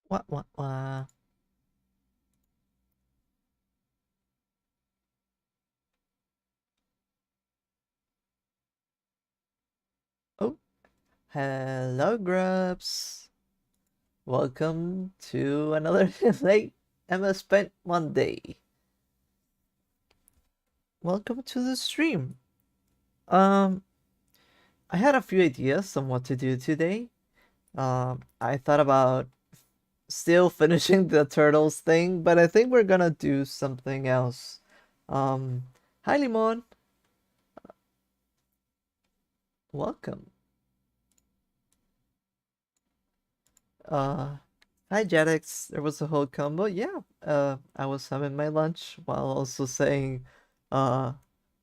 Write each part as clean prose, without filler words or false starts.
What? Oh, hello, Grubs. Welcome to another late MSPaint Monday. Welcome to the stream. Um, I had a few ideas on what to do today. I thought about still finishing the turtles thing, but I think we're gonna do something else. Um, Hi, Limon. Welcome. Uh, Hi, Jetix. There was a whole combo. Yeah, I was having my lunch while also saying, uh,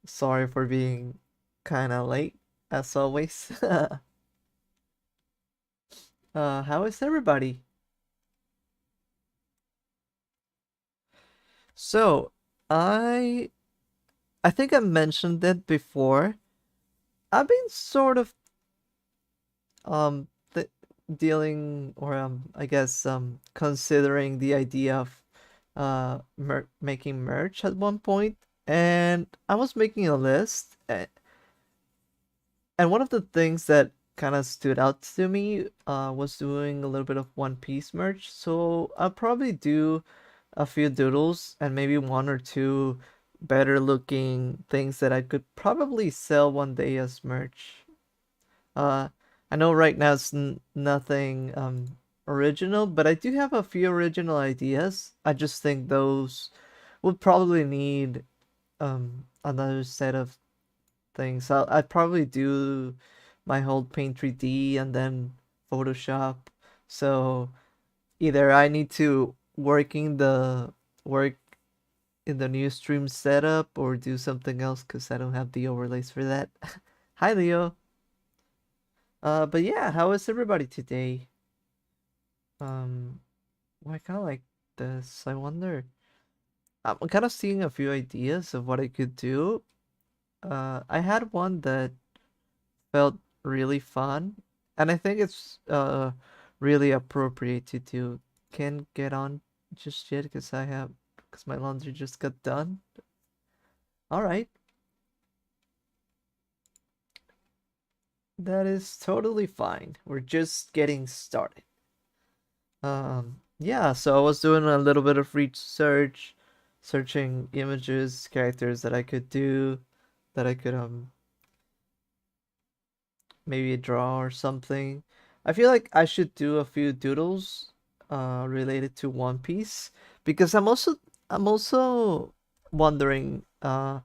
sorry for being kind of late, as always. How is everybody? So, I I think I mentioned it before. I've been sort of um th dealing or I guess considering the idea of making merch at one point, and I was making a list, and one of the things that kind of stood out to me was doing a little bit of One Piece merch. So I'll probably do a few doodles and maybe one or two better looking things that I could probably sell one day as merch. Uh, I know right now it's nothing original, but I do have a few original ideas. I just think those would probably need another set of things. I'd probably do my whole Paint 3D and then Photoshop. So either I need to work in the new stream setup or do something else because I don't have the overlays for that. Hi, Leo. But yeah, how is everybody today? Um, well, I kind of like this. I wonder. I'm kind of seeing a few ideas of what I could do. I had one that felt really fun, and I think it's really appropriate to do. Can't get on just yet because my laundry just got done. All right, that is totally fine. We're just getting started. Yeah, so I was doing a little bit of research, searching images, characters that I could do, that I could maybe draw or something. I feel like I should do a few doodles related to One Piece because I'm also wondering I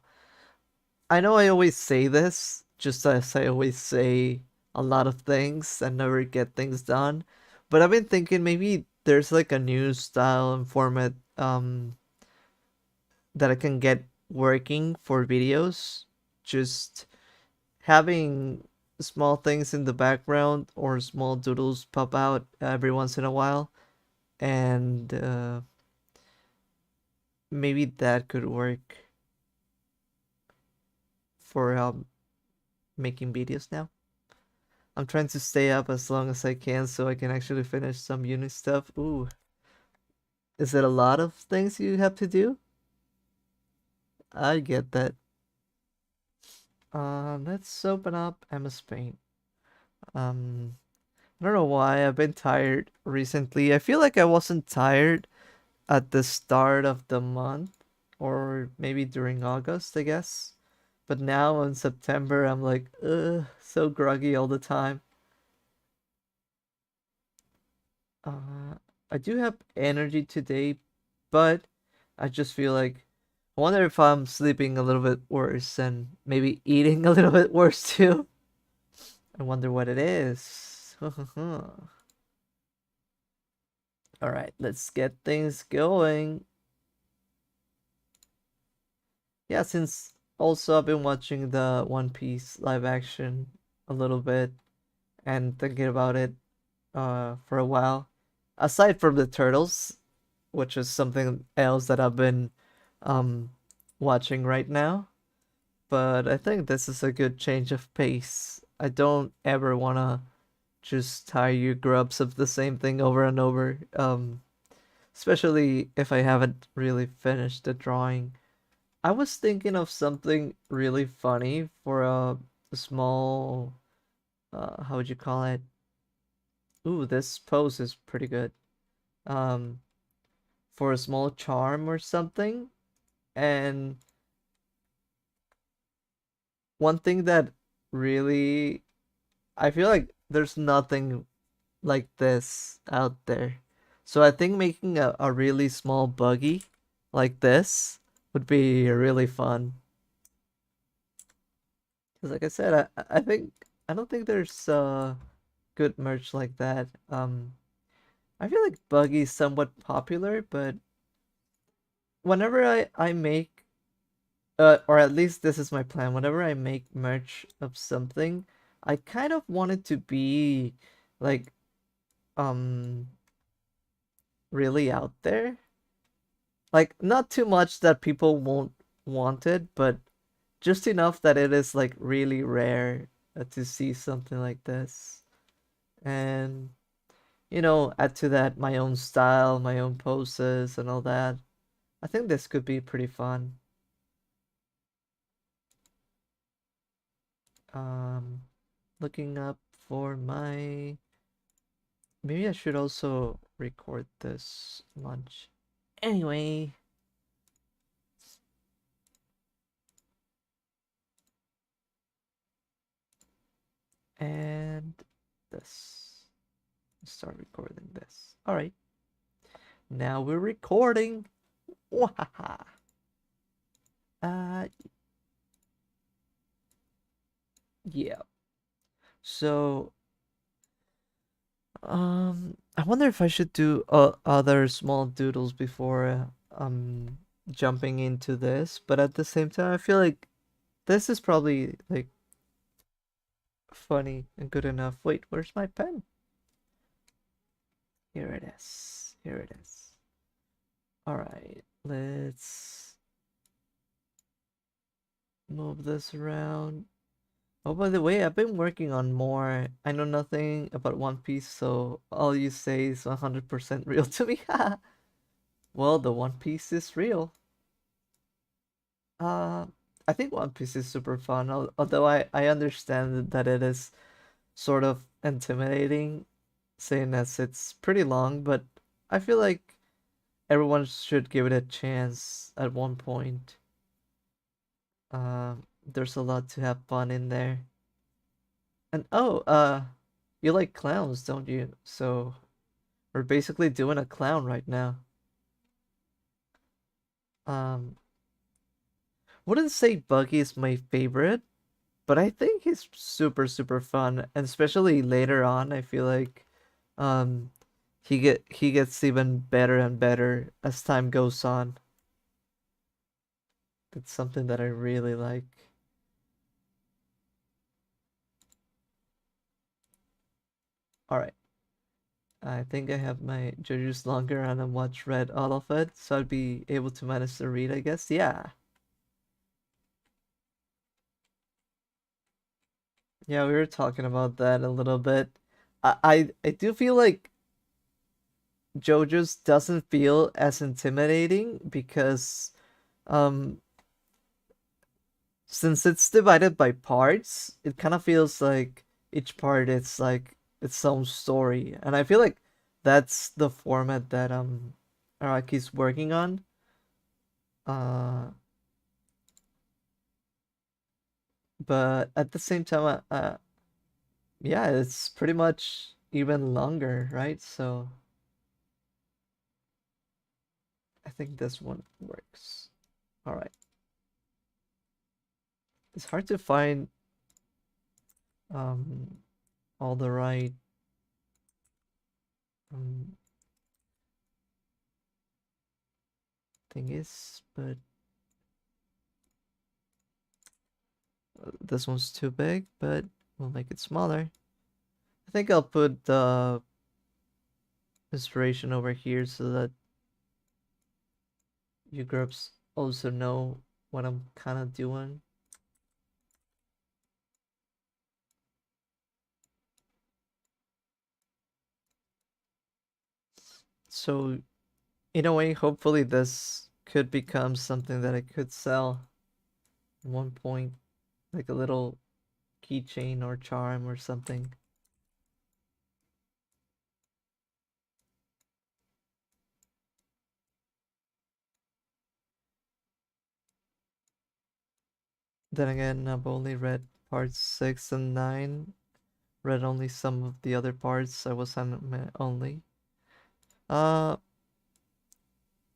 know I always say this just as I always say a lot of things and never get things done, but I've been thinking maybe there's like a new style and format that I can get working for videos. Just having small things in the background or small doodles pop out every once in a while, and maybe that could work for making videos now. I'm trying to stay up as long as I can so I can actually finish some uni stuff. Ooh, is it a lot of things you have to do? I get that. Let's open up MS Paint. Um, I don't know why I've been tired recently. I feel like I wasn't tired at the start of the month or maybe during August, I guess. But now in September, I'm like, ugh, so groggy all the time. Uh, I do have energy today, but I just feel like I wonder if I'm sleeping a little bit worse and maybe eating a little bit worse too. I wonder what it is. All right, let's get things going. Yeah, since also I've been watching the One Piece live action a little bit and thinking about it for a while. Aside from the turtles, which is something else that I've been um watching right now, but I think this is a good change of pace. I don't ever wanna just tire you grubs of the same thing over and over. Especially if I haven't really finished the drawing. I was thinking of something really funny for a small, how would you call it? Ooh, this pose is pretty good. Um, for a small charm or something. And one thing that really, I feel like there's nothing like this out there. So I think making a really small buggy like this would be really fun. Because like I said, I think I don't think there's good merch like that. I feel like buggy is somewhat popular, but whenever I make or at least this is my plan, whenever I make merch of something, I kind of want it to be like um really out there. Like not too much that people won't want it, but just enough that it is like really rare to see something like this. And add to that my own style, my own poses and all that. I think this could be pretty fun. Um Looking up for my maybe I should also record this lunch. Anyway, and this. Start recording this. All right. Now we're recording. Wahaha. Uh, yeah. So, I wonder if I should do other small doodles before jumping into this, but at the same time, I feel like this is probably like funny and good enough. Wait, where's my pen? Here it is. Here it is. All right, let's move this around. Oh, by the way, I've been working on more. I know nothing about One Piece, so all you say is 100% real to me. Well, the One Piece is real. Uh, I think One Piece is super fun, although I understand that it is sort of intimidating, seeing as it's pretty long, but I feel like everyone should give it a chance at one point. There's a lot to have fun in there. And oh, you like clowns, don't you? So we're basically doing a clown right now. Um, wouldn't say Buggy is my favorite, but I think he's super super fun, and especially later on, I feel like um he gets even better and better as time goes on. That's something that I really like. All right. I think I have my JoJo's longer and I watched read all of it, so I'd be able to manage to read, I guess. Yeah. Yeah, we were talking about that a little bit. I do feel like JoJo's doesn't feel as intimidating because um since it's divided by parts, it kind of feels like each part is like its own story. And I feel like that's the format that Araki's working on. Uh but at the same time yeah, it's pretty much even longer, right? So I think this one works. All right. It's hard to find um all the right um thing is, but this one's too big, but we'll make it smaller. I think I'll put the inspiration over here so that you groups also know what I'm kind of doing. So in a way, hopefully this could become something that I could sell at one point, like a little keychain or charm or something. Then again, I've only read parts 6 and 9, read only some of the other parts. I was anime only. Uh,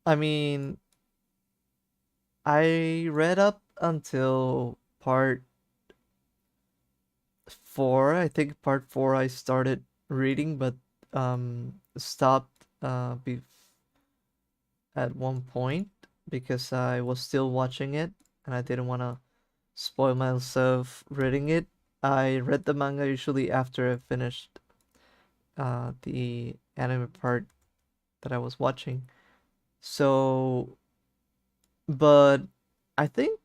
I mean, I read up until part 4. I think part 4 I started reading, but stopped at one point because I was still watching it and I didn't want to spoil myself reading it. I read the manga usually after I finished the anime part that I was watching. So, but I think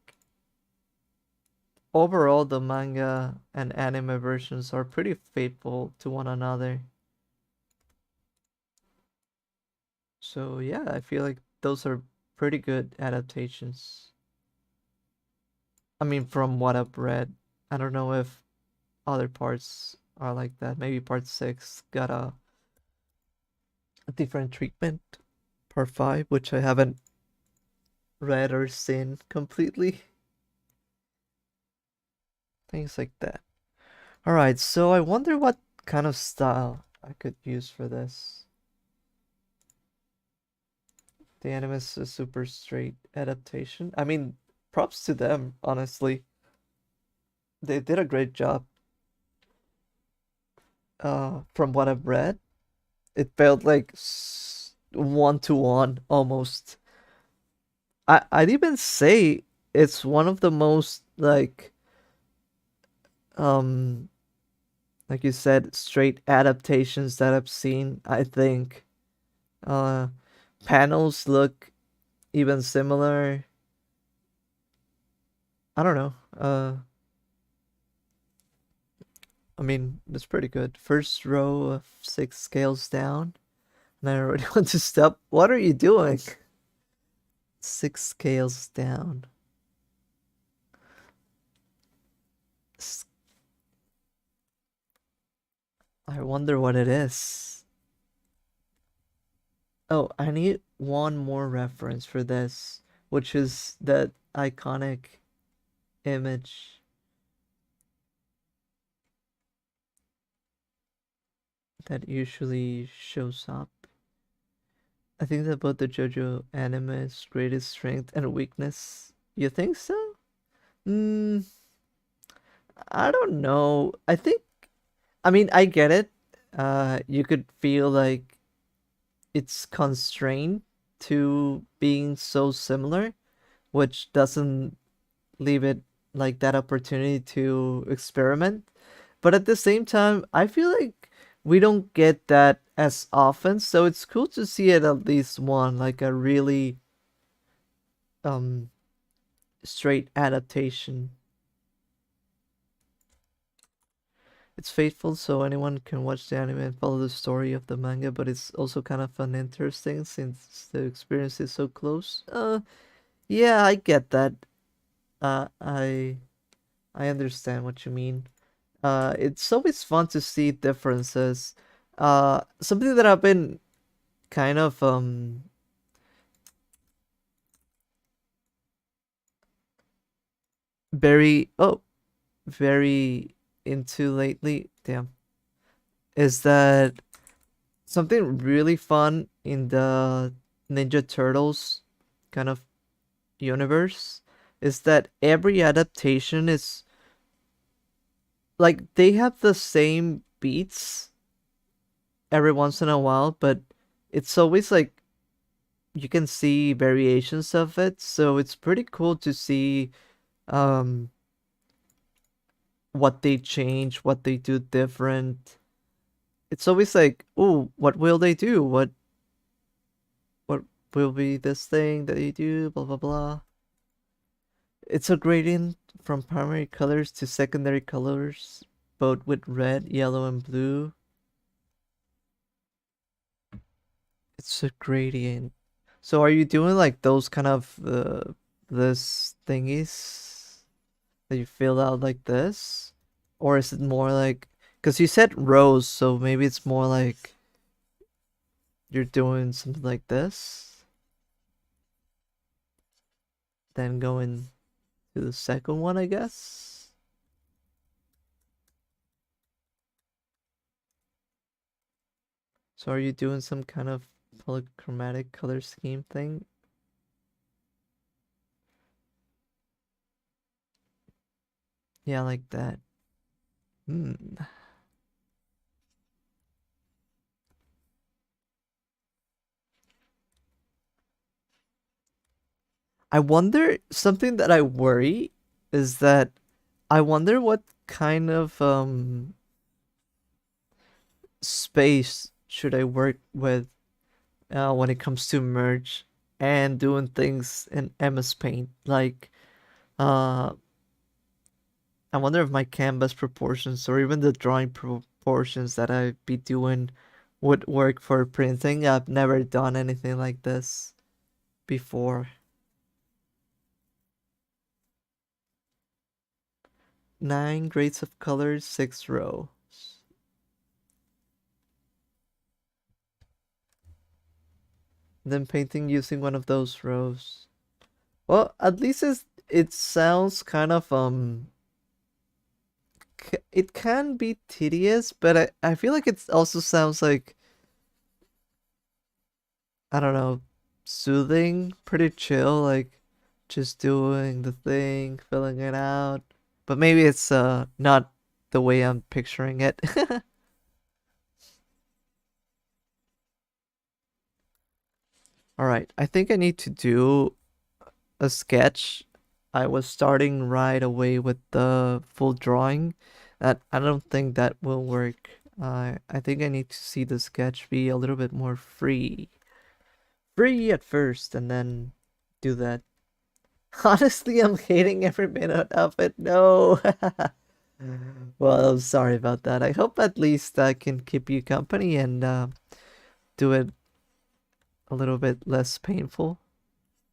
overall the manga and anime versions are pretty faithful to one another. So, yeah, I feel like those are pretty good adaptations. I mean, from what I've read, I don't know if other parts are like that. Maybe part 6 got a different treatment. Part 5, which I haven't read or seen completely. Things like that. Alright, so I wonder what kind of style I could use for this. The anime is a super straight adaptation. I mean, props to them, honestly. They did a great job. From what I've read, it felt like one to one almost. I'd even say it's one of the most um like you said, straight adaptations that I've seen. I think uh panels look even similar. I don't know. I mean, it's pretty good. First row of 6 scales down, and I already want to stop. What are you doing? 6 scales down. I wonder what it is. Oh, I need one more reference for this, which is that iconic image that usually shows up. I think that both the JoJo anime's greatest strength and weakness. You think so? Hmm, I don't know. I mean, I get it. You could feel like it's constrained to being so similar, which doesn't leave it like that opportunity to experiment. But at the same time, I feel like we don't get that as often, so it's cool to see it at least one, like a really um straight adaptation. It's faithful, so anyone can watch the anime and follow the story of the manga, but it's also kind of fun and interesting since the experience is so close. Yeah, I get that. Uh, I I understand what you mean. It's always fun to see differences. Something that I've been kind of very very into lately. Damn, is that something really fun in the Ninja Turtles kind of universe is that every adaptation is like they have the same beats every once in a while, but it's always like you can see variations of it, so it's pretty cool to see um what they change, what they do different. It's always like, oh, what will they do? What will be this thing that they do? Blah blah blah. It's a gradient from primary colors to secondary colors, both with red, yellow, and blue. It's a gradient. So are you doing like those kind of this thingies that you fill out like this? Or is it more like, because you said rows, so maybe it's more like you're doing something like this, then going to the second one, I guess? So are you doing some kind of polychromatic color scheme thing? Yeah, like that. Hmm. I wonder, something that I worry is that I wonder what kind of space should I work with when it comes to merge and doing things in MS Paint. Like, uh, I wonder if my canvas proportions or even the drawing proportions that I'd be doing would work for printing. I've never done anything like this before. 9 grades of colors, 6 rows. Then painting using one of those rows. Well, at least it sounds kind of it can be tedious, but I feel like it also sounds like, I don't know, soothing, pretty chill, like just doing the thing, filling it out. But maybe it's not the way I'm picturing it. All right, I think I need to do a sketch. I was starting right away with the full drawing. That I don't think that will work. I think I need to see the sketch be a little bit more free. Free at first and then do that. Honestly, I'm hating every minute of it. No. Well, I'm sorry about that. I hope at least I can keep you company and do it a little bit less painful,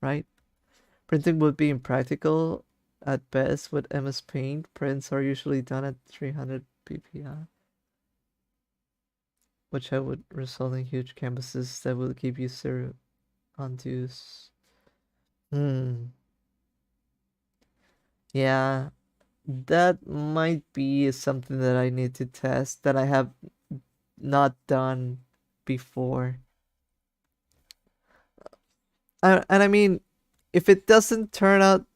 right? Printing would be impractical at best with MS Paint. Prints are usually done at 300 ppi, which would result in huge canvases that will give you zero undos. Hmm. Yeah, that might be something that I need to test that I have not done before. And I mean, if it doesn't turn out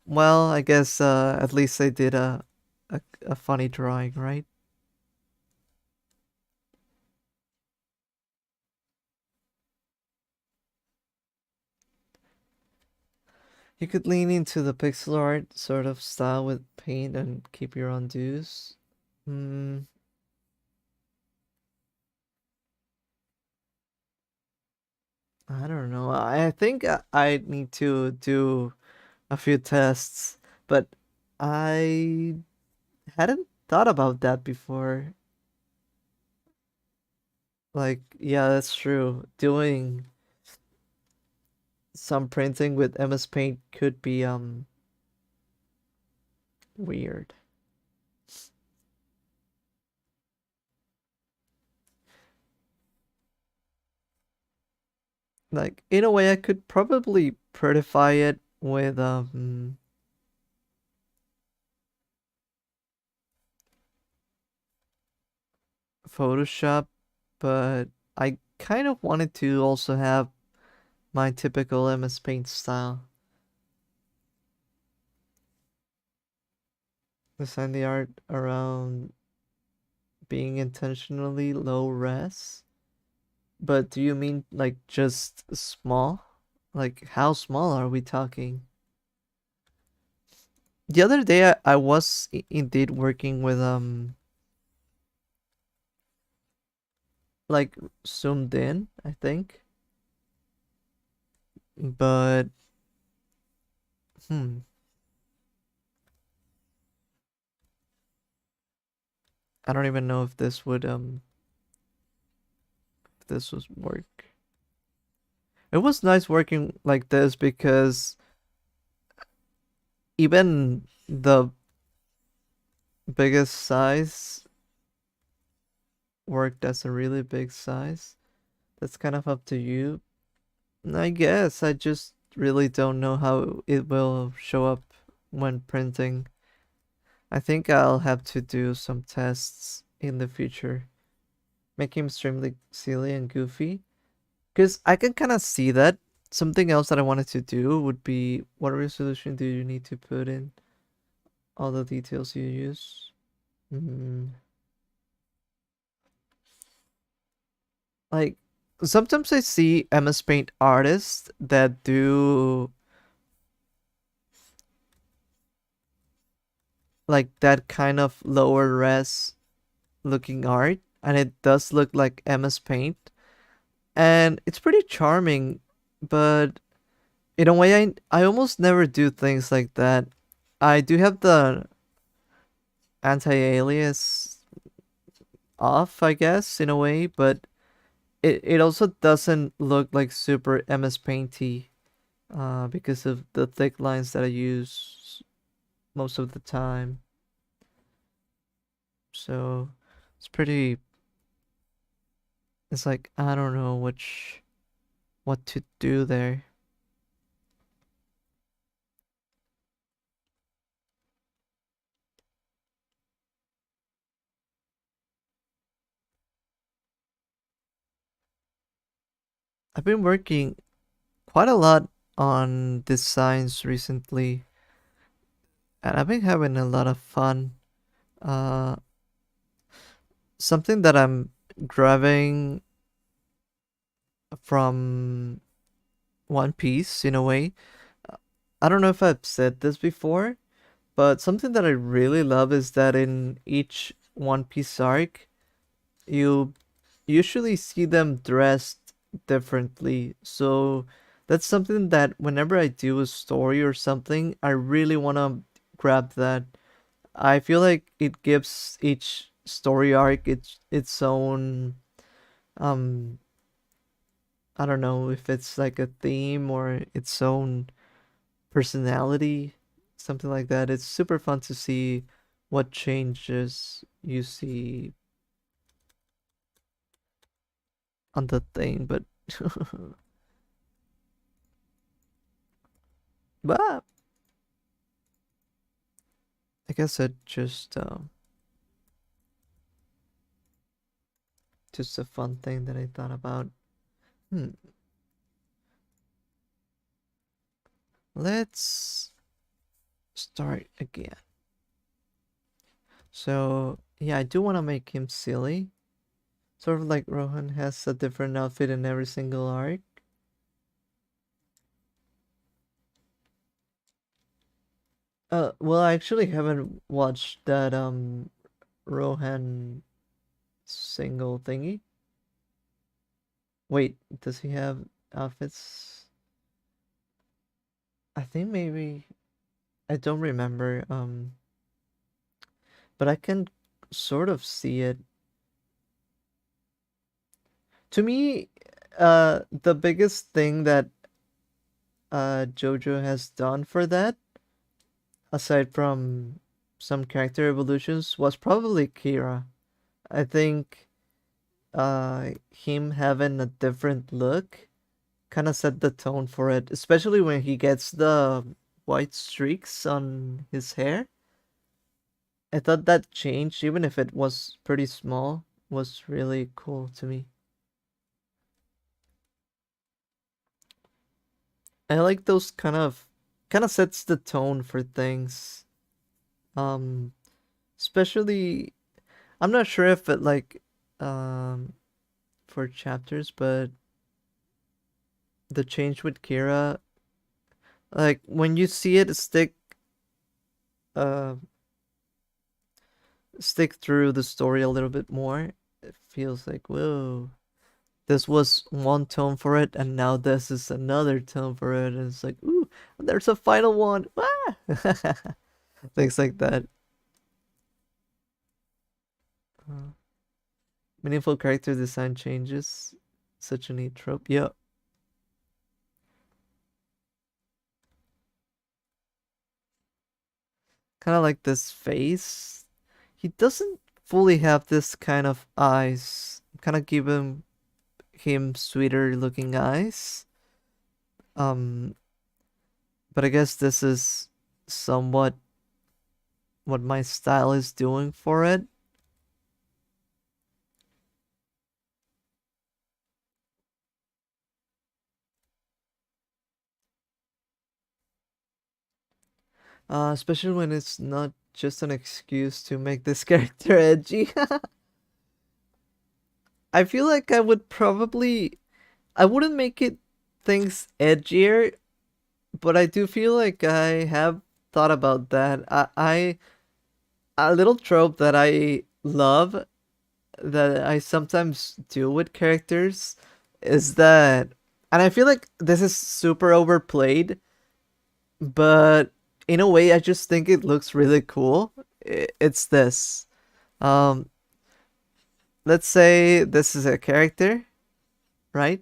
well, I guess at least I did a funny drawing, right? You could lean into the pixel art sort of style with paint and keep your own dues. Hmm, I don't know. I think I need to do a few tests, but I hadn't thought about that before. Like, yeah, that's true. Doing some printing with MS Paint could be weird. Like, in a way, I could probably prettify it with Photoshop, but I kind of wanted to also have my typical MS Paint style. Design the art around being intentionally low res. But do you mean like just small? Like how small are we talking? The other day I was indeed working with like zoomed in, I think. But hmm, I don't even know if this would if this would work. It was nice working like this because even the biggest size worked as a really big size. That's kind of up to you. I guess I just really don't know how it will show up when printing. I think I'll have to do some tests in the future, make him extremely silly and goofy. Because I can kind of see that. Something else that I wanted to do would be what resolution do you need to put in all the details you use? Mm, like sometimes I see MSPaint artists that do like that kind of lower res looking art, and it does look like MS Paint, and it's pretty charming. But in a way, I almost never do things like that. I do have the anti-alias off, I guess, in a way, but it also doesn't look like super MS Painty, because of the thick lines that I use most of the time. So it's pretty. It's like I don't know what to do there. I've been working quite a lot on designs recently, and I've been having a lot of fun. Uh, Something that I'm grabbing from One Piece in a way. uh, I don't know if I've said this before, but something that I really love is that in each One Piece arc, you usually see them dressed differently. So that's something that whenever I do a story or something, I really want to grab that. I feel like it gives each story arc its own um I don't know if it's like a theme or its own personality, something like that. It's super fun to see what changes you see on the thing, but but I guess it just a fun thing that I thought about. Hmm. Let's start again. So yeah, I do want to make him silly. Sort of like Rohan has a different outfit in every single arc. Well, I actually haven't watched that Rohan single thingy. Wait, does he have outfits? I think maybe I don't remember. But I can sort of see it. To me, the biggest thing that JoJo has done for that, aside from some character evolutions, was probably Kira. I think him having a different look kind of set the tone for it, especially when he gets the white streaks on his hair. I thought that change, even if it was pretty small, was really cool to me. I like those kind of sets the tone for things. Um, Especially I'm not sure if it like um for chapters, but the change with Kira, like when you see it uh stick through the story a little bit more, it feels like whoa. This was one tone for it, and now this is another tone for it, and it's like, ooh, there's a final one. Ah! Things like that. Uh, Meaningful character design changes. Such a neat trope. Yeah. Kind of like this face. He doesn't fully have this kind of eyes. Kind of give him sweeter looking eyes. Um, but I guess this is somewhat what my style is doing for it. Especially when it's not just an excuse to make this character edgy. I feel like I wouldn't make it things edgier, but I do feel like I have thought about that. A little trope that I love that I sometimes do with characters is that, and I feel like this is super overplayed, but in a way, I just think it looks really cool. It's this. Um, let's say this is a character, right?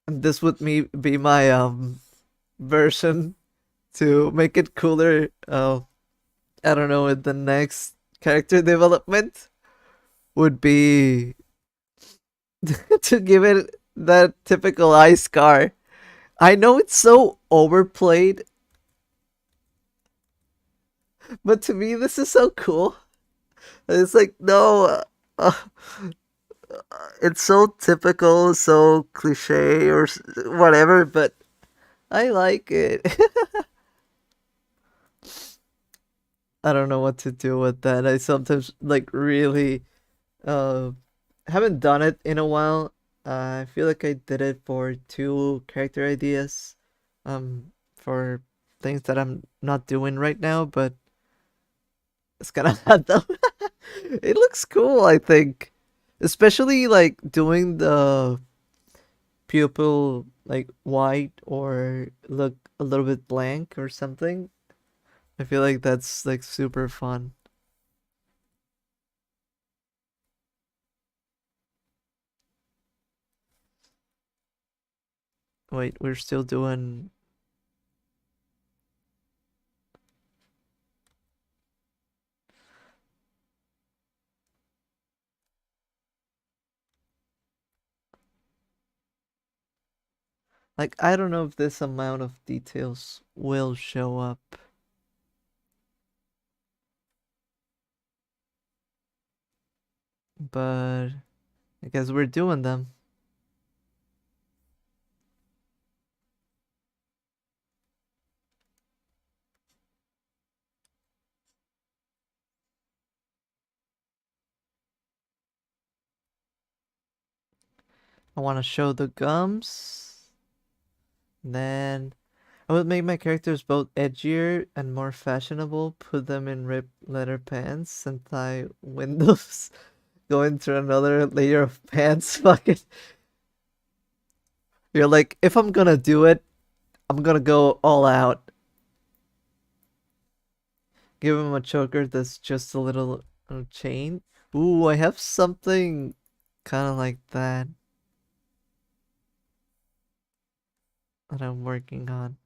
And this would be my version to make it cooler. I don't know. The next character development would be to give it that typical eye scar. I know it's so overplayed, but to me, this is so cool. It's like, no, it's so typical, so cliche or whatever, but I like it. I don't know what to do with that. I sometimes like really uh haven't done it in a while. I feel like I did it for two character ideas, for things that I'm not doing right now, but it's kind of hard though. It looks cool, I think, especially like doing the pupil like white or look a little bit blank or something. I feel like that's like super fun. Wait, we're still doing. Like, I don't know if this amount of details will show up, but I guess we're doing them. I want to show the gums. Then I would make my characters both edgier and more fashionable, put them in ripped leather pants and tie windows, go into another layer of pants. Fucking, you're like, if I'm gonna do it, I'm gonna go all out. Give him a choker that's just a little chain. Ooh, I have something kind of like that that I'm working on.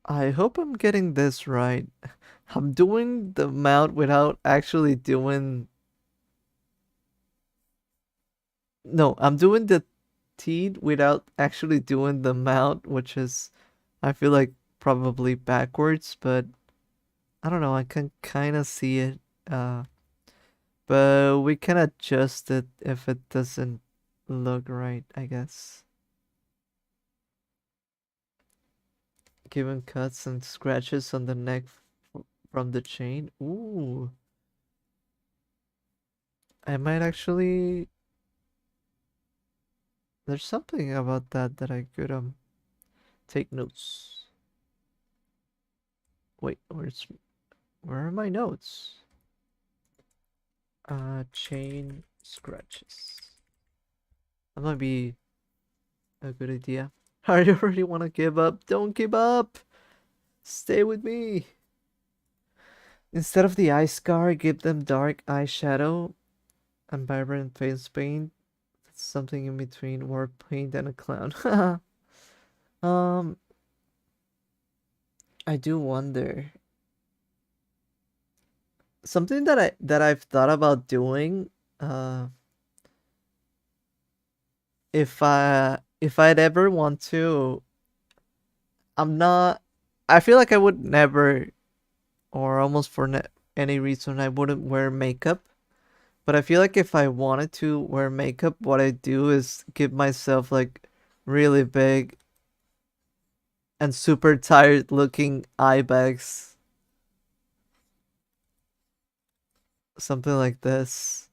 I hope I'm getting this right. I'm doing the mount without actually doing. No, I'm doing the teeth without actually doing the mount, which is, I feel like, probably backwards, but I don't know. I can kind of see it. Uh, but we can adjust it if it doesn't look right, I guess. Given cuts and scratches on the neck from the chain. Ooh, I might actually. There's something about that that I could take notes. Wait, where are my notes? Chain scratches. That might be a good idea. I already want to give up. Don't give up. Stay with me. Instead of the eye scar, give them dark eyeshadow and vibrant face paint. Something in between war paint and a clown. um, I do wonder. Something that I've thought about doing. Uh, if I'd ever want to, I'm not. I feel like I would never, or almost for any reason, I wouldn't wear makeup. But I feel like if I wanted to wear makeup, what I do is give myself like really big and super tired looking eye bags. Something like this.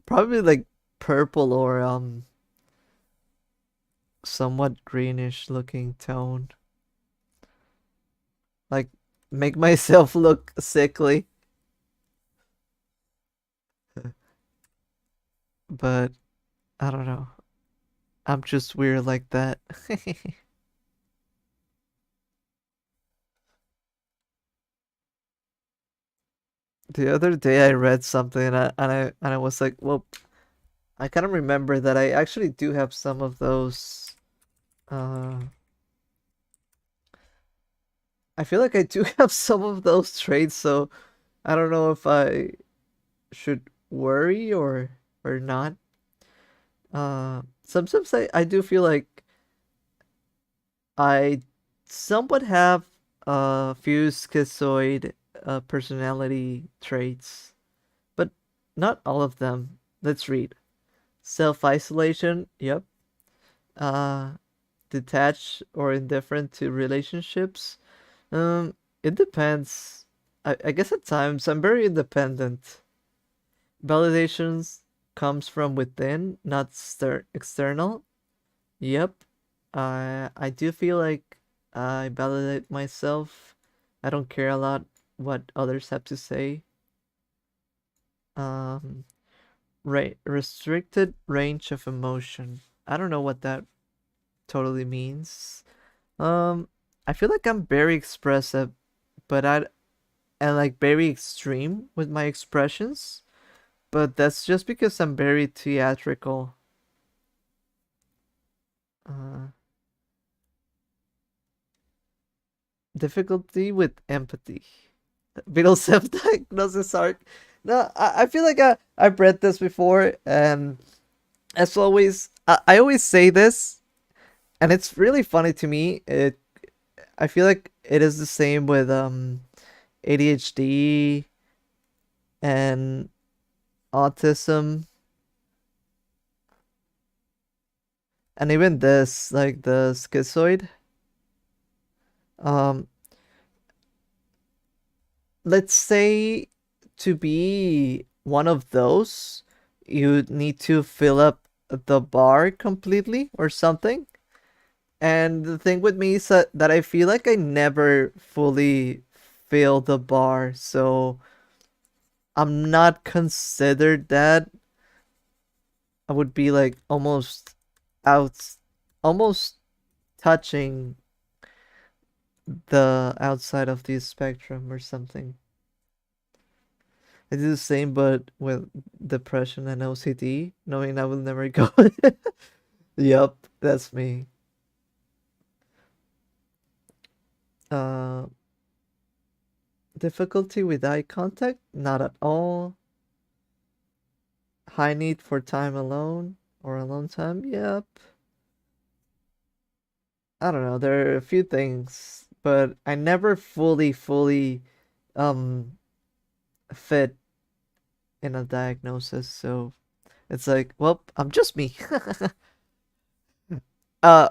Probably like purple or somewhat greenish looking tone. Like make myself look sickly. But I don't know. I'm just weird like that. The other day I read something and I was like, well, I kind of remember that I actually do have some of those. Uh, I feel like I do have some of those traits, so I don't know if I should worry or not. Sometimes I do feel like I somewhat have a few schizoid personality traits, but not all of them. Let's read. Self-isolation, yep. Uh, Detached or indifferent to relationships. It depends. I guess at times I'm very independent. Validations comes from within, not external. Yep. I do feel like I validate myself. I don't care a lot what others have to say. Um, right, restricted range of emotion. I don't know what that totally means. Um, I feel like I'm very expressive, but I and like very extreme with my expressions, but that's just because I'm very theatrical. Uh, Difficulty with empathy. Beetle self-diagnosis arc. No, I feel like I've read this before, and as always, I always say this, and it's really funny to me. I feel like it is the same with ADHD and autism, and even this, like the schizoid. Um, let's say to be one of those, you need to fill up the bar completely or something. And the thing with me is that I feel like I never fully fill the bar, so I'm not considered that. I would be like out, almost touching the outside of the spectrum or something. I do the same, but with depression and OCD, knowing I will never go. Yup, that's me. Uh, Difficulty with eye contact? Not at all. High need for time alone or alone time? Yep. I don't know. There are a few things, but I never fully um fit in a diagnosis. So it's like, well, I'm just me. uh,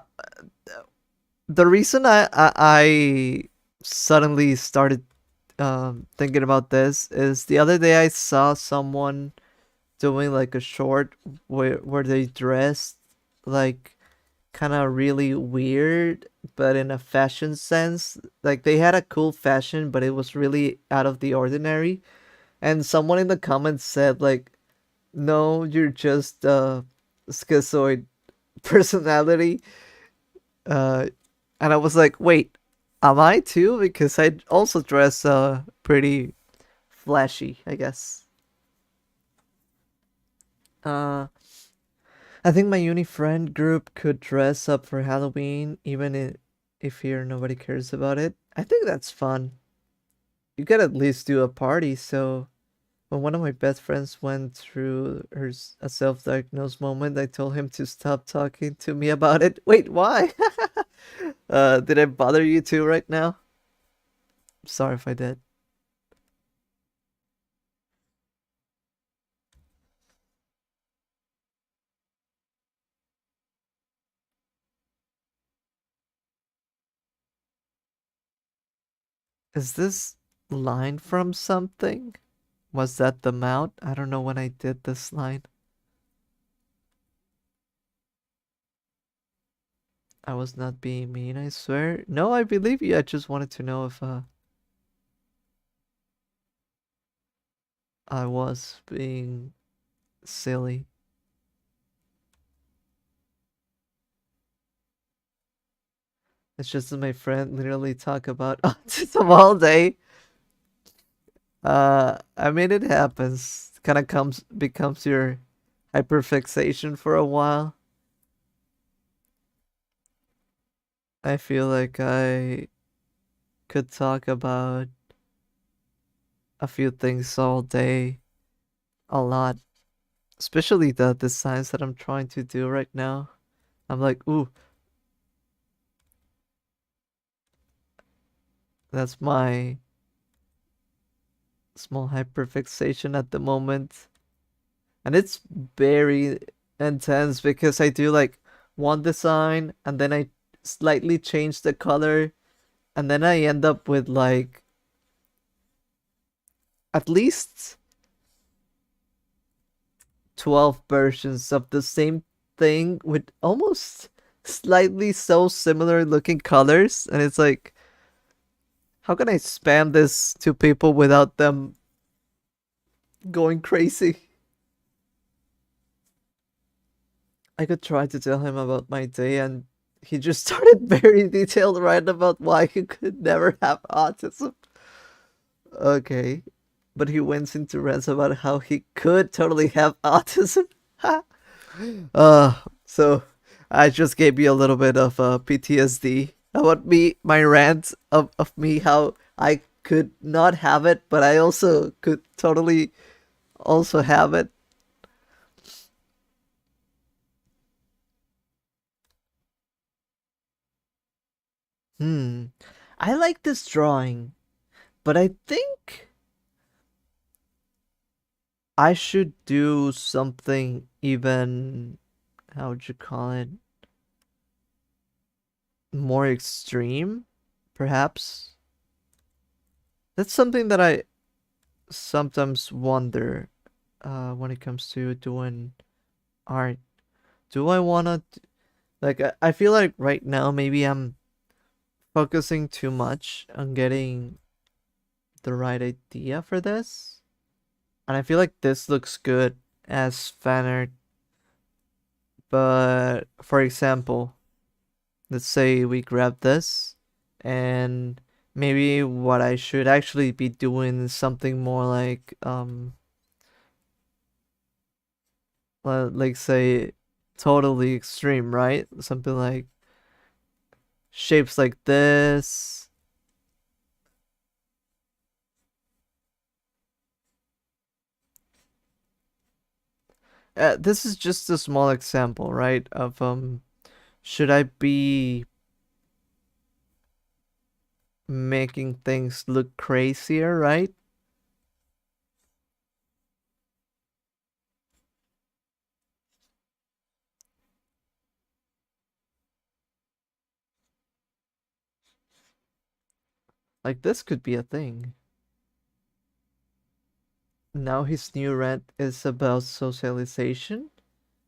the reason I suddenly started thinking about this is the other day I saw someone doing like a short where they dressed like kind of really weird, but in a fashion sense. Like they had a cool fashion, but it was really out of the ordinary. And someone in the comments said like, No, you're just schizoid personality. Uh, and I was like, wait, am I too? Because I also dress pretty flashy, I guess. Uh, I think my uni friend group could dress up for Halloween, even if here nobody cares about it. I think that's fun. You could at least do a party. So when one of my best friends went through a self-diagnosed moment, I told him to stop talking to me about it. Wait, why? Did I bother you too right now? Sorry if I did. Is this line from something? Was that the mount? I don't know when I did this line. I was not being mean, I swear. No, I believe you. I just wanted to know if I was being silly. It's just that my friend literally talk about autism all day. I mean it happens. Kind of comes becomes your hyperfixation for a while. I feel like I could talk about a few things all day, a lot, especially the designs that I'm trying to do right now. I'm like, ooh, that's my small hyperfixation at the moment. And it's very intense because I do like one design and then I slightly change the color and then I end up with like at least 12 versions of the same thing with almost slightly so similar looking colors, and it's like, how can I spam this to people without them going crazy? I could try to tell him about my day, and he just started very detailed right about why he could never have autism. Okay, but he went into rants about how he could totally have autism. So I just gave you a little bit of PTSD about me, my rant of me, how I could not have it, but I also could totally also have it. Hmm. I like this drawing, but I think I should do something even, how would you call it, more extreme, perhaps. That's something that I sometimes wonder when it comes to doing art. Do I wanna like I feel like right now maybe I'm focusing too much on getting the right idea for this. And I feel like this looks good as fan art, but for example, let's say we grab this and maybe what I should actually be doing is something more like like say totally extreme, right? Something like shapes like this. This is just a small example, right? Of should I be making things look crazier, right? Like this could be a thing. Now his new rant is about socialization.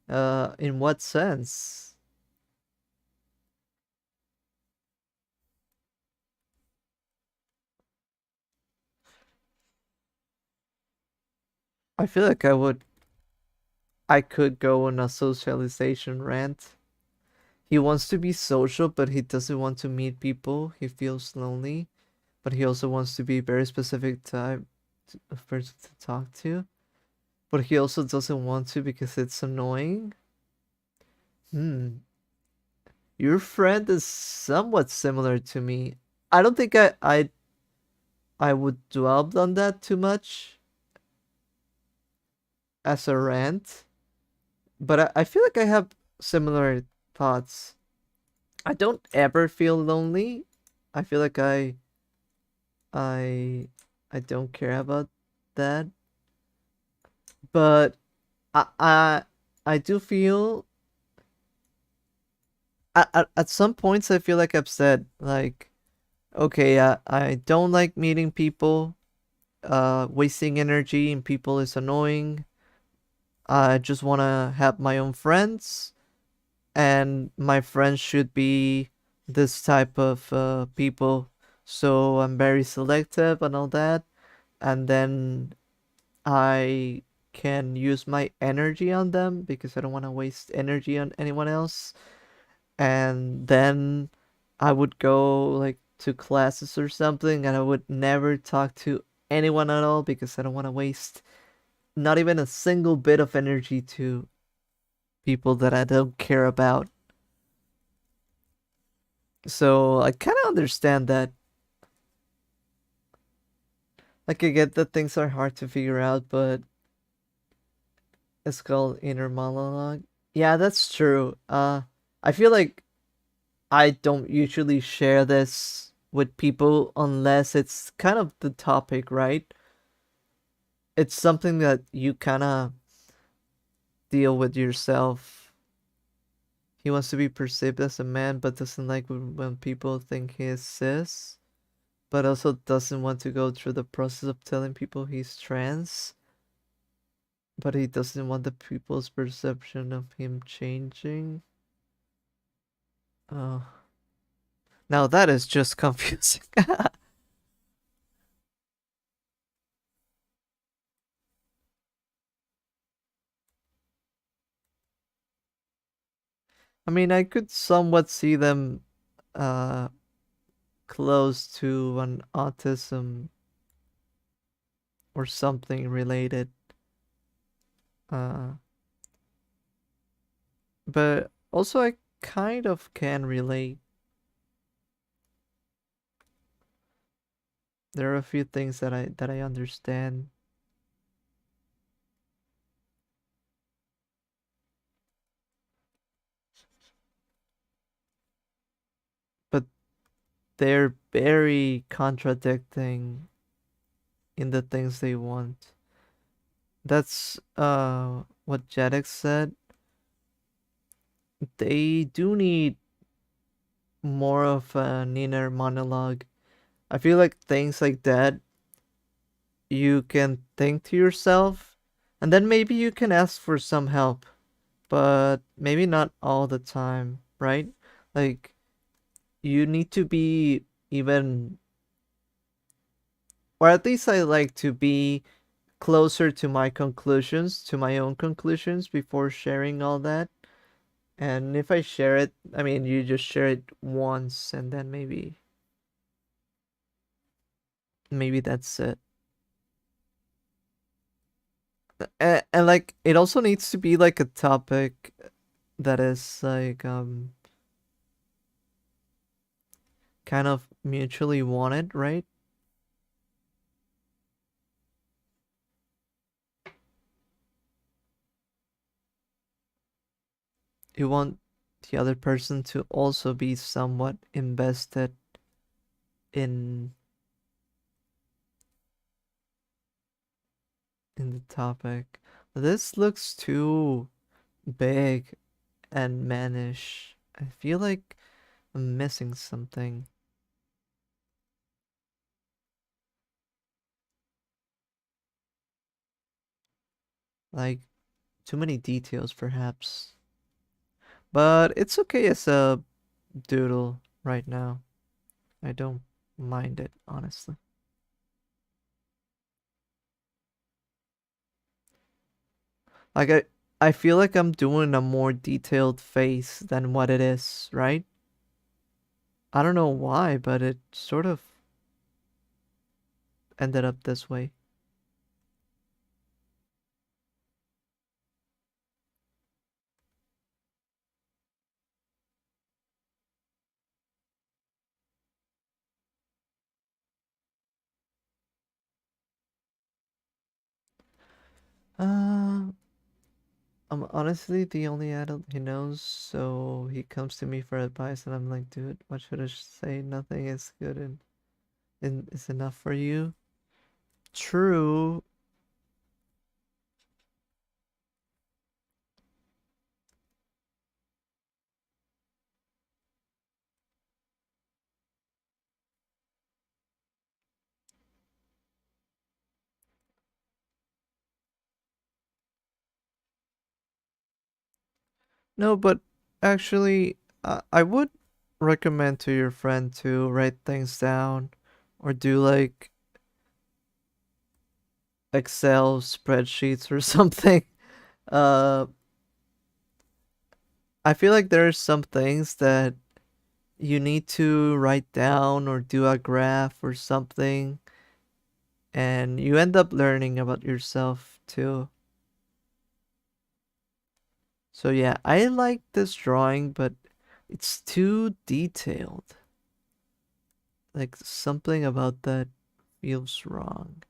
In what sense? I feel like I would. I could go on a socialization rant. He wants to be social, but he doesn't want to meet people. He feels lonely, but he also wants to be very specific type of person to talk to. But he also doesn't want to because it's annoying. Hmm. Your friend is somewhat similar to me. I don't think I would dwell on that too much as a rant, but I feel like I have similar thoughts. I don't ever feel lonely. I feel like I I don't care about that. But I do feel at some points I feel like I've said like, okay, I don't like meeting people. Wasting energy in people is annoying. I just want to have my own friends, and my friends should be this type of people. So I'm very selective and all that, and then I can use my energy on them because I don't want to waste energy on anyone else. And then I would go like to classes or something, and I would never talk to anyone at all because I don't want to waste not even a single bit of energy to people that I don't care about. So I kind of understand that. Like, I get that things are hard to figure out, but it's called inner monologue. Yeah, that's true. I feel like I don't usually share this with people unless it's kind of the topic, right? It's something that you kind of deal with yourself. He wants to be perceived as a man, but doesn't like when people think he is cis, but also doesn't want to go through the process of telling people he's trans, but he doesn't want the people's perception of him changing. Oh, now that is just confusing. I mean, I could somewhat see them uh close to an autism or something related. Uh, but also I kind of can relate. There are a few things that I understand, but they're very contradicting in the things they want. That's what Jedix said. They do need more of an inner monologue. I feel like things like that you can think to yourself, and then maybe you can ask for some help, but maybe not all the time, right? Like, you need to be even, or at least I like to be closer to my conclusions, to my own conclusions before sharing all that. And if I share it, I mean, you just share it once and then maybe that's it. And like, it also needs to be like a topic that is like kind of mutually wanted, right? You want the other person to also be somewhat invested in the topic. This looks too big and mannish. I feel like I'm missing something. Like, too many details, perhaps. But it's okay as a doodle right now. I don't mind it, honestly. Like, I feel like I'm doing a more detailed face than what it is, right? I don't know why, but it sort of ended up this way. Uh, I'm honestly the only adult he knows, so he comes to me for advice, and I'm like, dude, what should I say? Nothing is good and is enough for you. True. No, but actually, I would recommend to your friend to write things down or do like Excel spreadsheets or something. Uh, I feel like there are some things that you need to write down or do a graph or something, and you end up learning about yourself too. So yeah, I like this drawing, but it's too detailed. Like something about that feels wrong.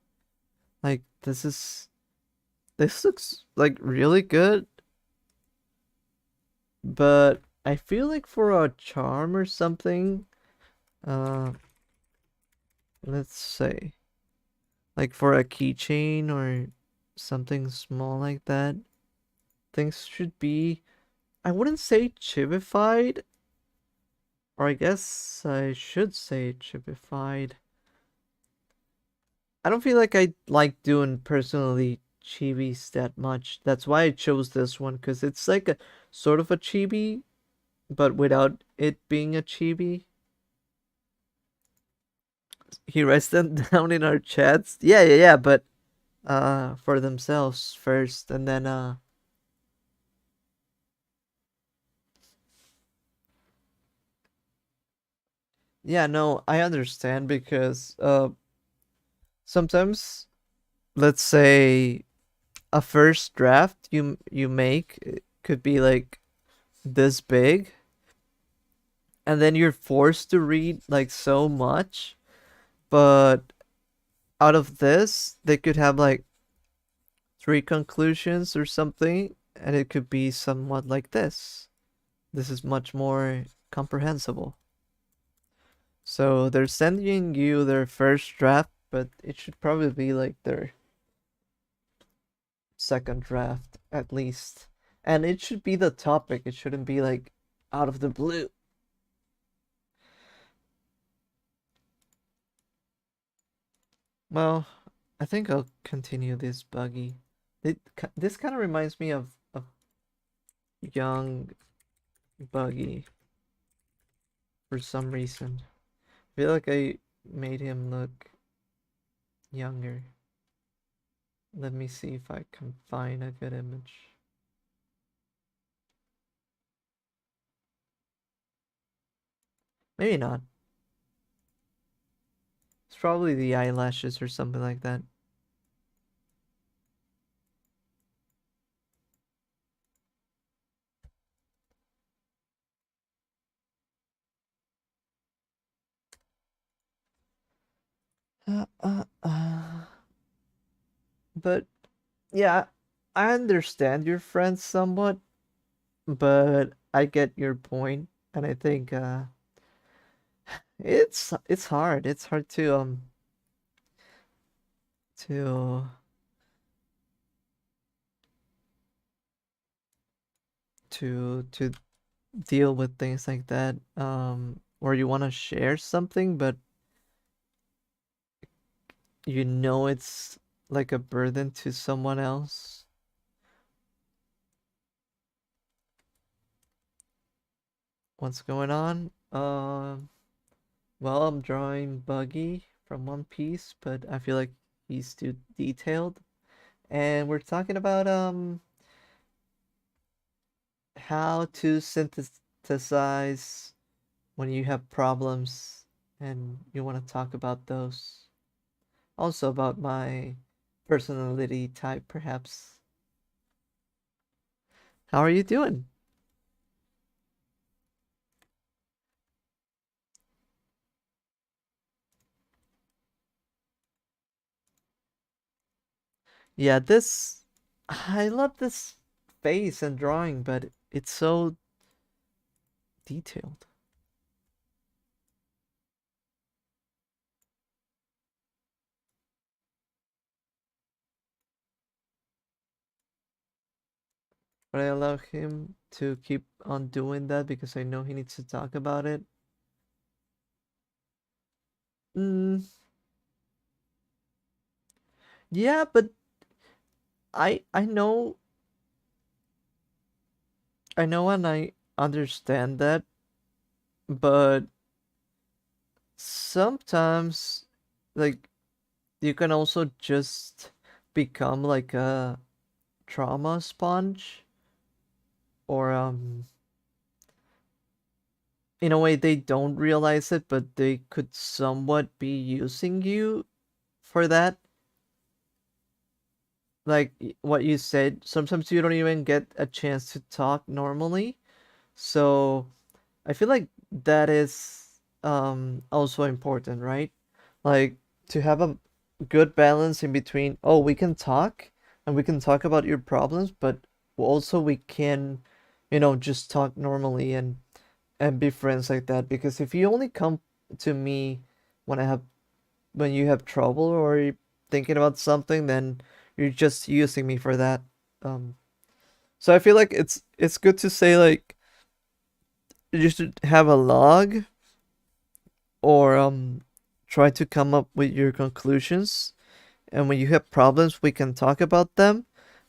Like this looks like really good, but I feel like for a charm or something, uh let's say like for a keychain or something small like that, things should be, I wouldn't say chibified, or I guess I should say chibified. I don't feel like I like doing personally chibis that much. That's why I chose this one, because it's like a sort of a chibi, but without it being a chibi. He writes them down in our chats. Yeah, but for themselves first, and then yeah, no, I understand because sometimes, let's say, a first draft you make it could be like this big, and then you're forced to read like so much, but out of this they could have like three conclusions or something, and it could be somewhat like this. This is much more comprehensible. So they're sending you their first draft, but it should probably be like their second draft at least. And it should be the topic. It shouldn't be like out of the blue. Well, I think I'll continue this buggy. This kind of reminds me of young Buggy for some reason. I feel like I made him look younger. Let me see if I can find a good image. Maybe not. It's probably the eyelashes or something like that. Uh, uh, uh. But yeah, I understand your friend somewhat, but I get your point, and I think it's hard. It's hard to to deal with things like that. Where you want to share something, but you know it's like a burden to someone else. What's going on? Well, I'm drawing Buggy from One Piece, but I feel like he's too detailed. And we're talking about how to synthesize when you have problems and you want to talk about those. Also about my personality type, perhaps. How are you doing? Yeah, this. I love this face and drawing, but it's so detailed. But I allow him to keep on doing that because I know he needs to talk about it. Mm, yeah, but I know and I understand that, but sometimes like you can also just become like a trauma sponge or in a way they don't realize it, but they could somewhat be using you for that. Like what you said, sometimes you don't even get a chance to talk normally. So I feel like that is also important, right? Like to have a good balance in between, oh, we can talk and we can talk about your problems, but also we can, just talk normally and be friends like that. Because if you only come to me when I have when you have trouble or you're thinking about something, then you're just using me for that. Um, so I feel like it's good to say like you should have a log or try to come up with your conclusions. And when you have problems, we can talk about them.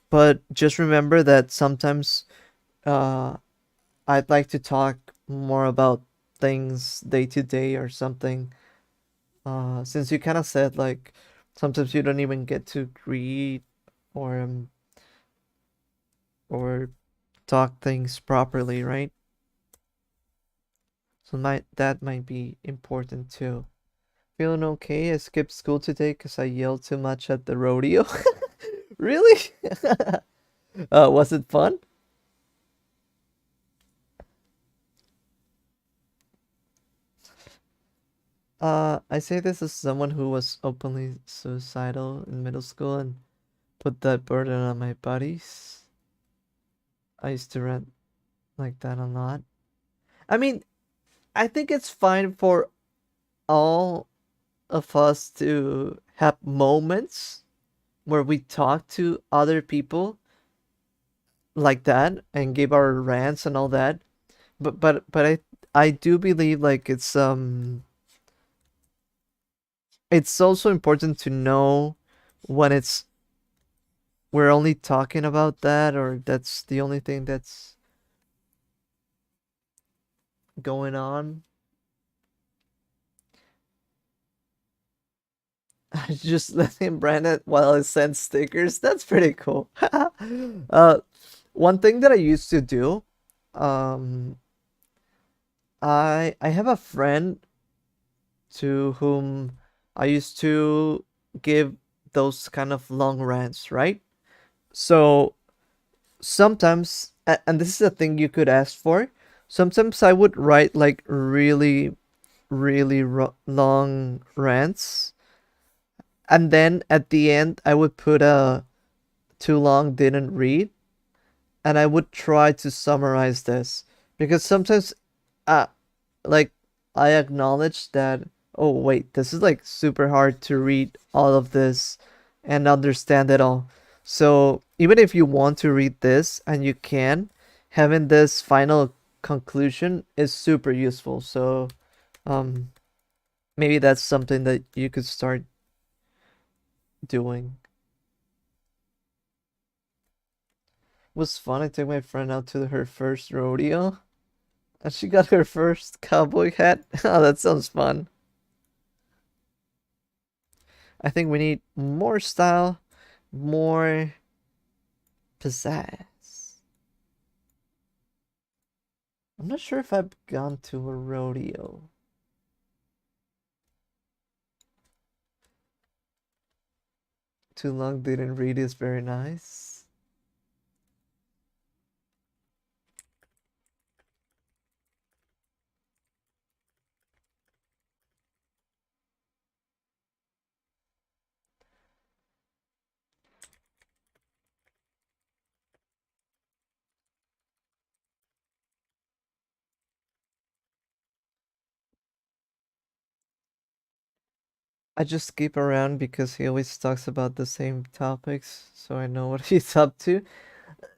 But just remember that sometimes uh, I'd like to talk more about things day to day or something. Since you kind of said like sometimes you don't even get to read or um, or talk things properly, right? So that might be important too. Feeling okay? I skipped school today because I yelled too much at the rodeo. Really? Was it fun? I say this as someone who was openly suicidal in middle school and put that burden on my buddies. I used to rant like that a lot. I mean, I think it's fine for all of us to have moments where we talk to other people like that and give our rants and all that. But I do believe like it's also important to know when it's we're only talking about that or that's the only thing that's going on. I just let him brand it while I send stickers. That's pretty cool. uh, one thing that I used to do, um, I have a friend to whom I used to give those kind of long rants, right? So sometimes, and this is a thing you could ask for. Sometimes I would write like really long rants, and then at the end I would put a too long didn't read, and I would try to summarize this because sometimes, uh, like I acknowledge that. Oh wait, this is like super hard to read all of this and understand it all. So even if you want to read this and you can, having this final conclusion is super useful. So um maybe that's something that you could start doing. It was fun. I took my friend out to her first rodeo and she got her first cowboy hat. Oh, that sounds fun. I think we need more style, more pizzazz. I'm not sure if I've gone to a rodeo. Too long didn't read is very nice. I just skip around because he always talks about the same topics, so I know what he's up to.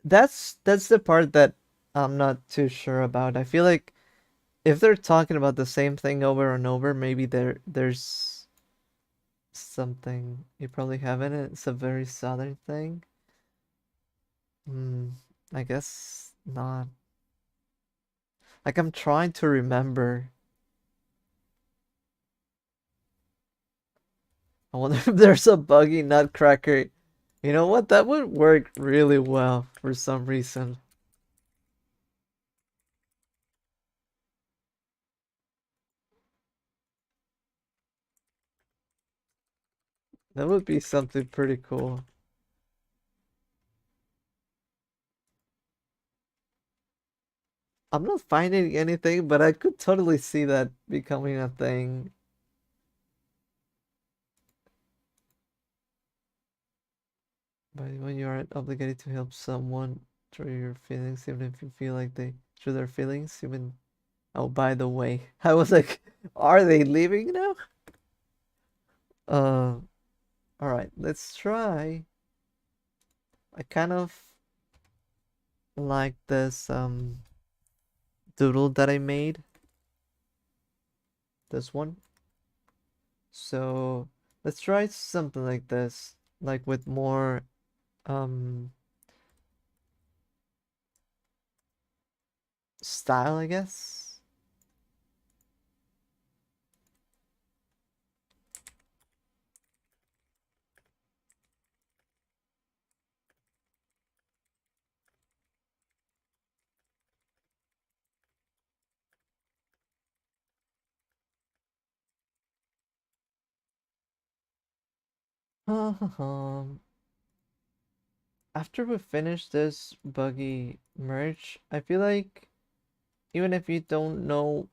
That's the part that I'm not too sure about. I feel like if they're talking about the same thing over and over, maybe there's something you probably haven't. It's a very southern thing. Hmm, I guess not. Like I'm trying to remember. I wonder if there's a buggy nutcracker. You know what? That would work really well for some reason. That would be something pretty cool. I'm not finding anything, but I could totally see that becoming a thing. But when you are obligated to help someone through your feelings, even if you feel like they through their feelings, even oh, by the way, I was like, are they leaving now? All right, let's try. I kind of like this doodle that I made. This one. So let's try something like this, like with more um style, I guess. After we finish this buggy merge, I feel like even if you don't know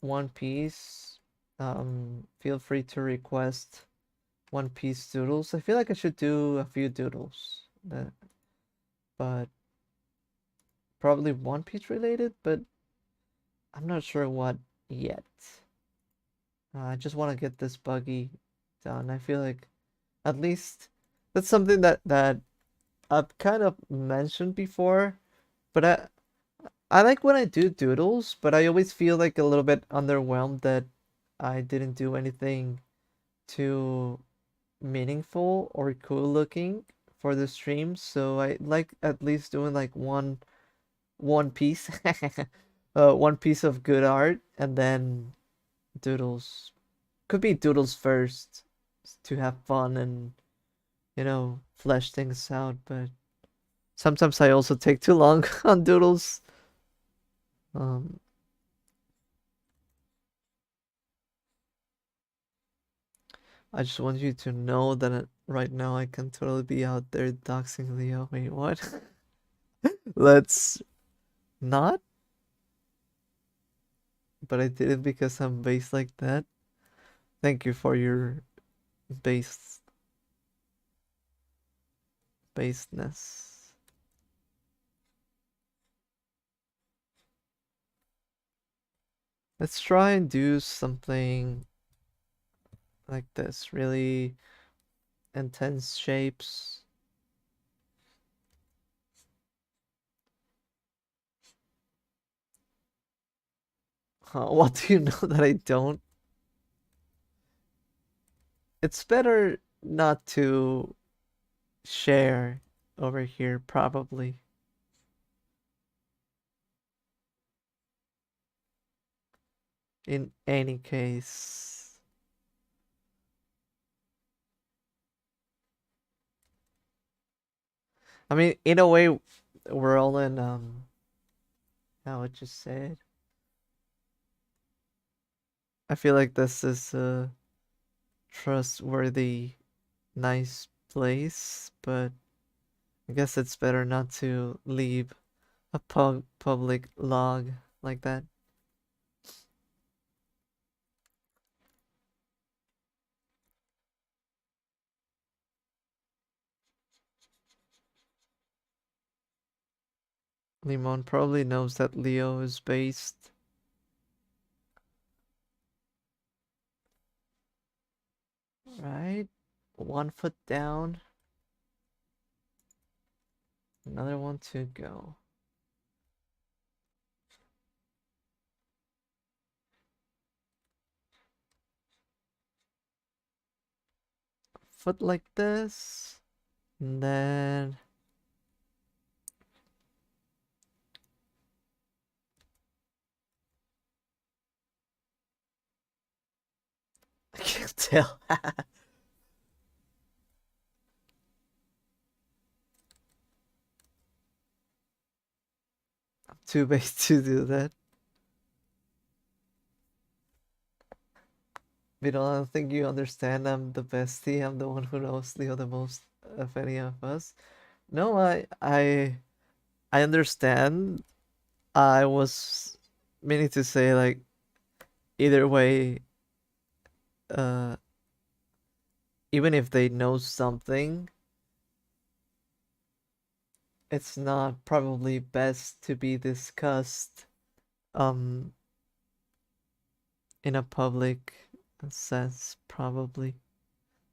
One Piece, feel free to request One Piece doodles. I feel like I should do a few doodles, but probably One Piece related, but I'm not sure what yet. I just want to get this buggy done. I feel like at least that's something that I've kind of mentioned before, but I like when I do doodles, but I always feel like a little bit underwhelmed that I didn't do anything too meaningful or cool looking for the stream. So I like at least doing like one piece, one piece of good art, and then doodles. Could be doodles first to have fun and flesh things out, but sometimes I also take too long on doodles. Um, I just want you to know that right now I can totally be out there doxing Leo. Wait, what? Let's not, but I did it because I'm based like that. Thank you for your base baseness. Let's try and do something like this. Really intense shapes. What do you know that I don't? It's better not to share over here, probably. In any case. I mean, in a way, we're all in, how would you say it? I feel like this is a trustworthy, nice place, but I guess it's better not to leave a public log like that. Limon probably knows that Leo is based. Right? 1 foot down. Another one to go. Foot like this. And then I can't tell. I'm too base to do that. But I don't think you understand. I'm the bestie. I'm the one who knows Leo the most of any of us. No, I understand. I was meaning to say like either way, uh, even if they know something, it's not probably best to be discussed um in a public sense, probably.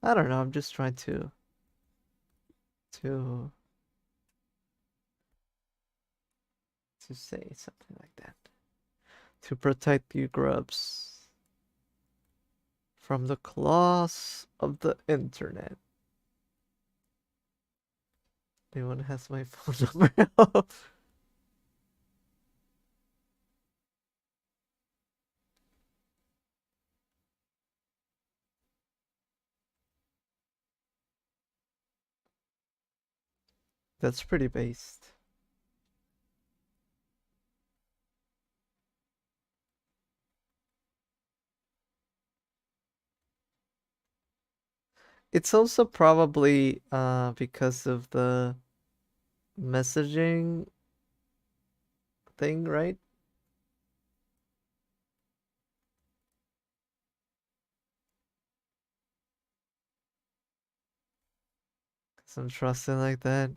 I don't know, I'm just trying to to say something like that. To protect you grubs from the claws of the internet. Anyone has my phone number? That's pretty based. It's also probably because of the messaging thing, right? Some trusting like that.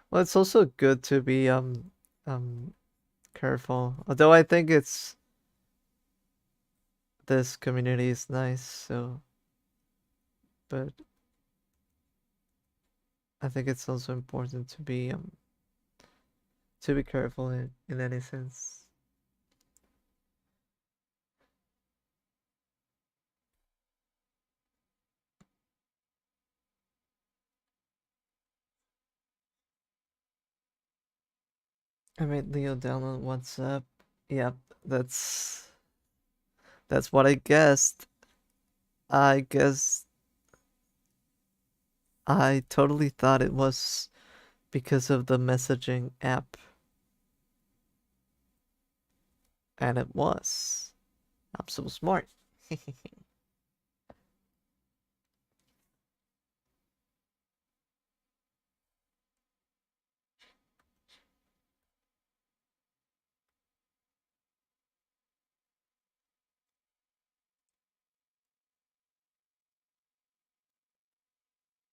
Well, it's also good to be um careful. Although I think it's this community is nice, so but I think it's also important to be careful in any sense. I made Leo download WhatsApp. Yep, that's what I guessed. I guess I totally thought it was because of the messaging app, and it was. I'm so smart.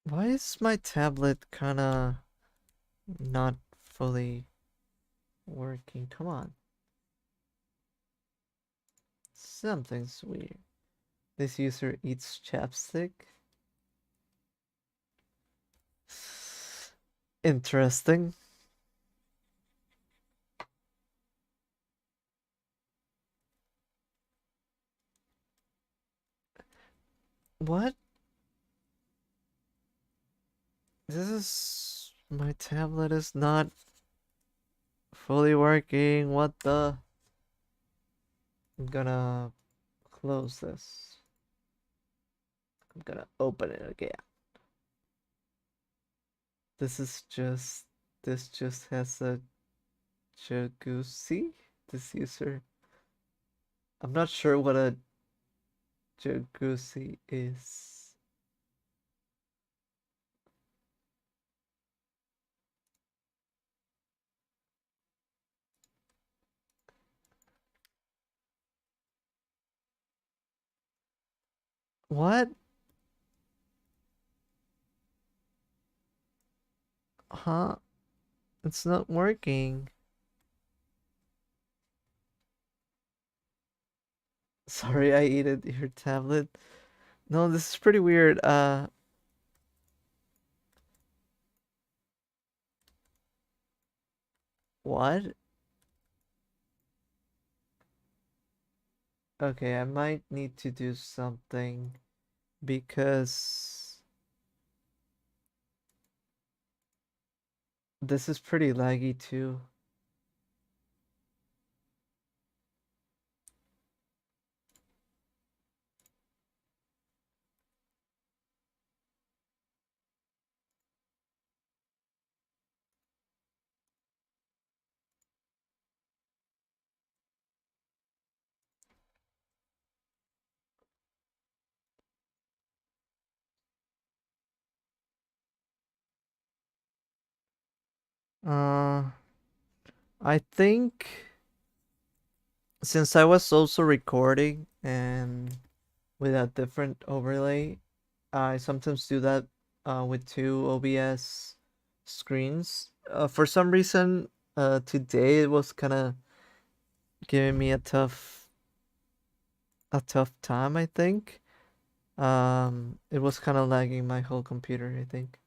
Why is my tablet kinda not fully working? Come on. Something's weird. This user eats chapstick. Interesting. What? This is my tablet is not fully working. What the? I'm gonna close this. I'm gonna open it again. This is just this just has a jacuzzi. This user I'm not sure what a jacuzzi is. What? Huh? It's not working. Sorry, I ate it, your tablet. No, this is pretty weird. What? Okay, I might need to do something because this is pretty laggy too. Uh, I think since I was also recording and with a different overlay, I sometimes do that with two OBS screens. For some reason, today it was kind of giving me a tough time, I think. It was kind of lagging my whole computer, I think.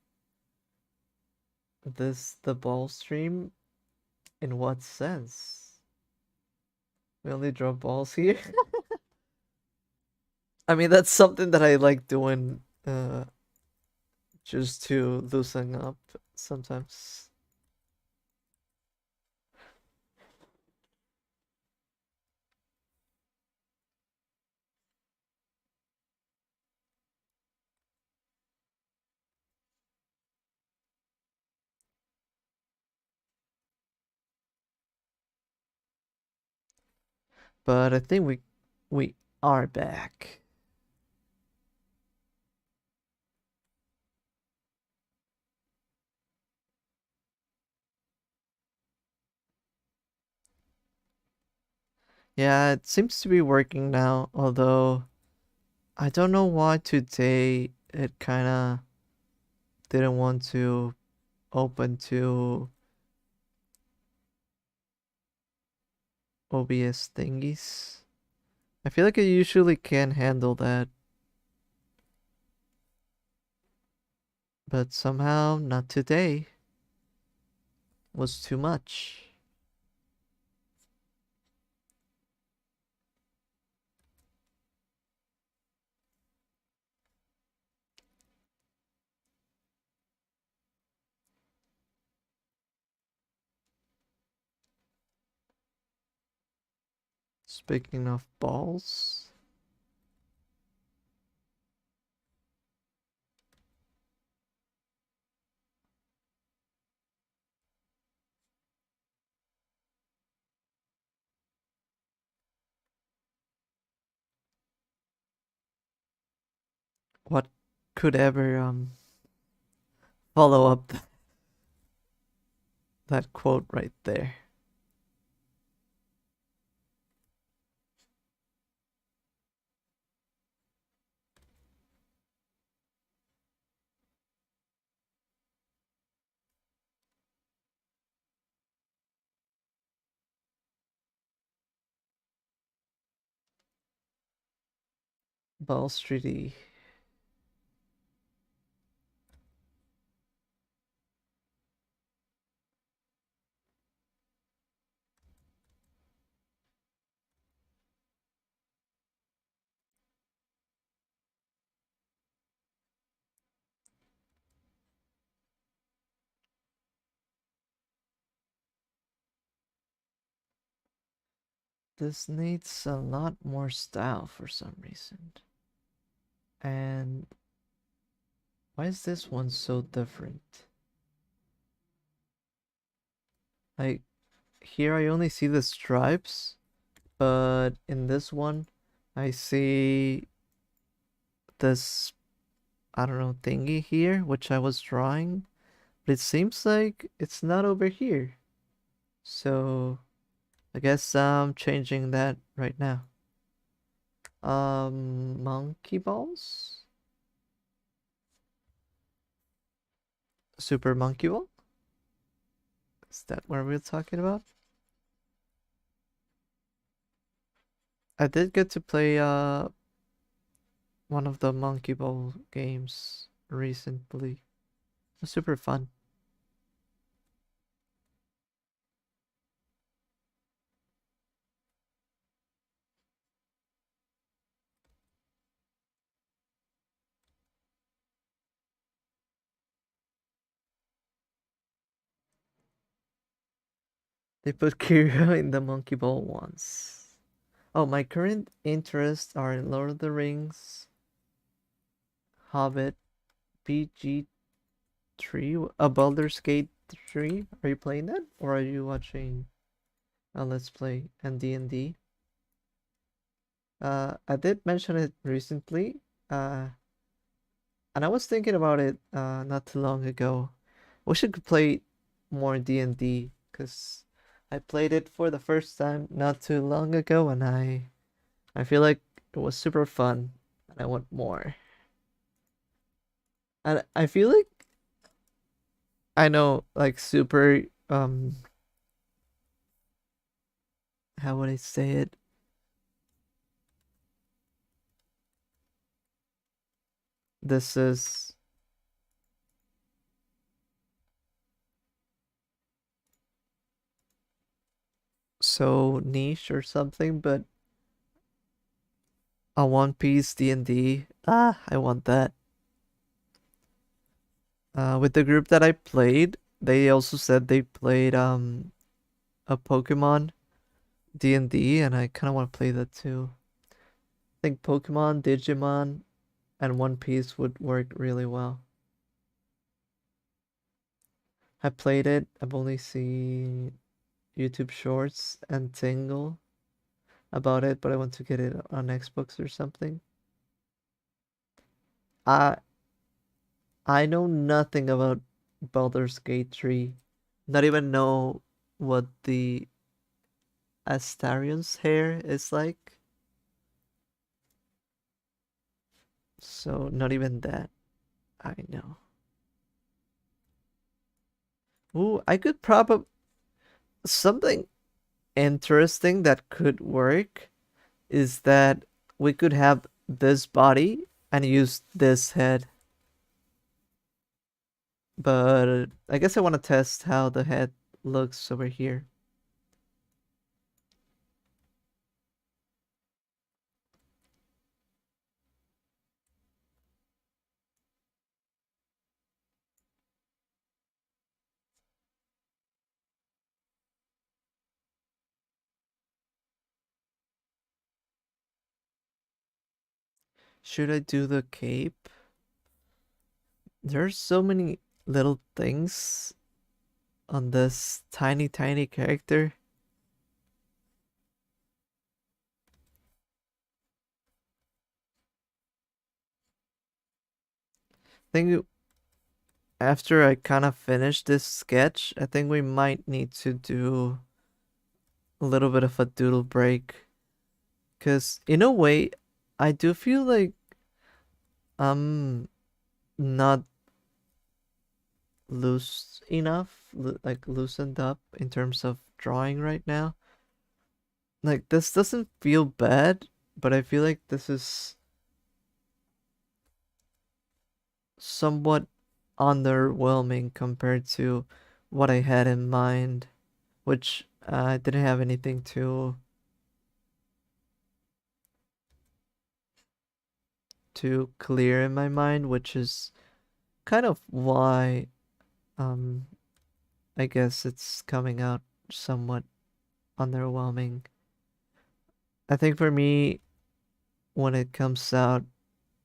The ball stream? In what sense? We only draw balls here? I mean, that's something that I like doing just to loosen up sometimes. But I think we are back. Yeah, it seems to be working now, although I don't know why today it kind of didn't want to open to OBS thingies. I feel like it usually can handle that, but somehow not today. Was too much. Speaking of balls, what could ever follow up that quote right there? Ball Streety. This needs a lot more style for some reason. And why is this one so different? Like, here I only see the stripes, but in this one, I see this, I don't know, thingy here, which I was drawing, but it seems like it's not over here. So I guess I'm changing that right now. Monkey balls? Super monkey ball? Is that what we're talking about? I did get to play one of the monkey ball games recently. It was super fun. They put Kiryu in the monkey ball once. Oh, my current interests are in Lord of the Rings, Hobbit, BG3, a Baldur's Gate 3. Are you playing that? Or are you watching a Let's Play and D&D? I did mention it recently, uh, and I was thinking about it not too long ago. We should play more D&D because I played it for the first time not too long ago, and I feel like it was super fun, and I want more. And I feel like I know like super how would I say it? This is so niche or something, but a One Piece D&D. Ah, I want that. With the group that I played, they also said they played a Pokemon D&D, and I kind of want to play that too. I think Pokemon, Digimon, and One Piece would work really well. I played it. I've only seen YouTube Shorts and Tingle about it, but I want to get it on Xbox or something. I I know nothing about Baldur's Gate 3. Not even know what the Astarion's hair is like. So not even that I know. Ooh, I could probably something interesting that could work is that we could have this body and use this head. But I guess I want to test how the head looks over here. Should I do the cape? There's so many little things on this tiny, tiny character. I think after I kind of finish this sketch, I think we might need to do a little bit of a doodle break. Because in a way, I do feel like I'm not loose enough, like loosened up in terms of drawing right now. Like this doesn't feel bad, but I feel like this is somewhat underwhelming compared to what I had in mind, which I didn't have anything too clear in my mind, which is kind of why um I guess it's coming out somewhat underwhelming. I think for me, when it comes out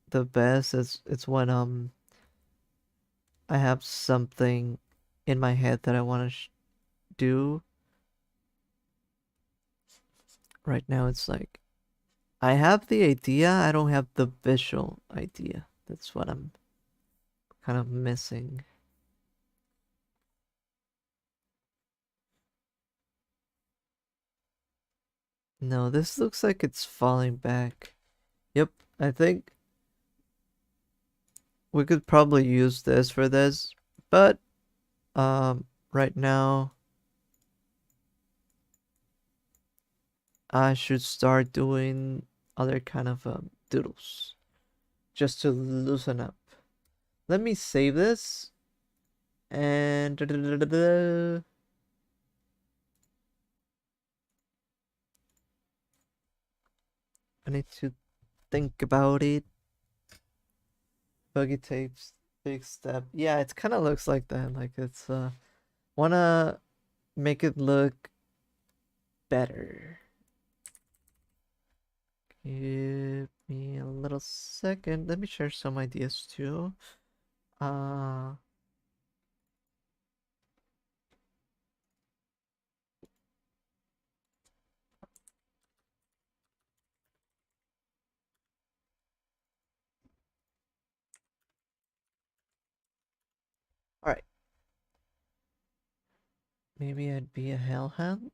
the best, it's when I have something in my head that I want to do. right now it's like I have the idea, I don't have the visual idea. That's what I'm kind of missing. No, this looks like it's falling back. Yep, I think we could probably use this for this, but right now I should start doing other kind of doodles just to loosen up. Let me save this and I need to think about it. Buggy tapes, big step. Yeah, it kind of looks like that. Like it's wanna make it look better. Give me a little second. Let me share some ideas too. Uh, all right. Maybe I'd be a hellhound.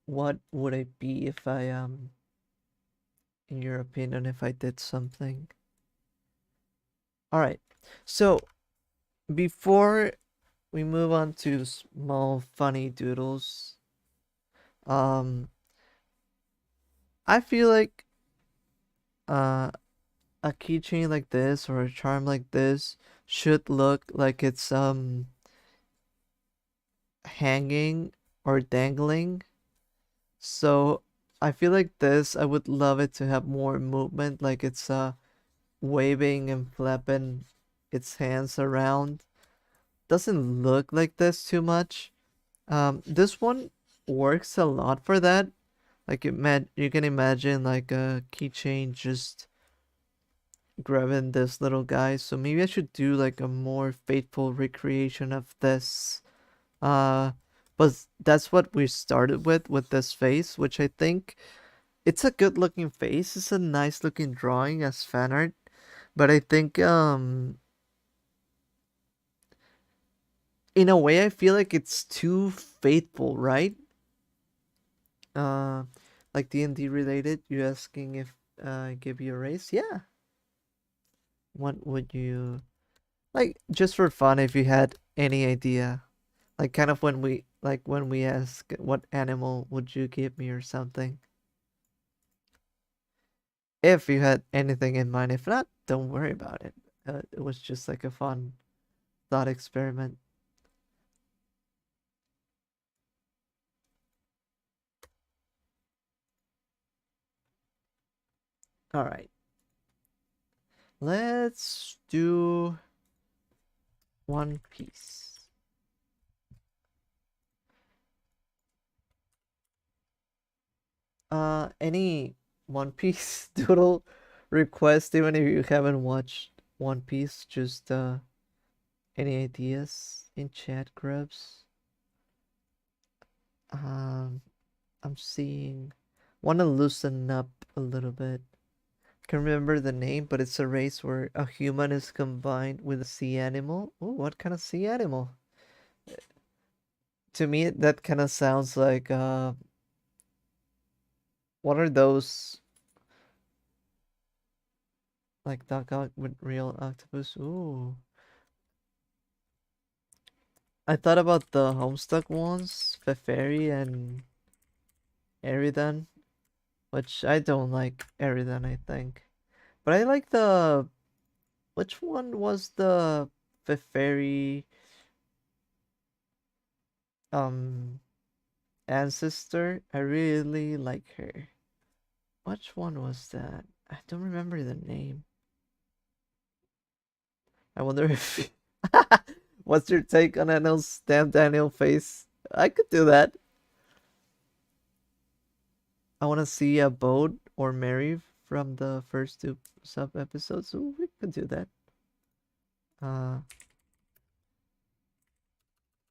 What would I be if I in your opinion, if I did something? All right. So before we move on to small funny doodles, um, I feel like uh a keychain like this or a charm like this should look like it's hanging or dangling. So I feel like this, I would love it to have more movement, like it's waving and flapping its hands around. Doesn't look like this too much. This one works a lot for that. Like you can imagine like a keychain just grabbing this little guy. So maybe I should do like a more faithful recreation of this. Uh, but that's what we started with this face, which I think it's a good looking face. It's a nice looking drawing as fan art. But I think in a way I feel like it's too faithful, right? Uh like D&D related, you asking if I give you a raise? Yeah. What would you like just for fun if you had any idea? Like kind of when we ask what animal would you give me or something. If you had anything in mind, if not, don't worry about it. It was just like a fun thought experiment. All right. Let's do One Piece. Any One Piece doodle request, even if you haven't watched One Piece, just any ideas in chat, Grubs? Um, I'm seeing wanna loosen up a little bit. Can remember the name, but it's a race where a human is combined with a sea animal. Oh, what kind of sea animal? To me, that kind of sounds like what are those like dugout with real octopus? Ooh. I thought about the Homestuck ones, Feferi and Eridan, which I don't like Eridan, I think. But I like the which one was the Feferi um ancestor? I really like her. Which one was that? I don't remember the name. I wonder if what's your take on Anil's stamped Daniel face? I could do that. I want to see a boat or Mary from the first two sub episodes. So we could do that. Uh,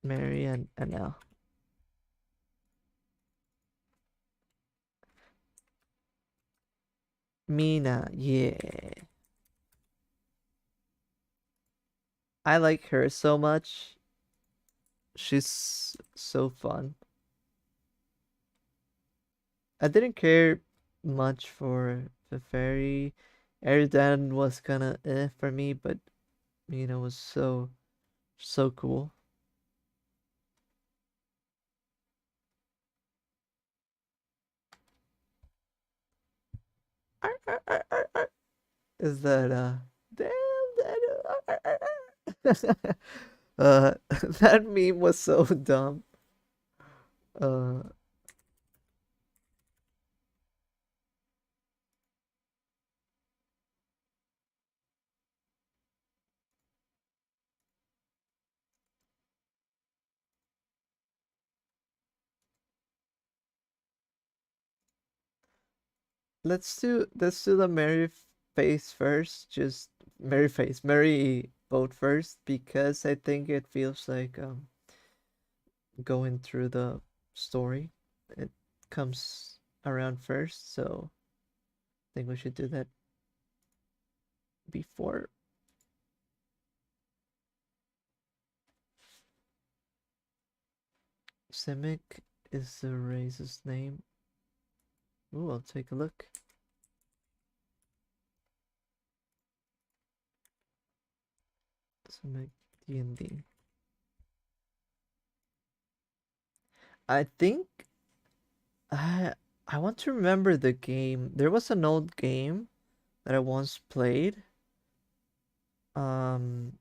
Mary and Anel. Mina, yeah. I like her so much. She's so fun. I didn't care much for the fairy. Eridan was kinda for me, but Mina was so cool. Arr, arr, arr, arr, arr. Is that damn that that meme was so dumb. Uh let's do the Mary face first. Just Mary face, Mary vote first because I think it feels like going through the story. It comes around first, so I think we should do that before. Simic is the race's name. Ooh, I'll take a look. Simic D&D. I think I I want to remember the game. There was an old game that I once played. Um,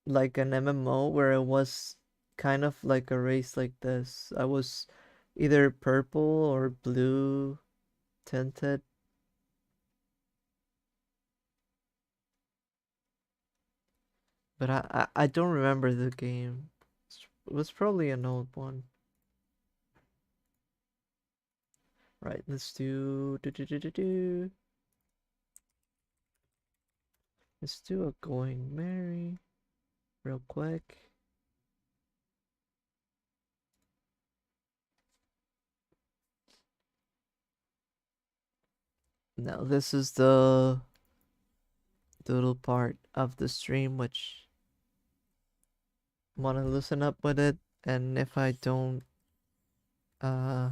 like an MMO where it was kind of like a race like this. I was either purple or blue tinted. But I don't remember the game. It was probably an old one. Right, let's do. Let's do a going Mary real quick. Now this is the doodle part of the stream, which want to listen up with it, and if I don't, uh,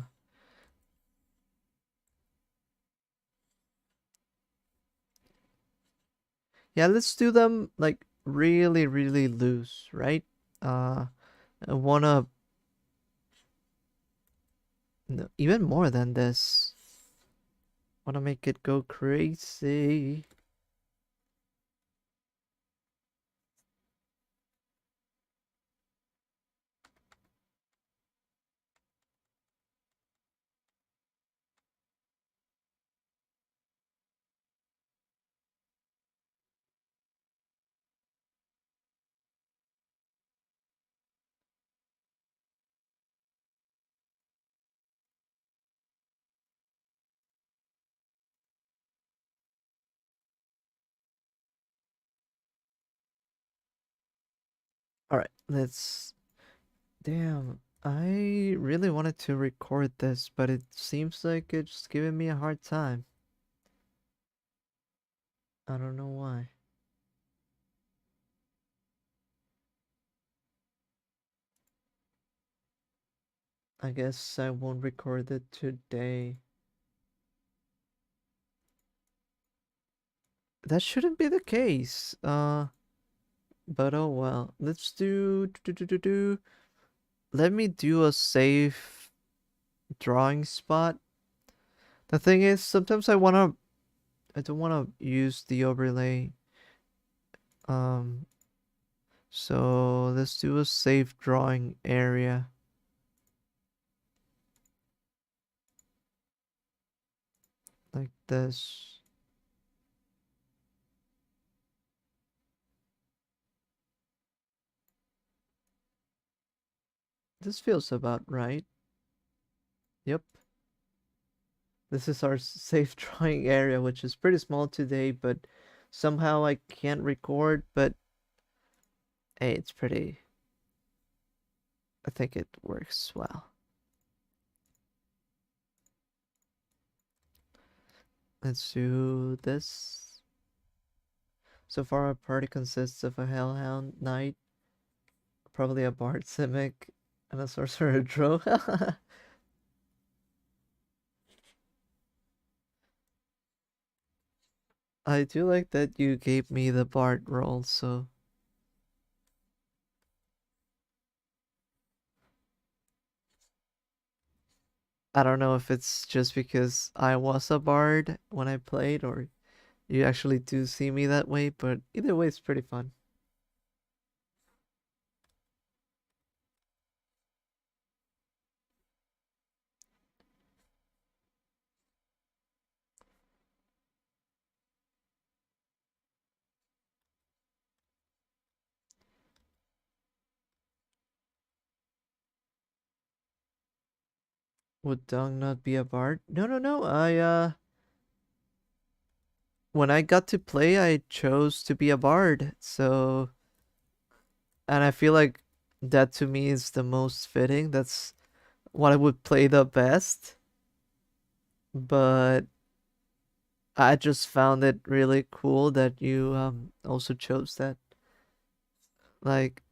yeah, let's do them like really, really loose, right? Uh, I wanna no, even more than this. Wanna make it go crazy. All right, let's. Damn, I really wanted to record this, but it seems like it's giving me a hard time. I don't know why. I guess I won't record it today. That shouldn't be the case. But oh well. Let's do. Let me do a safe drawing spot. The thing is, sometimes I don't wanna use the overlay. Um, so let's do a safe drawing area like this. This feels about right. Yep. This is our safe drawing area, which is pretty small today, but somehow I can't record, but hey, it's pretty. I think it works well. Let's do this. So far, our party consists of a Hellhound Knight, probably a Bard Simic, and a Sorcerer Drow. I do like that you gave me the Bard role, so I don't know if it's just because I was a Bard when I played, or you actually do see me that way, but either way, it's pretty fun. Would Dong not be a Bard? No, no, no. When I got to play, I chose to be a Bard, so and I feel like that to me is the most fitting. That's what I would play the best. But I just found it really cool that you also chose that. Like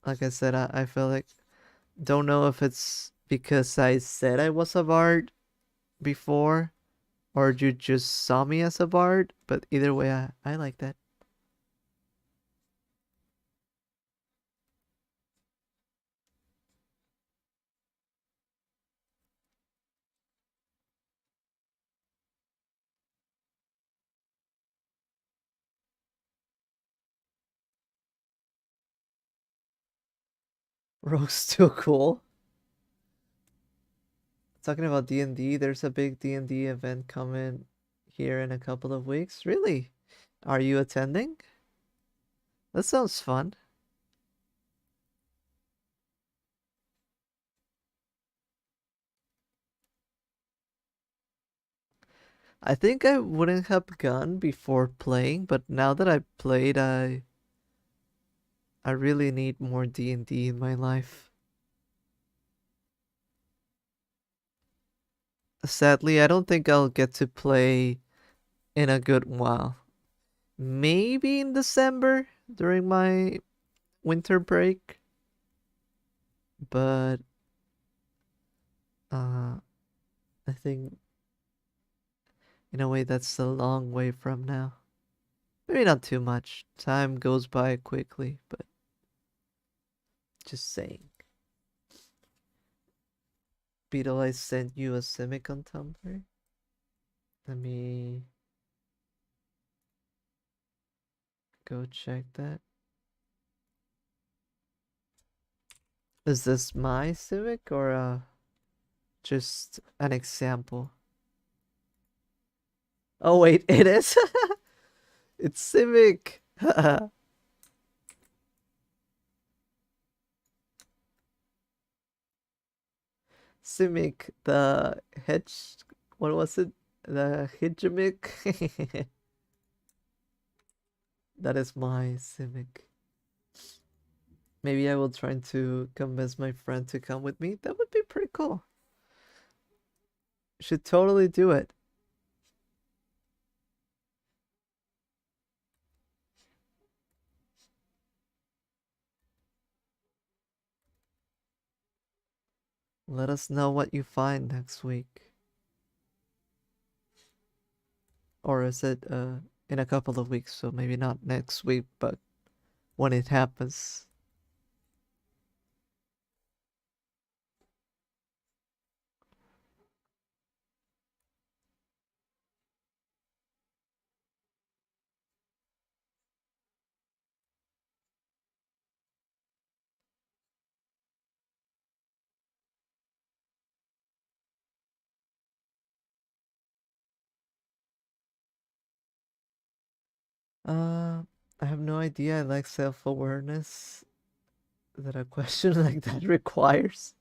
like I said, I feel like don't know if it's because I said I was a bard before or you just saw me as a bard, but either way I like that. Rogue's still cool. Talking about D&D, there's a big D&D event coming here in a couple of weeks. Really? Are you attending? That sounds fun. I think I wouldn't have gone before playing, but now that I played, I really need more D&D in my life. Sadly, I don't think I'll get to play in a good while. Maybe in December during my winter break, but uh I think in a way that's a long way from now. Maybe not too much. Time goes by quickly, but just saying. Beetle, I sent you a Simic on Tumblr. Let me go check that. Is this my Civic or just an example? Oh wait, it is. It's Civic. Simic, the hedge. What was it? The Hijimic. That is my Simic. Maybe I will try to convince my friend to come with me. That would be pretty cool. Should totally do it. Let us know what you find next week. Or is it in a couple of weeks? So maybe not next week, but when it happens. Uh, I have no idea. I like self-awareness that a question like that requires.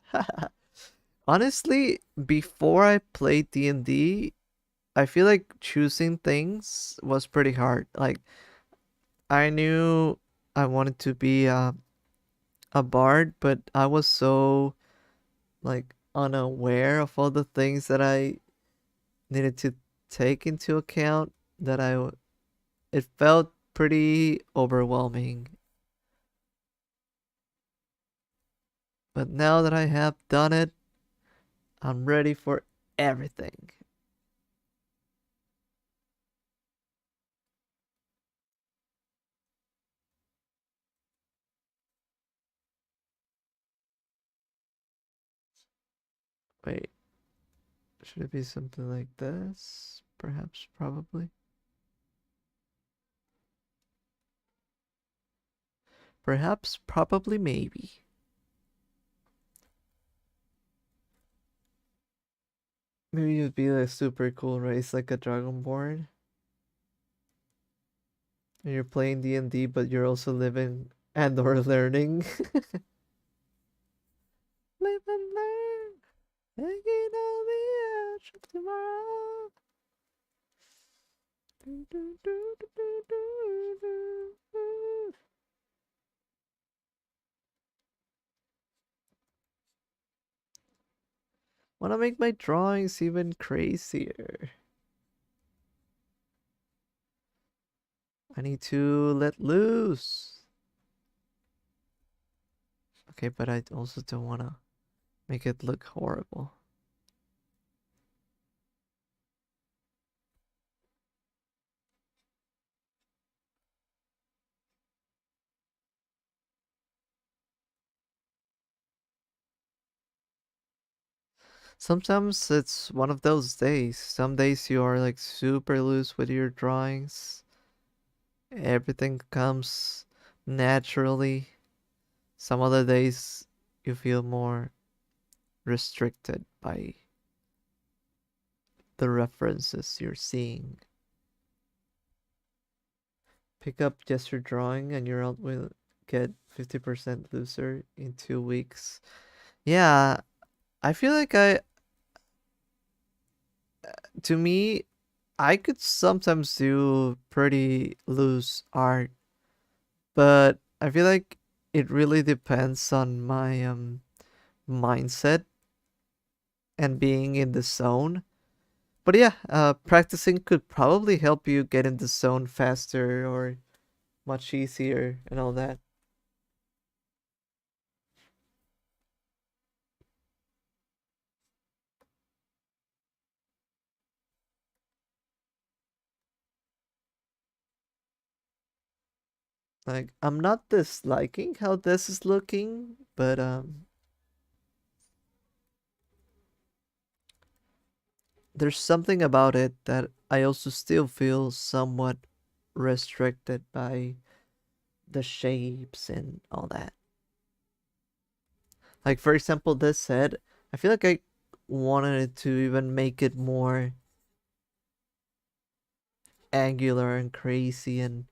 Honestly, before I played D&D, I feel like choosing things was pretty hard. Like I knew I wanted to be a bard, but I was so like unaware of all the things that I needed to take into account that it felt pretty overwhelming. But now that I have done it, I'm ready for everything. Wait, should it be something like this? Perhaps, probably. Perhaps, probably, maybe. Maybe it'd be like super cool race like a Dragonborn. And you're playing D&D, but you're also living and or learning. Live and learn. Hanging on the edge of tomorrow. Do, do, do, do, do, do, do. Wanna make my drawings even crazier. I need to let loose. Okay, but I also don't wanna make it look horrible. Sometimes it's one of those days. Some days you are like super loose with your drawings. Everything comes naturally. Some other days you feel more restricted by the references you're seeing. Pick up just your drawing and your art will get 50% looser in 2 weeks. Yeah, I feel like to me, I could sometimes do pretty loose art, but I feel like it really depends on my mindset and being in the zone. But yeah, practicing could probably help you get in the zone faster or much easier and all that. Like I'm not disliking how this is looking, but there's something about it that I also still feel somewhat restricted by the shapes and all that. Like for example, this head, I feel like I wanted it to even make it more angular and crazy and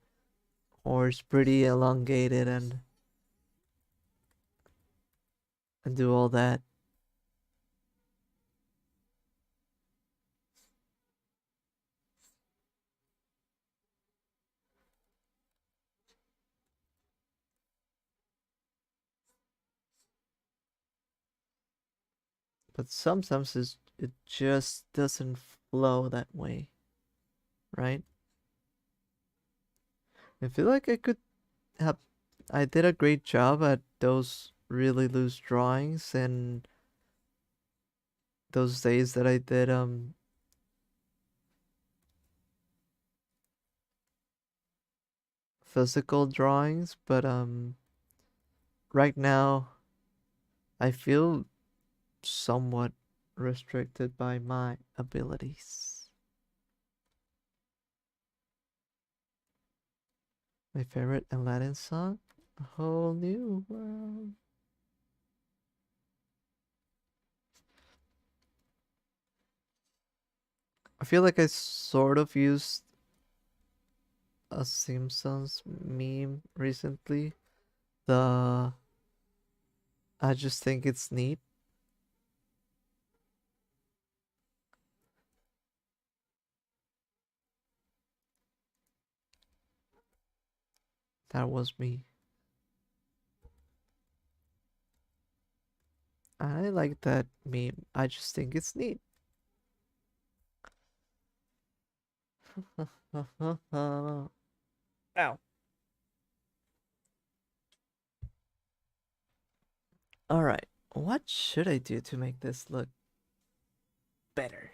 horse pretty elongated and do all that. But sometimes it just doesn't flow that way, right? I feel like have I did a great job at those really loose drawings and those days that I did physical drawings, but right now I feel somewhat restricted by my abilities. My favorite Aladdin song? A whole new world. I feel like I sort of used a Simpsons meme recently. The I just think it's neat. That was me. I like that meme. I just think it's neat. Ow. All right. What should I do to make this look better?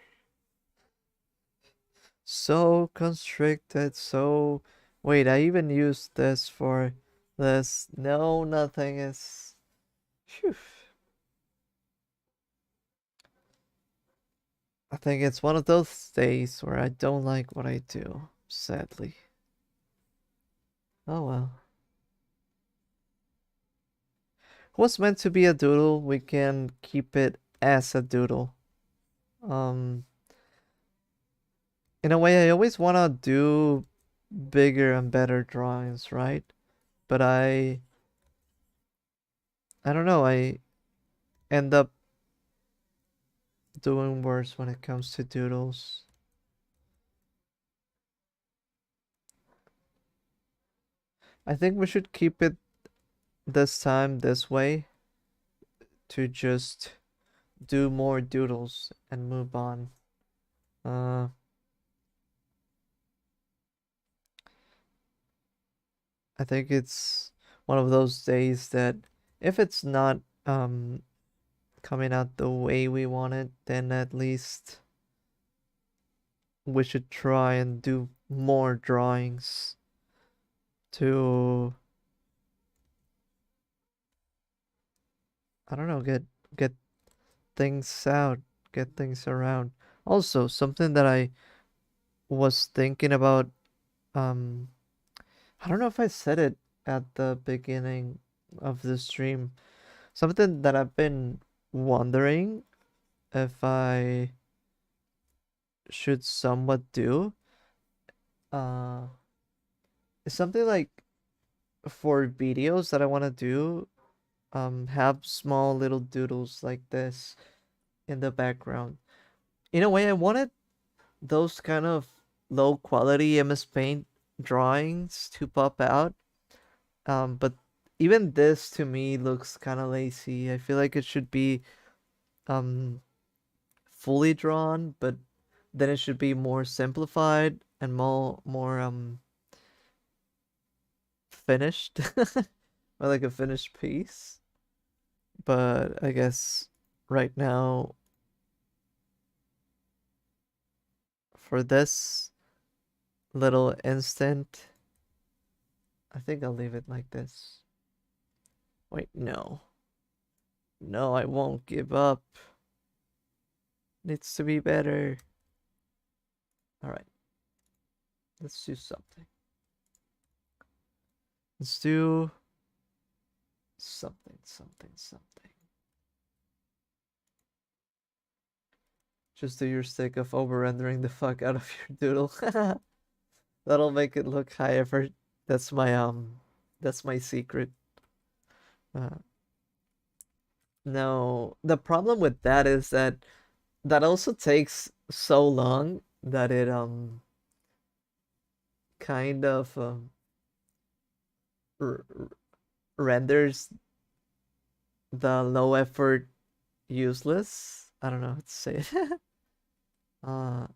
So constricted, so... Wait, I even used this for this. No, nothing is... Phew. I think it's one of those days where I don't like what I do, sadly. Oh well. What's meant to be a doodle, we can keep it as a doodle. Um, in a way, I always want to do bigger and better drawings, right? But I don't know, I end up doing worse when it comes to doodles. I think we should keep it this time this way to just do more doodles and move on. Uh, I think it's one of those days that if it's not coming out the way we want it, then at least we should try and do more drawings to, I don't know, get things out, get things around. Also, something that I was thinking about, um I don't know if I said it at the beginning of the stream. Something that I've been wondering if I should somewhat do uh is something like for videos that I want to do, have small little doodles like this in the background. In a way, I wanted those kind of low quality MS Paint drawings to pop out. But even this to me looks kind of lazy. I feel like it should be um fully drawn, but then it should be more simplified and more finished, or like a finished piece. But I guess right now for this little instant, I think I'll leave it like this. Wait, no. No, I won't give up. Needs to be better. Alright, let's do something. Let's do something. Just do your stick of over-rendering the fuck out of your doodle. That'll make it look high effort. That's my secret. Uh, no, the problem with that is that that also takes so long that it kind of r renders the low effort useless. I don't know how to say it. uh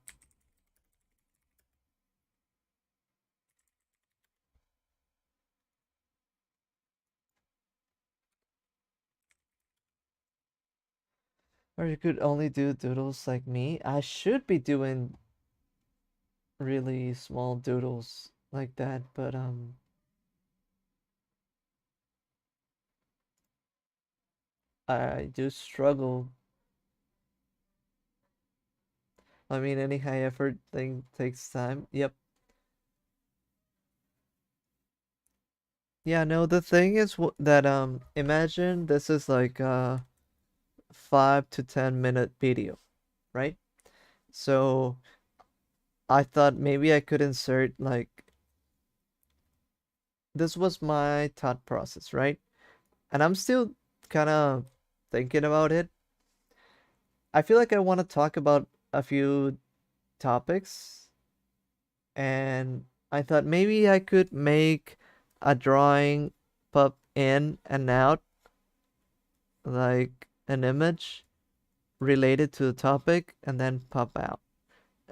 or you could only do doodles like me. I should be doing really small doodles like that, but I do struggle. I mean, any high effort thing takes time. Yep. Yeah, no, the thing is that imagine this is like a 5 to 10 minute video, right? So I thought maybe I could insert like this was my thought process, right? And I'm still kind of thinking about it. I feel like I want to talk about a few topics, and I thought maybe I could make a drawing pop in and out like an image related to the topic and then pop out.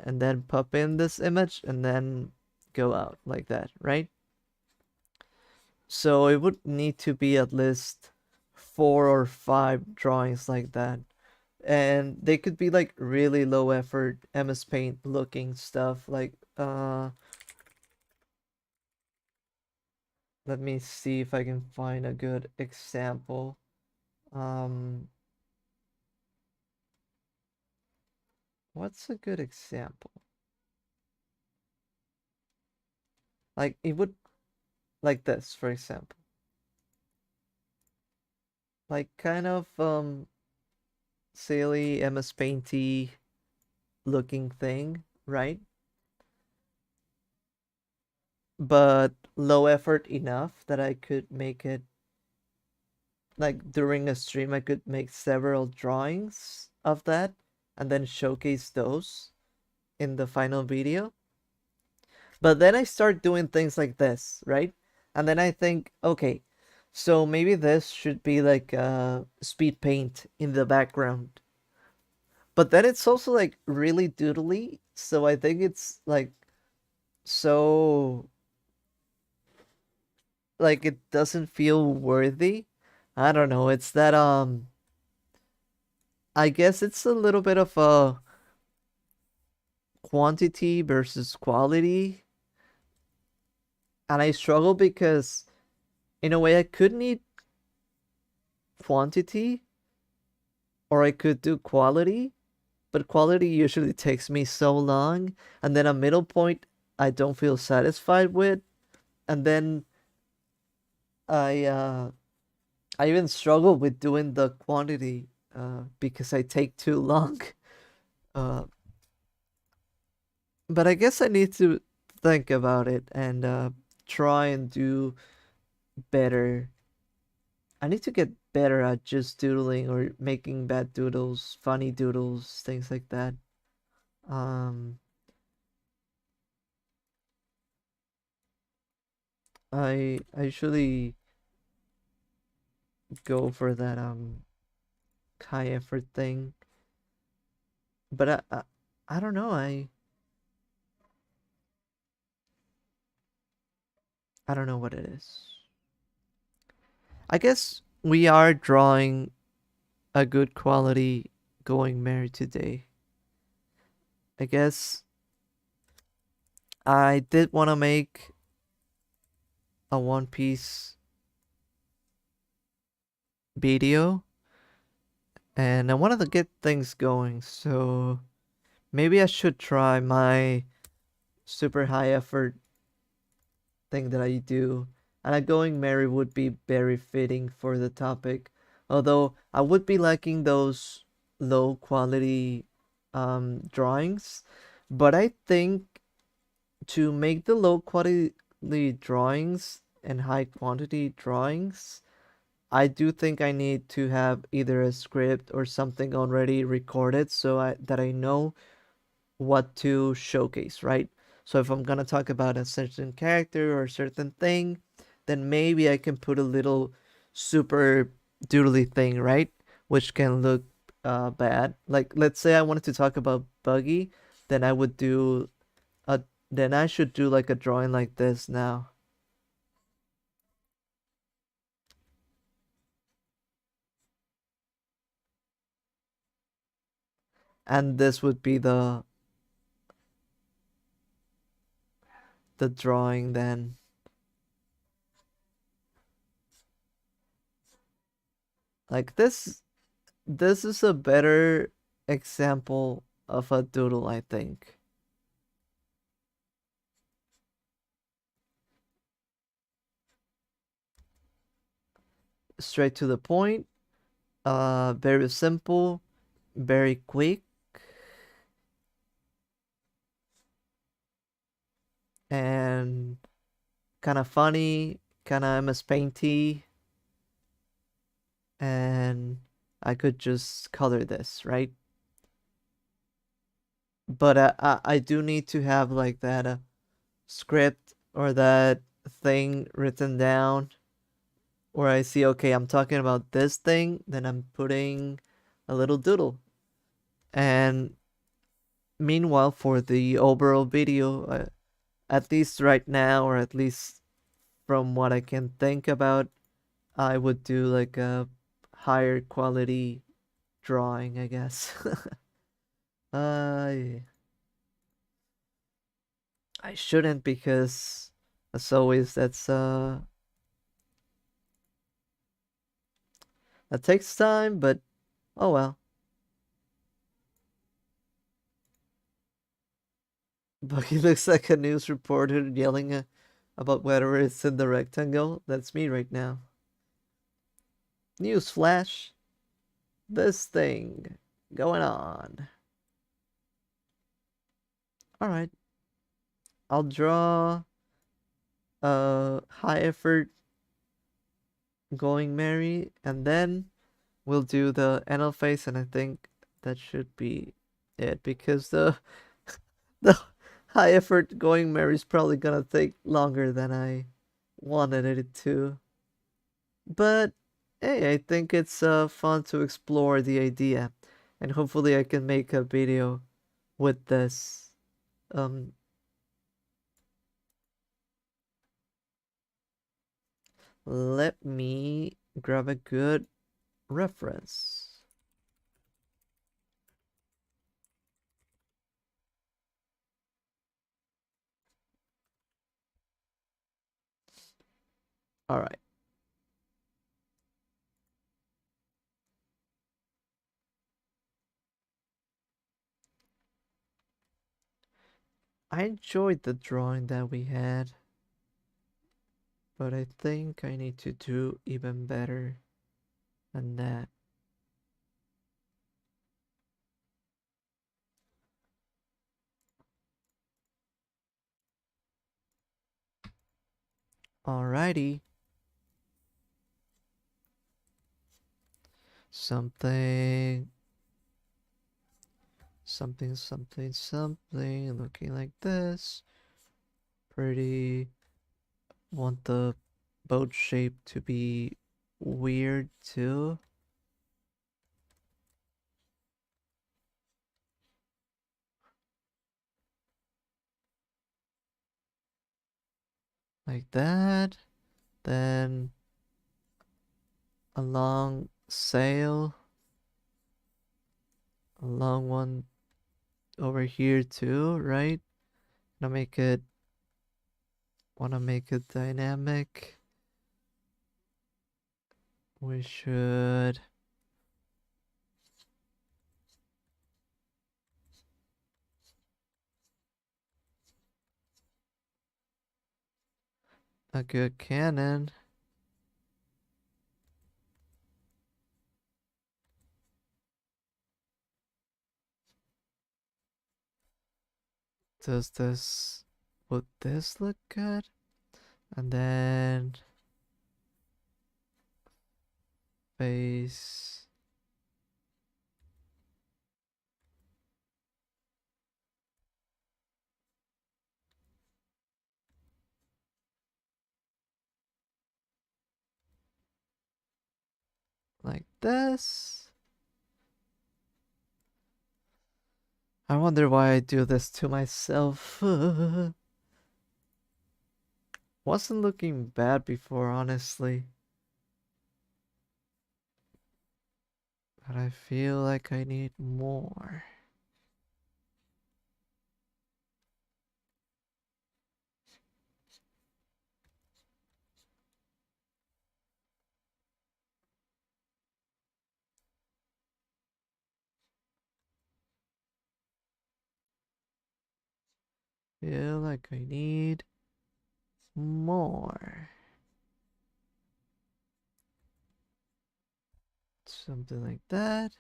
and then pop in this image and then go out like that, right? So it would need to be at least 4 or 5 drawings like that. And they could be like really low effort MS Paint looking stuff. Like, let me see if I can find a good example. Um, what's a good example? Like, it would, like this, for example. Like, kind of, silly MS Painty looking thing, right? But low effort enough that I could make it like during a stream. I could make several drawings of that and then showcase those in the final video. But then I start doing things like this, right? And then I think, okay, so maybe this should be like speed paint in the background. But then it's also like really doodly, so I think it's like so like it doesn't feel worthy. I don't know. It's that I guess it's a little bit of a quantity versus quality. And I struggle because in a way I could need quantity or I could do quality, but quality usually takes me so long, and then a middle point I don't feel satisfied with, and then I uh I even struggle with doing the quantity because I take too long. Uh but I guess I need to think about it and try and do better. I need to get better at just doodling or making bad doodles, funny doodles, things like that. Um, I usually go for that high effort thing, but I don't know. I don't know what it is. I guess we are drawing a good quality going married today. I guess I did want to make a One Piece video and I wanted to get things going, so maybe I should try my super high effort thing that I do. And a going merry would be very fitting for the topic. Although I would be liking those low quality drawings, but I think to make the low quality drawings and high quantity drawings, I do think I need to have either a script or something already recorded so that I know what to showcase, right? So if I'm gonna talk about a certain character or a certain thing, then maybe I can put a little super doodly thing, right? Which can look bad. Like let's say I wanted to talk about Buggy, then I would do a then I should do like a drawing like this now. And this would be the drawing then. Like this is a better example of a doodle, I think. Straight to the point, very simple, very quick, and kind of funny, kind of MS Painty, and I could just color this, right? But I do need to have like that script or that thing written down where I see, okay, I'm talking about this thing, then I'm putting a little doodle. And Meanwhile, for the overall video, at least right now, or at least from what I can think about, I would do like a higher quality drawing, I guess. I I shouldn't, because as always that takes time, but oh well. But he looks like a news reporter yelling about whether it's in the rectangle. That's me right now. News flash. This thing going on. All right. I'll draw a high effort going Mary, and then we'll do the anal face, and I think that should be it, because the high effort going Mary is probably gonna take longer than I wanted it to. But hey, I think it's fun to explore the idea, and hopefully I can make a video with this. Um, Let me grab a good reference. All right. I enjoyed the drawing that we had, but I think I need to do even better than that. Alrighty. Something, something, looking like this. Pretty. Want the boat shape to be weird too. Like that. Then a long sail. A long one over here too, right? Wanna make it dynamic. We should a good cannon. Would this look good? And then face. Like this. I wonder why I do this to myself. Wasn't looking bad before, honestly. But I feel like I need more. Feel like I need more. Something like that.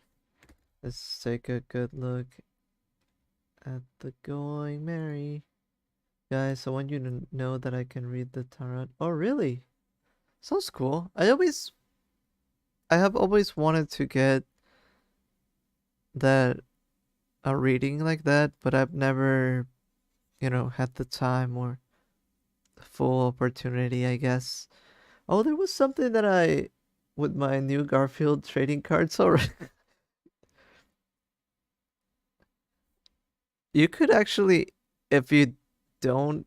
Let's take a good look at the going Mary. Guys, I want you to know that I can read the tarot. Oh, really? Sounds cool. I have always wanted to get that a reading like that, but I've never, had the time or the full opportunity, I guess. Oh, there was something that with my new Garfield trading cards already. You could actually, if you don't,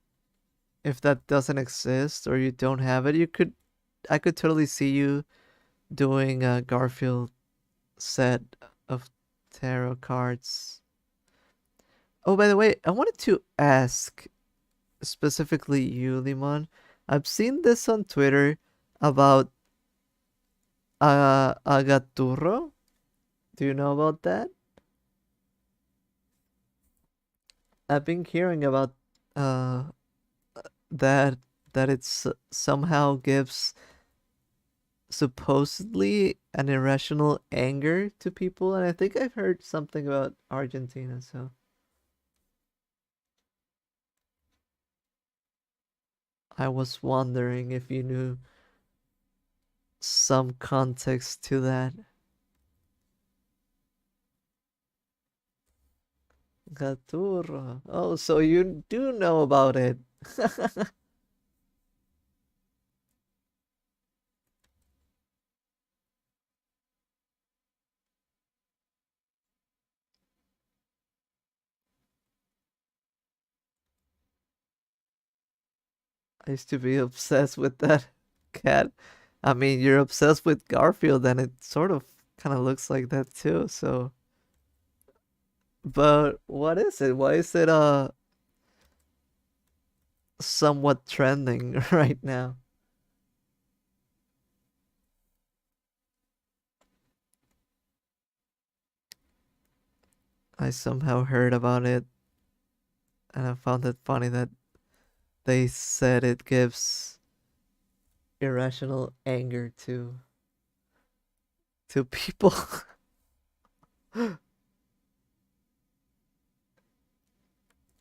if that doesn't exist or you don't have it, I could totally see you doing a Garfield set of tarot cards. Oh, by the way, I wanted to ask specifically you, Limon. I've seen this on Twitter about agaturro. Do you know about that? I've been hearing about uh that it's somehow gives supposedly an irrational anger to people, and I think I've heard something about Argentina, so I was wondering if you knew some context to that. Gaturro. Oh, so you do know about it. I used to be obsessed with that cat. I mean, you're obsessed with Garfield, and it sort of kind of looks like that too. So, but what is it? Why is it somewhat trending right now? I somehow heard about it, and I found it funny that they said it gives irrational anger to people.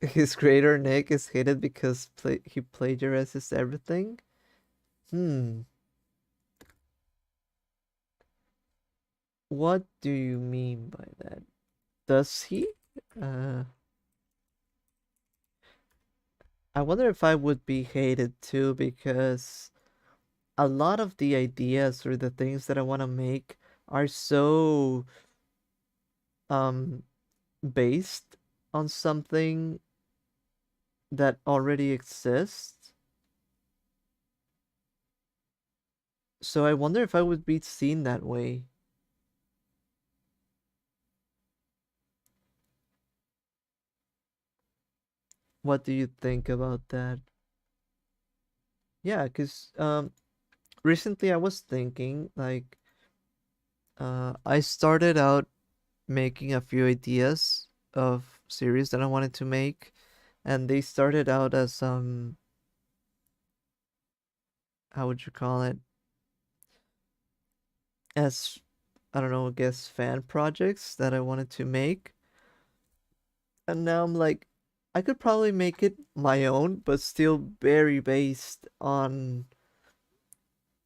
His creator Nick is hated because he plagiarizes everything. Hmm. What do you mean by that? Does he? Uh, I wonder if I would be hated too because a lot of the ideas or the things that I want to make are so um based on something that already exists. So I wonder if I would be seen that way. What do you think about that? Yeah, because recently I was thinking like I started out making a few ideas of series that I wanted to make, and they started out as how would you call it? As I don't know, I guess fan projects that I wanted to make. And now I'm like I could probably make it my own, but still very based on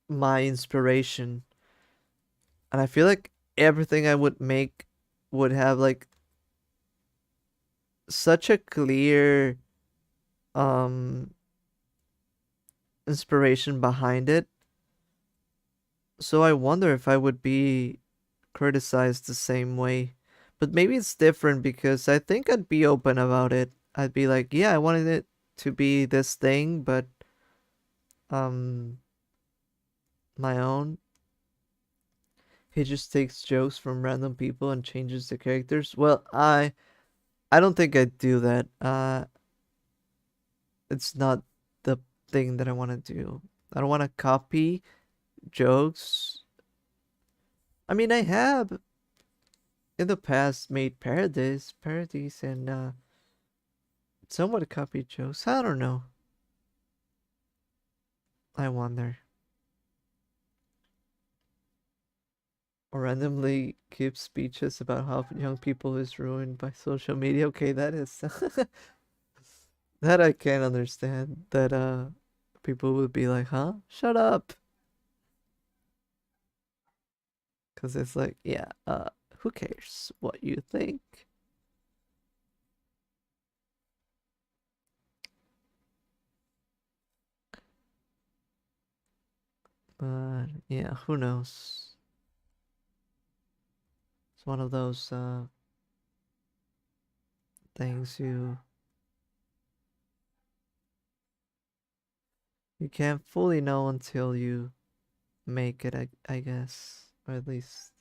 my inspiration. And I feel like everything I would make would have like such a clear um inspiration behind it. So I wonder if I would be criticized the same way. But maybe it's different because I think I'd be open about it. I'd be like, yeah, I wanted it to be this thing, but um my own. He just takes jokes from random people and changes the characters. Well, I don't think I'd do that. It's not the thing that I want to do. I don't want to copy jokes. I mean, I have in the past made parodies, and somewhat copied jokes. I don't know. I wonder. Or randomly give speeches about how young people is ruined by social media. Okay, that is that I can understand. That people would be like, "Huh? Shut up," because it's like, yeah, who cares what you think? But yeah, who knows? It's one of those things you can't fully know until you make it, I guess. Or at least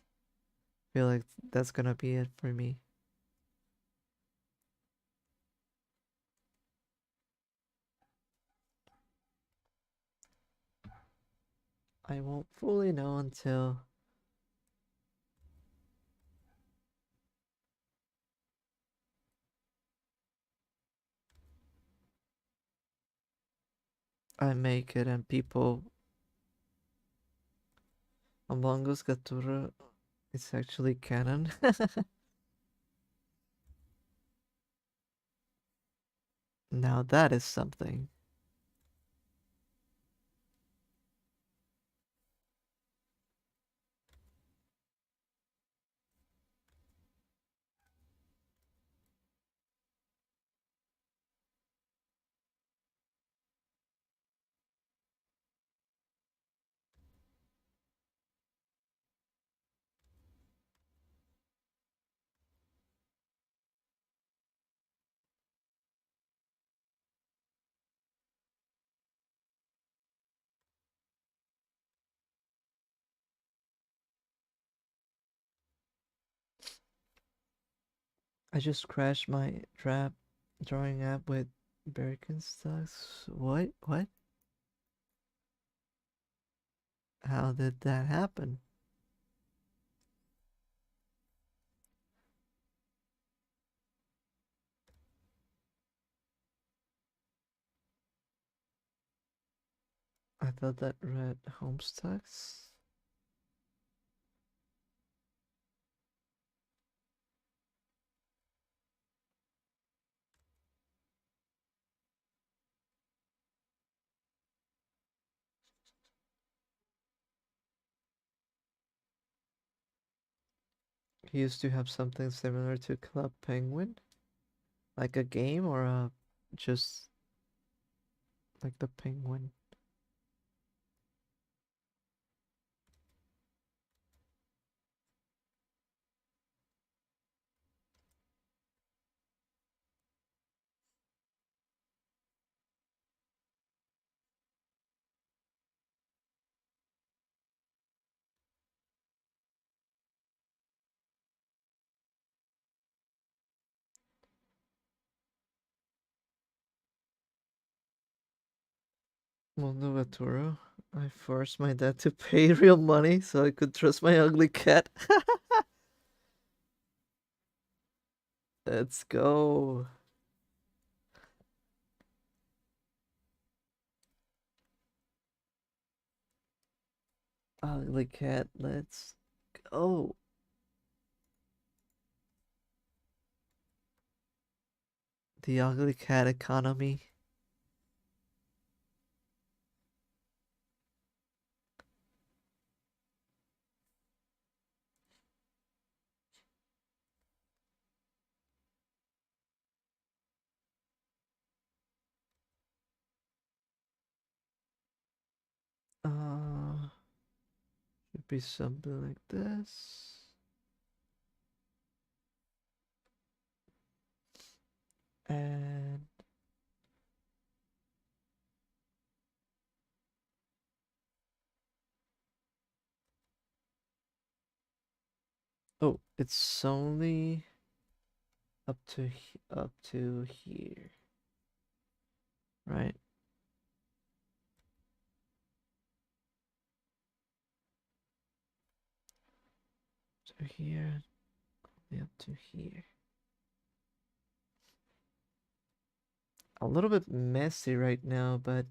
feel like that's gonna be it for me. I won't fully know until I make it and people Among Us Gatura is actually canon. Now that is something. I just crashed my trap drawing app with Birkenstocks. What? What? How did that happen? I thought that read Homestucks. He used to have something similar to Club Penguin, like a game or a just like the penguin. Mundo Gaturo. I forced my dad to pay real money so I could trust my ugly cat. Let's go. Ugly cat, let's go. The ugly cat economy. Should be something like this. And oh, it's only up to here, right? To here, only up to here. A little bit messy right now, but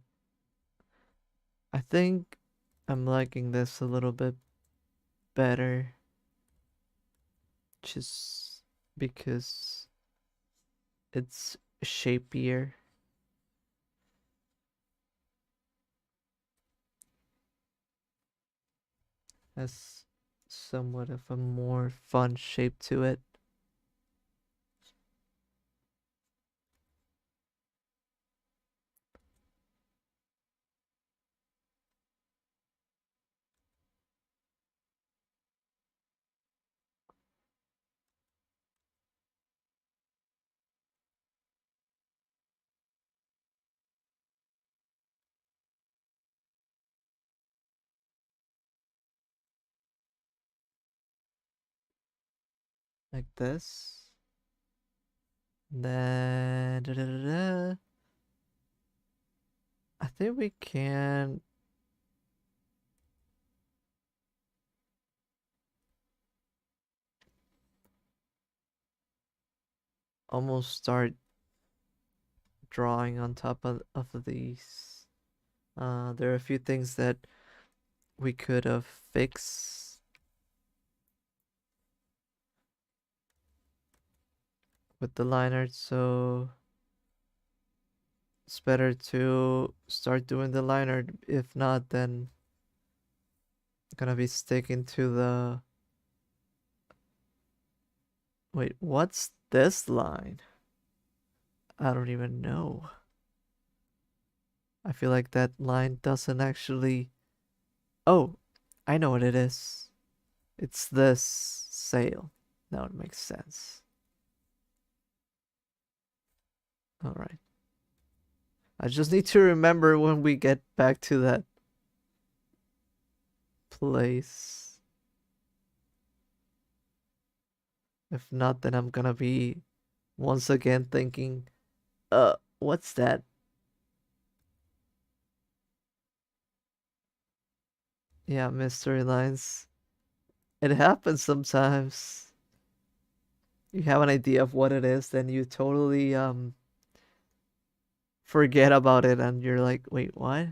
I think I'm liking this a little bit better just because it's shapier, has somewhat of a more fun shape to it. like this. Then I think we can almost start drawing on top of these. There are a few things that we could have fixed with the liner, so it's better to start doing the liner. If not, then I'm gonna be sticking to the. Wait, what's this line? I don't even know. I feel like that line doesn't actually. Oh, I know what it is. It's this sail. Now it makes sense. All right. I just need to remember when we get back to that place. If not, then I'm gonna be once again thinking, what's that? Yeah, mystery lines. It happens sometimes. You have an idea of what it is, then you totally forget about it and you're like, wait, what?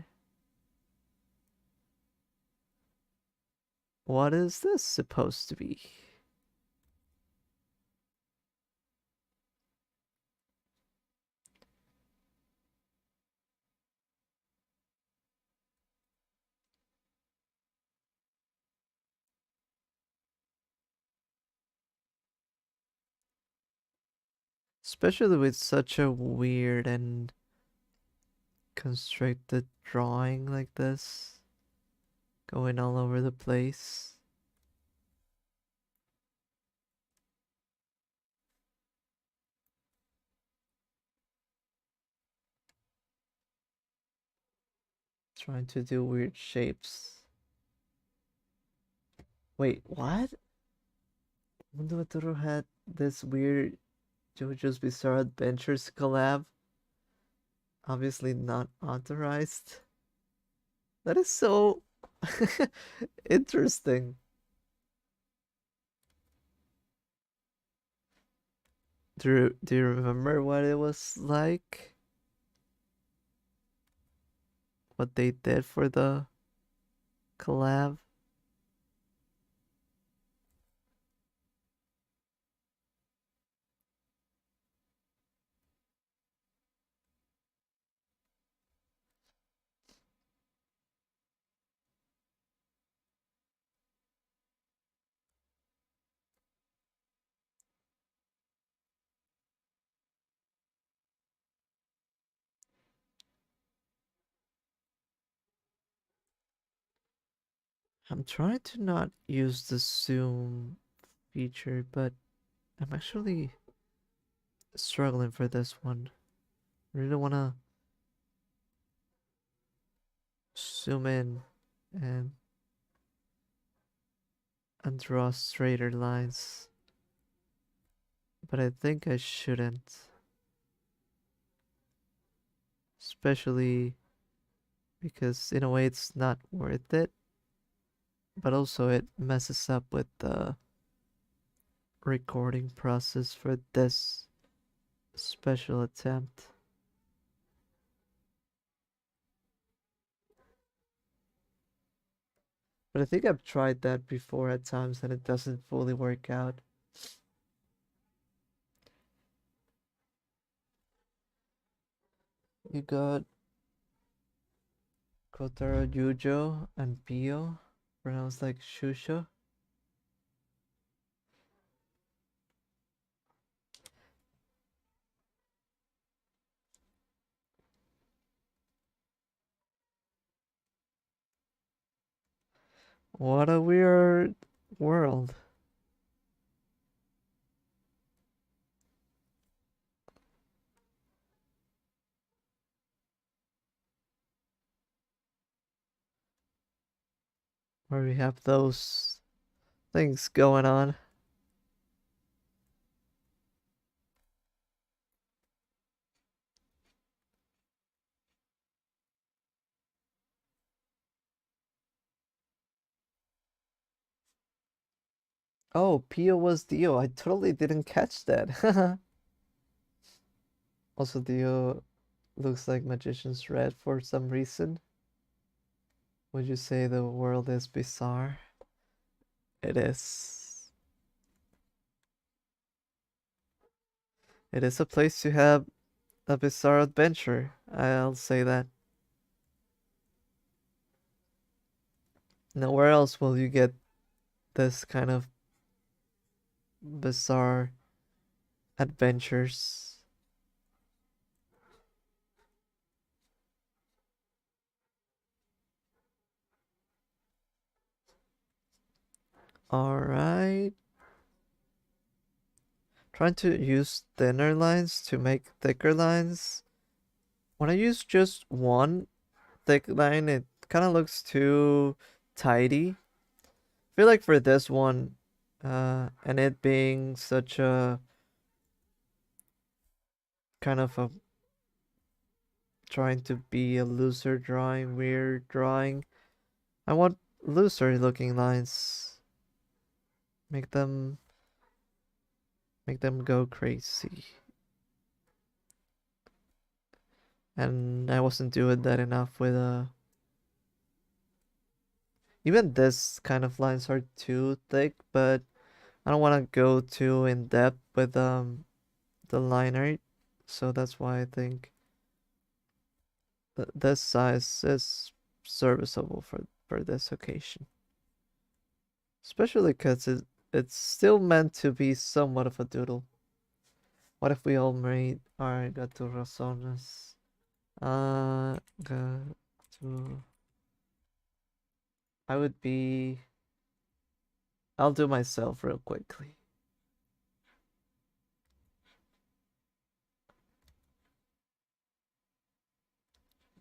What is this supposed to be? Especially with such a weird and constricted drawing like this, going all over the place. Trying to do weird shapes. Wait, what? Mundo Atoro had this weird JoJo's Bizarre Adventures collab. Obviously not authorized. That is so interesting. Do you remember what it was like? What they did for the collab? I'm trying to not use the zoom feature, but I'm actually struggling for this one. I really wanna zoom in and draw straighter lines, but I think I shouldn't, especially because in a way it's not worth it, but also it messes up with the recording process for this special attempt. But I think I've tried that before at times and it doesn't fully work out. You got Kotaro Yujo and Pio, pronounced like Shusho. What a weird world. Where we have those things going on. Oh, Pio was Dio. I totally didn't catch that. Also, Dio looks like Magician's Red for some reason. Would you say the world is bizarre? It is. It is a place to have a bizarre adventure. I'll say that. Nowhere else will you get this kind of bizarre adventures. Alright. Trying to use thinner lines to make thicker lines. When I use just one thick line, it kind of looks too tidy. I feel like for this one, and it being such a kind of a trying to be a looser drawing, weird drawing, I want looser looking lines. Make them go crazy. And I wasn't doing that enough with even this kind of lines are too thick, but I don't want to go too in depth with the line art. So that's why I think this size is serviceable for this occasion. Especially because it's still meant to be somewhat of a doodle. What if we all made our gato razones? Gato. I would be. I'll do myself real quickly.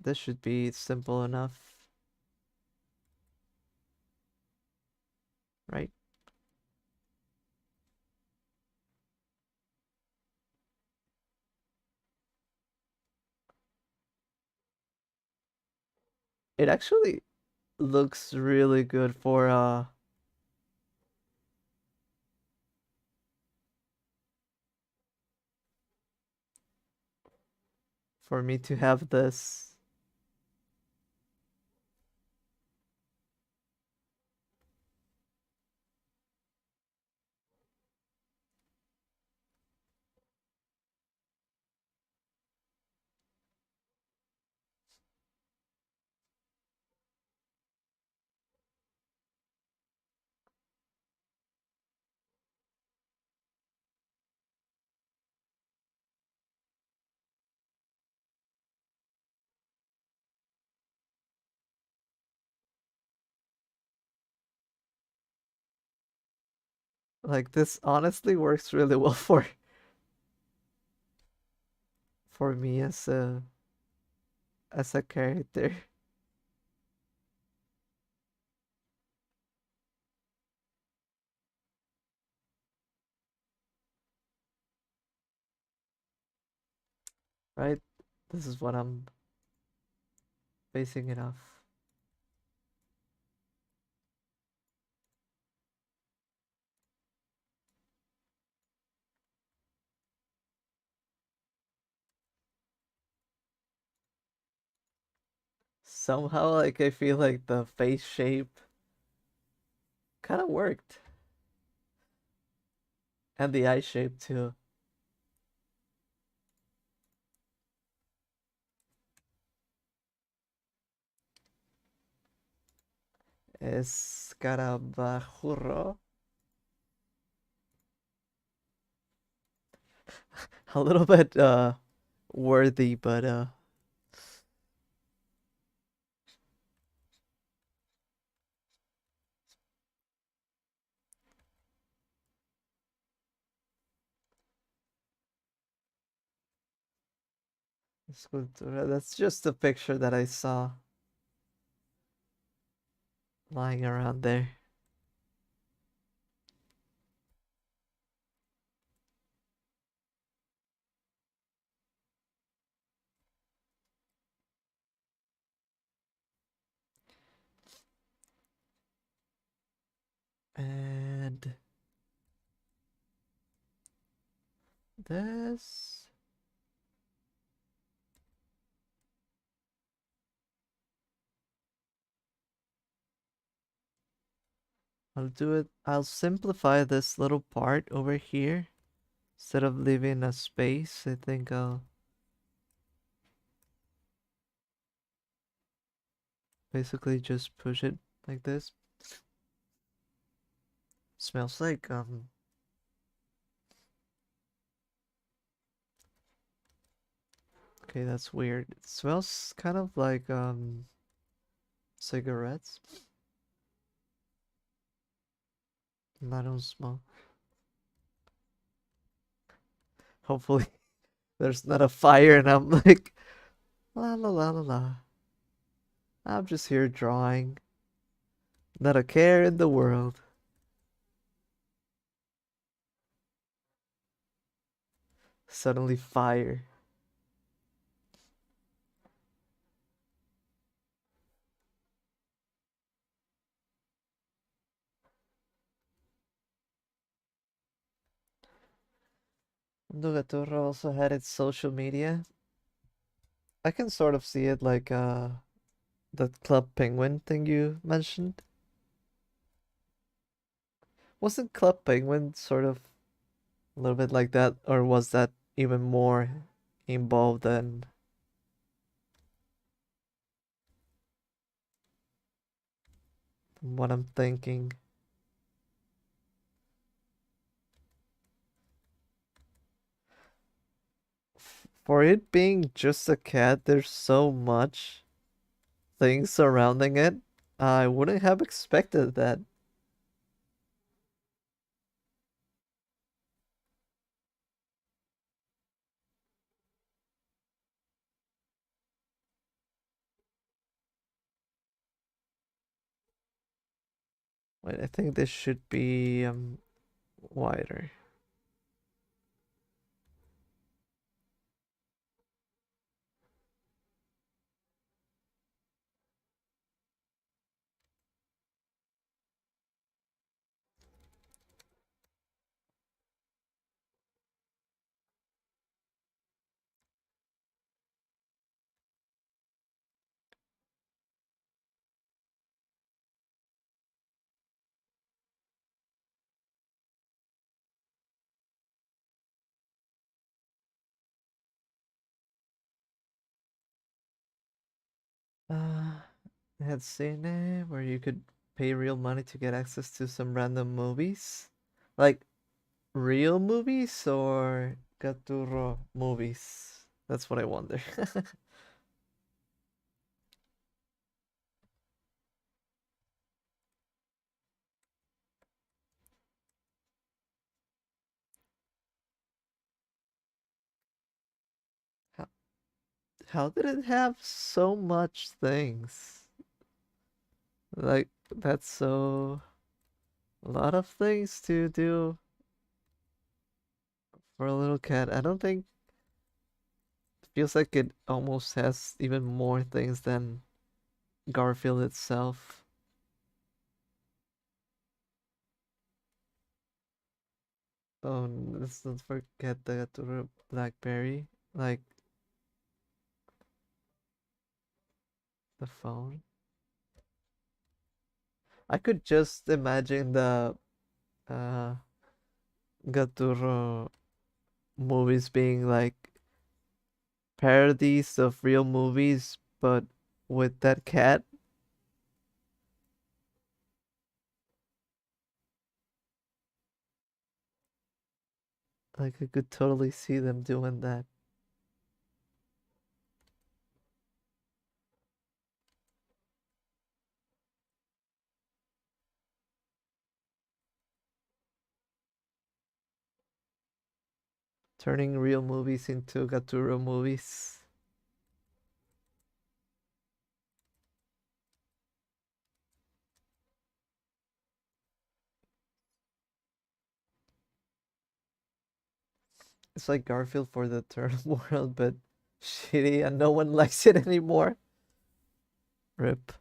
This should be simple enough, right? It actually looks really good for me to have this. Like this honestly works really well for me as a character. Right? This is what I'm basing it off. Somehow, like I feel like the face shape kind of worked, and the eye shape too. Escarabajurro, a little bit worthy, but escultura. That's just a picture that I saw lying around there. And this. I'll simplify this little part over here. Instead of leaving a space, I think I'll basically just push it like this. Smells like okay, that's weird. It smells kind of like cigarettes. And I don't smoke. Hopefully there's not a fire and I'm like la la la la la. I'm just here drawing. Not a care in the world. Suddenly fire. Dugaturo also had its social media. I can sort of see it like that Club Penguin thing you mentioned. Wasn't Club Penguin sort of a little bit like that, or was that even more involved than what I'm thinking? For it being just a cat, there's so much things surrounding it. I wouldn't have expected that. Wait, I think this should be wider. Uh, I had seen it where you could pay real money to get access to some random movies. Like real movies or Gaturo movies? That's what I wonder. how, how did it have so much things? Like, that's so a lot of things to do for a little cat. I don't think it feels like it almost has even more things than Garfield itself. Oh, let's not forget the Gaturo Blackberry, like the phone. I could just imagine the uh Gaturo movies being like parodies of real movies, but with that cat. Like I could totally see them doing that. Turning real movies into Gaturo movies. It's like Garfield for the third world, but shitty and no one likes it anymore. Rip.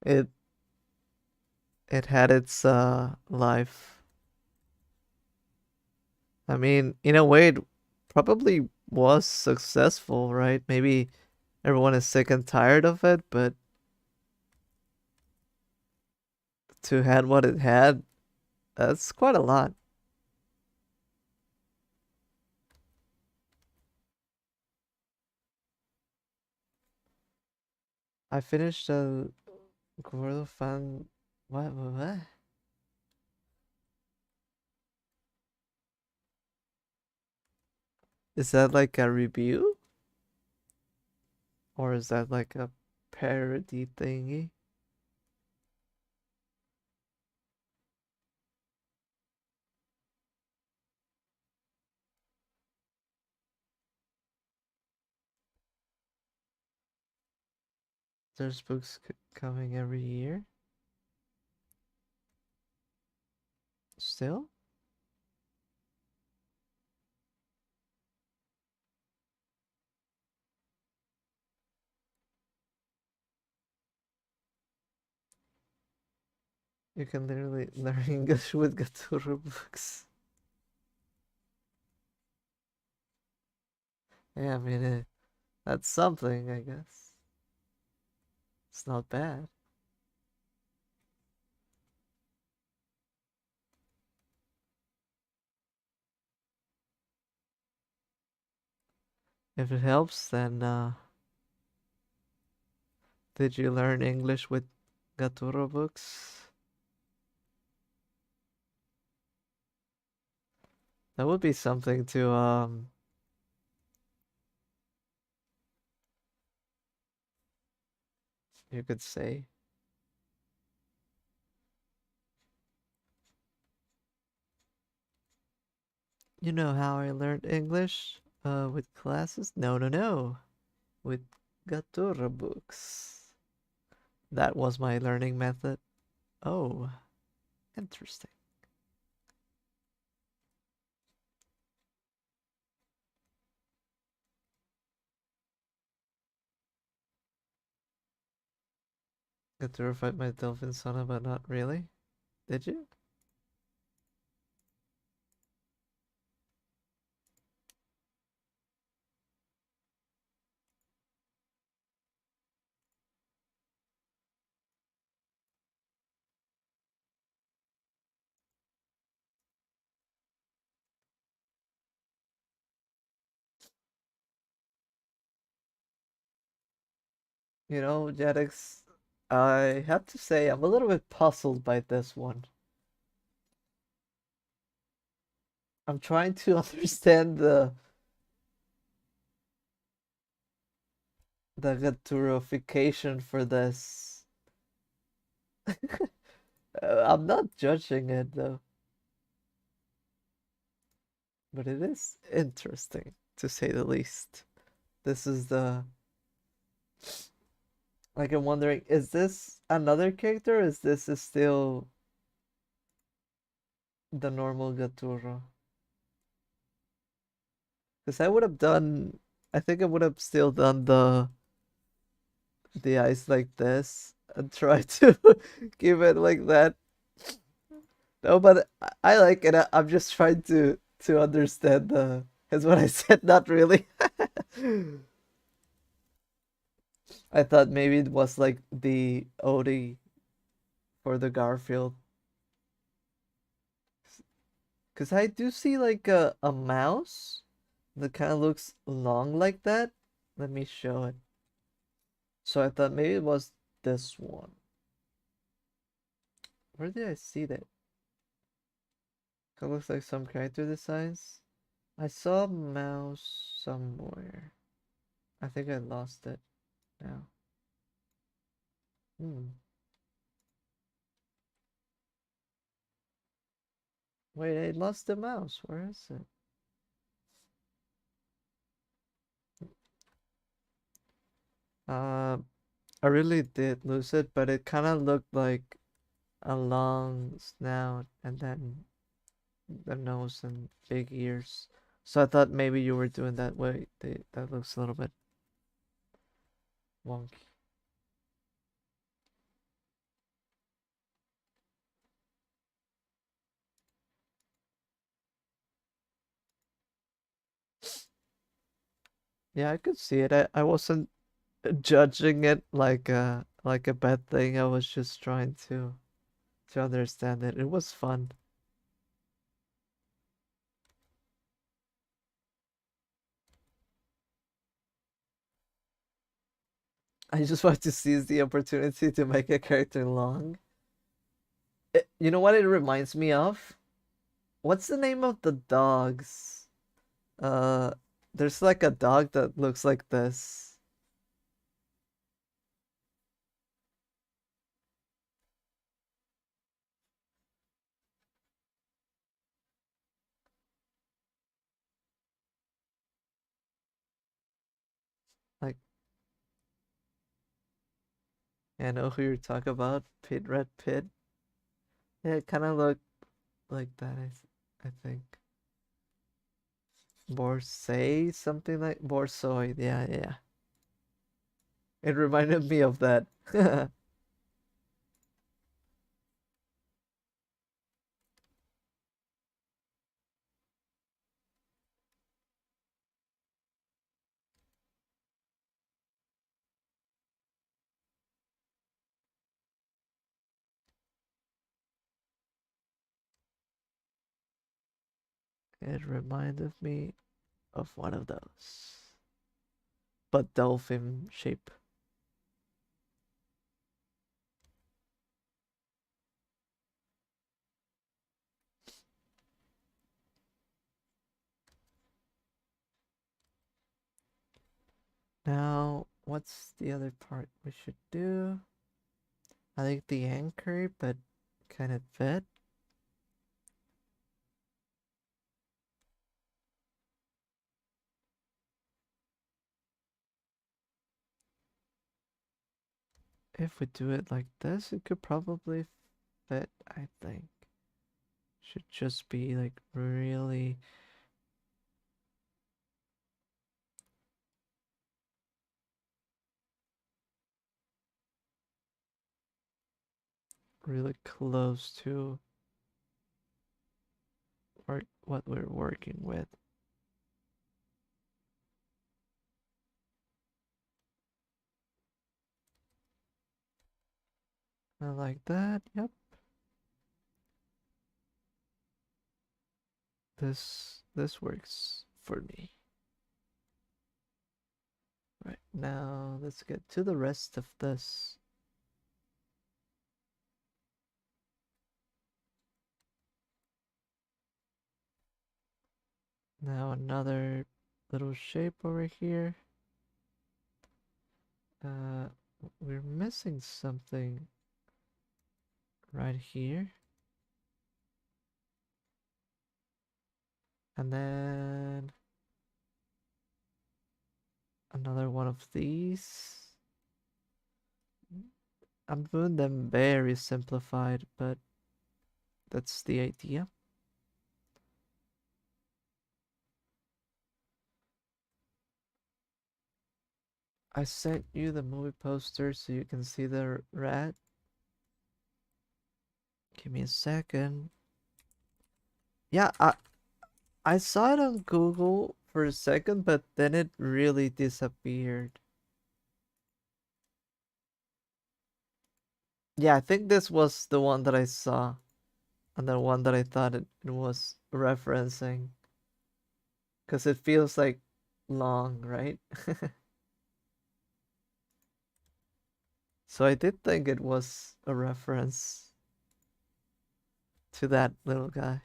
It it had its life. I mean, in a way, it probably was successful, right? Maybe everyone is sick and tired of it, but to had what it had, that's quite a lot. I finished a Gordo fan. What? Is that like a review? Or is that like a parody thingy? There's books coming every year? Still? You can literally learn English with Gaturo books. Yeah, I mean, that's something, I guess. It's not bad. If it helps, then did you learn English with Gaturo books? That would be something to you could say. You know how I learned English? With classes? No, no, no. With Gaturo books. That was my learning method. Oh, interesting. Gaturo fight my dolphin sauna, but not really. Did you? You know, Jetix, I have to say I'm a little bit puzzled by this one. I'm trying to understand the Gaturification for this. I'm not judging it though, but it is interesting to say the least. This is the like I'm wondering, is this another character? Or is this is still the normal Gaturo? Because I would have done, I think I would have still done the eyes like this and try to give it like that. No, but I like it. I'm just trying to understand the. Is what I said. Not really. I thought maybe it was like the Odie for the Garfield. Cause I do see like a mouse that kind of looks long like that. Let me show it. So I thought maybe it was this one. Where did I see that? It looks like some character designs. I saw a mouse somewhere. I think I lost it now. Hmm. Wait, I lost the mouse. Where is it? Uh, I really did lose it, but it kind of looked like a long snout and then the nose and big ears. So I thought maybe you were doing that way. That looks a little bit wonky. Yeah, I could see it. I wasn't judging it like a bad thing. I was just trying to understand it. It was fun. I just want to seize the opportunity to make a character long. You know what it reminds me of? What's the name of the dogs? Uh, there's like a dog that looks like this. Like, I know who you're talking about. Pit Red Pit. Yeah, it kind of looked like that. I think. Borsay, something like Borsoi. Yeah, yeah. It reminded me of that. It reminded me of one of those, but dolphin shape. Now, what's the other part we should do? I think the anchor, but kind of fit. If we do it like this, it could probably fit, I think. Should just be like really, really close to what we're working with. I like that. Yep. This works for me. Right now, let's get to the rest of this. Now another little shape over here. Uh, we're missing something right here. And then another one of these. I'm doing them very simplified, but that's the idea. I sent you the movie poster so you can see the rat. Give me a second. Yeah, I saw it on Google for a second, but then it really disappeared. Yeah, I think this was the one that I saw, and the one that I thought it was referencing, because it feels like long, right? So I did think it was a reference to that little guy.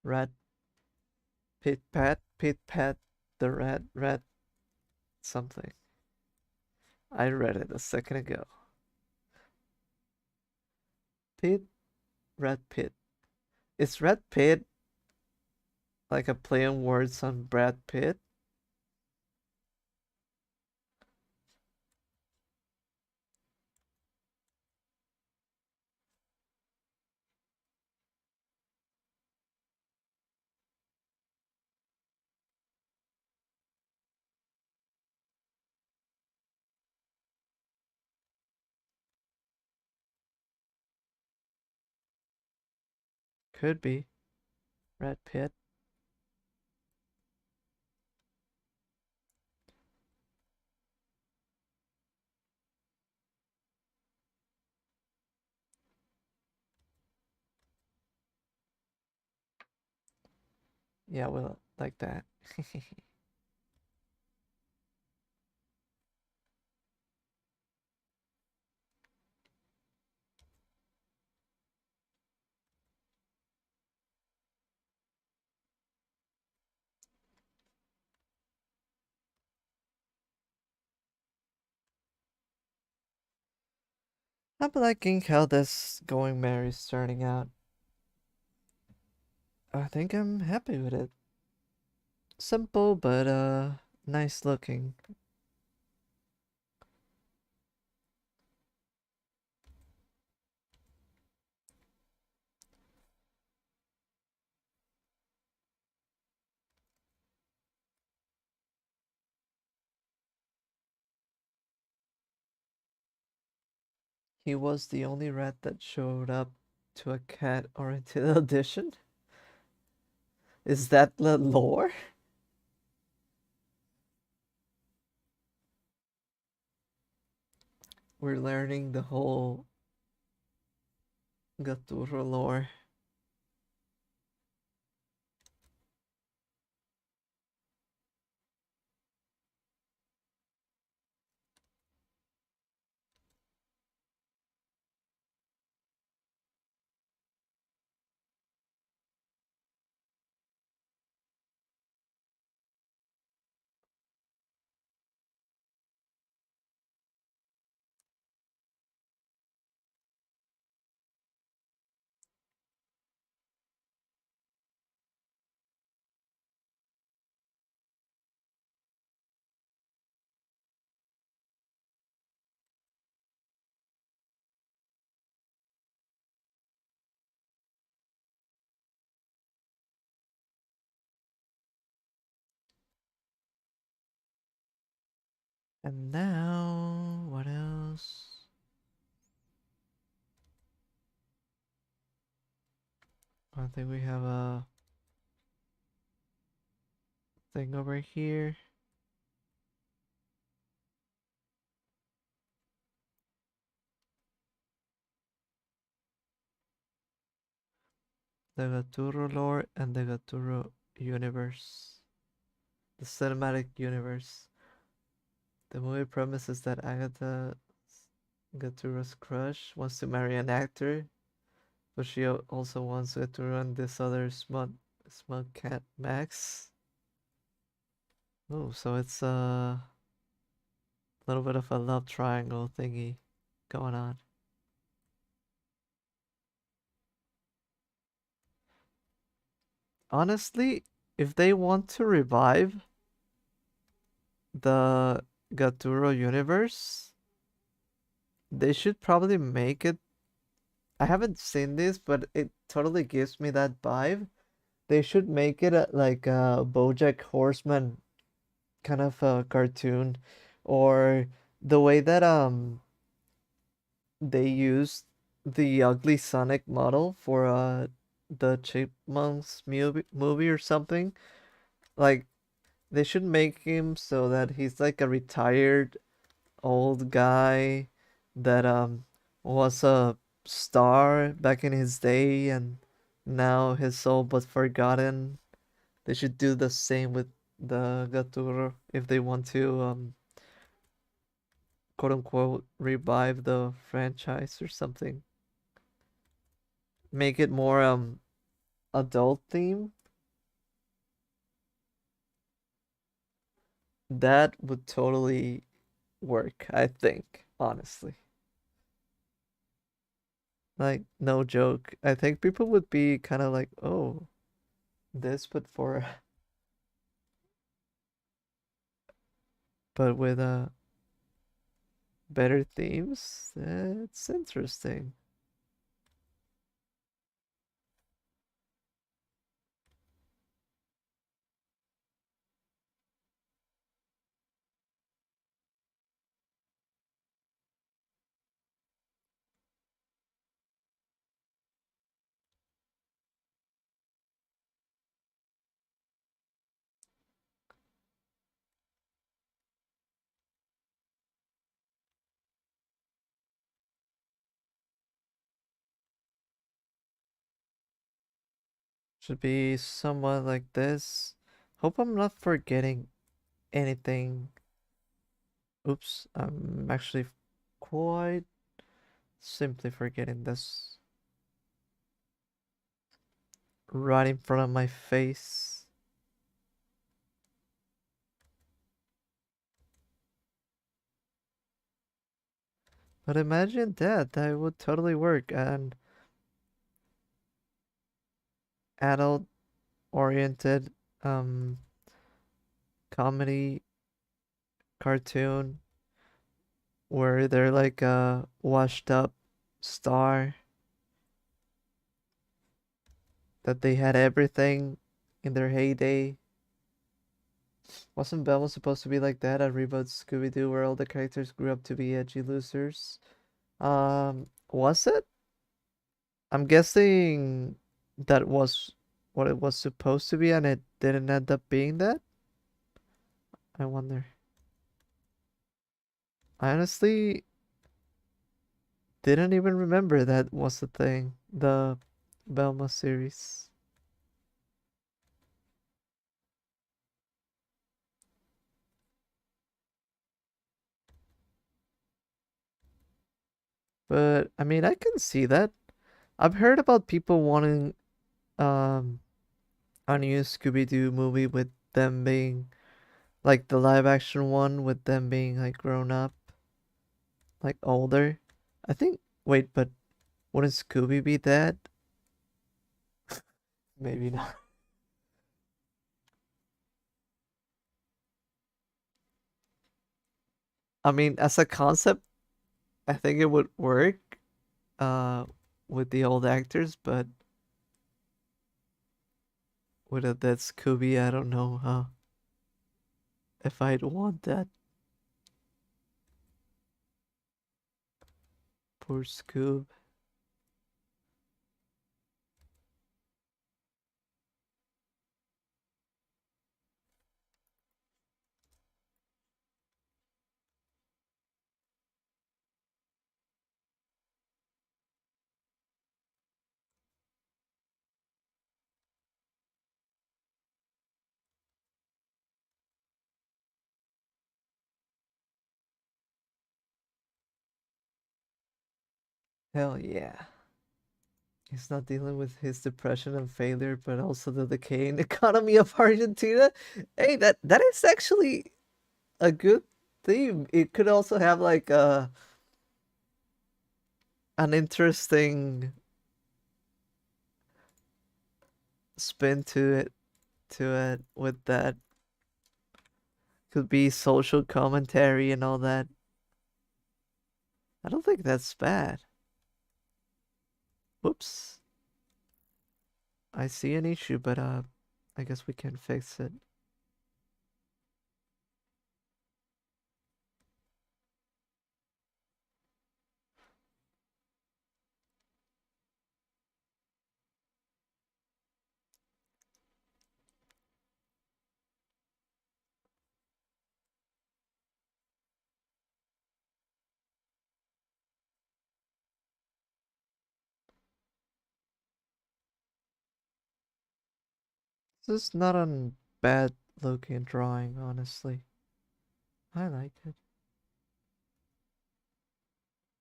Rat Pit Pat, the rat something. I read it a second ago. Pit, Rat Pit. Is Rat Pit like a play on words on Brad Pitt? Could be. Red Pit. Yeah, we'll like that. I'm liking how this going Mary's turning out. I think I'm happy with it. Simple but nice looking. He was the only rat that showed up to a cat oriented audition. Is that the lore? We're learning the whole Gaturro lore. And now, what else? I think we have a thing over here. The Gaturro lore and the Gaturro universe. The cinematic universe. The movie premise is that Agatha, Gaturo's crush, wants to marry an actor, but she also wants Gaturo and this other smug cat, Max. Oh, so it's a little bit of a love triangle thingy going on. Honestly, if they want to revive the Gaturo universe, they should probably make it. I haven't seen this, but it totally gives me that vibe. They should make it like a BoJack Horseman kind of a cartoon, or the way that they used the ugly Sonic model for the Chipmunks movie or something. Like they should make him so that he's like a retired old guy that was a star back in his day and now his soul was forgotten. They should do the same with the Gaturo if they want to quote unquote revive the franchise or something. Make it more adult theme. That would totally work, I think, honestly. Like no joke. I think people would be kind of like, "Oh, this but for but with better themes." It's interesting. Should be somewhat like this. Hope I'm not forgetting anything. Oops, I'm actually quite simply forgetting this right in front of my face. But imagine that would totally work. An adult oriented um comedy cartoon where they're like a washed up star that they had everything in their heyday. Wasn't Belmo supposed to be like that at Reboot Scooby Doo where all the characters grew up to be edgy losers? Was it? I'm guessing that was what it was supposed to be and it didn't end up being that? I wonder. I honestly didn't even remember that was the thing. The Belma series. But I mean, I can see that. I've heard about people wanting um a new Scooby-Doo movie with them being like the live action one with them being like grown up, like older. I think wait, but wouldn't Scooby be that? Maybe not. I mean, as a concept, I think it would work uh with the old actors, but with a dead Scooby, I don't know if I'd want that. Poor Scoob. Hell yeah. He's not dealing with his depression and failure, but also the decaying economy of Argentina. Hey, that is actually a good theme. It could also have like an interesting spin to it with that. Could be social commentary and all that. I don't think that's bad. Whoops. I see an issue, but I guess we can fix it. This is not a bad looking drawing, honestly. I like it.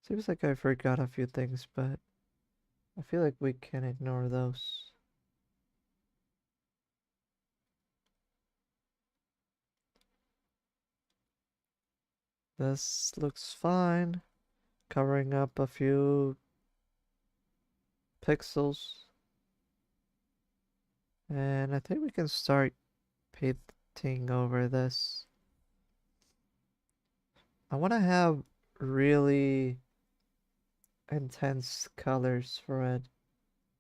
Seems like I forgot a few things, but I feel like we can ignore those. This looks fine. Covering up a few pixels. And I think we can start painting over this. I want to have really intense colors for it.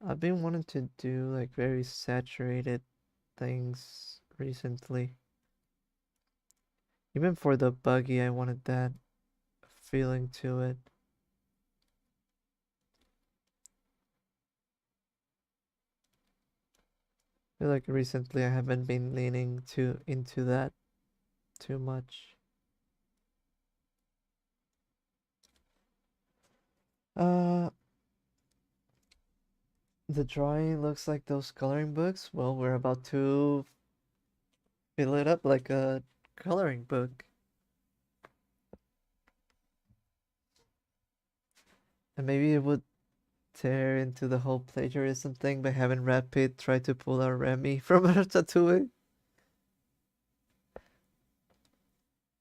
I've been wanting to do like very saturated things recently. Even for the buggy, I wanted that feeling to it. I feel like recently I haven't been leaning too into that too much. Uh, The drawing looks like those coloring books. Well, we're about to fill it up like a coloring book. And maybe it would tear into the whole plagiarism thing by having Brad Pitt try to pull out Remy from Ratatouille.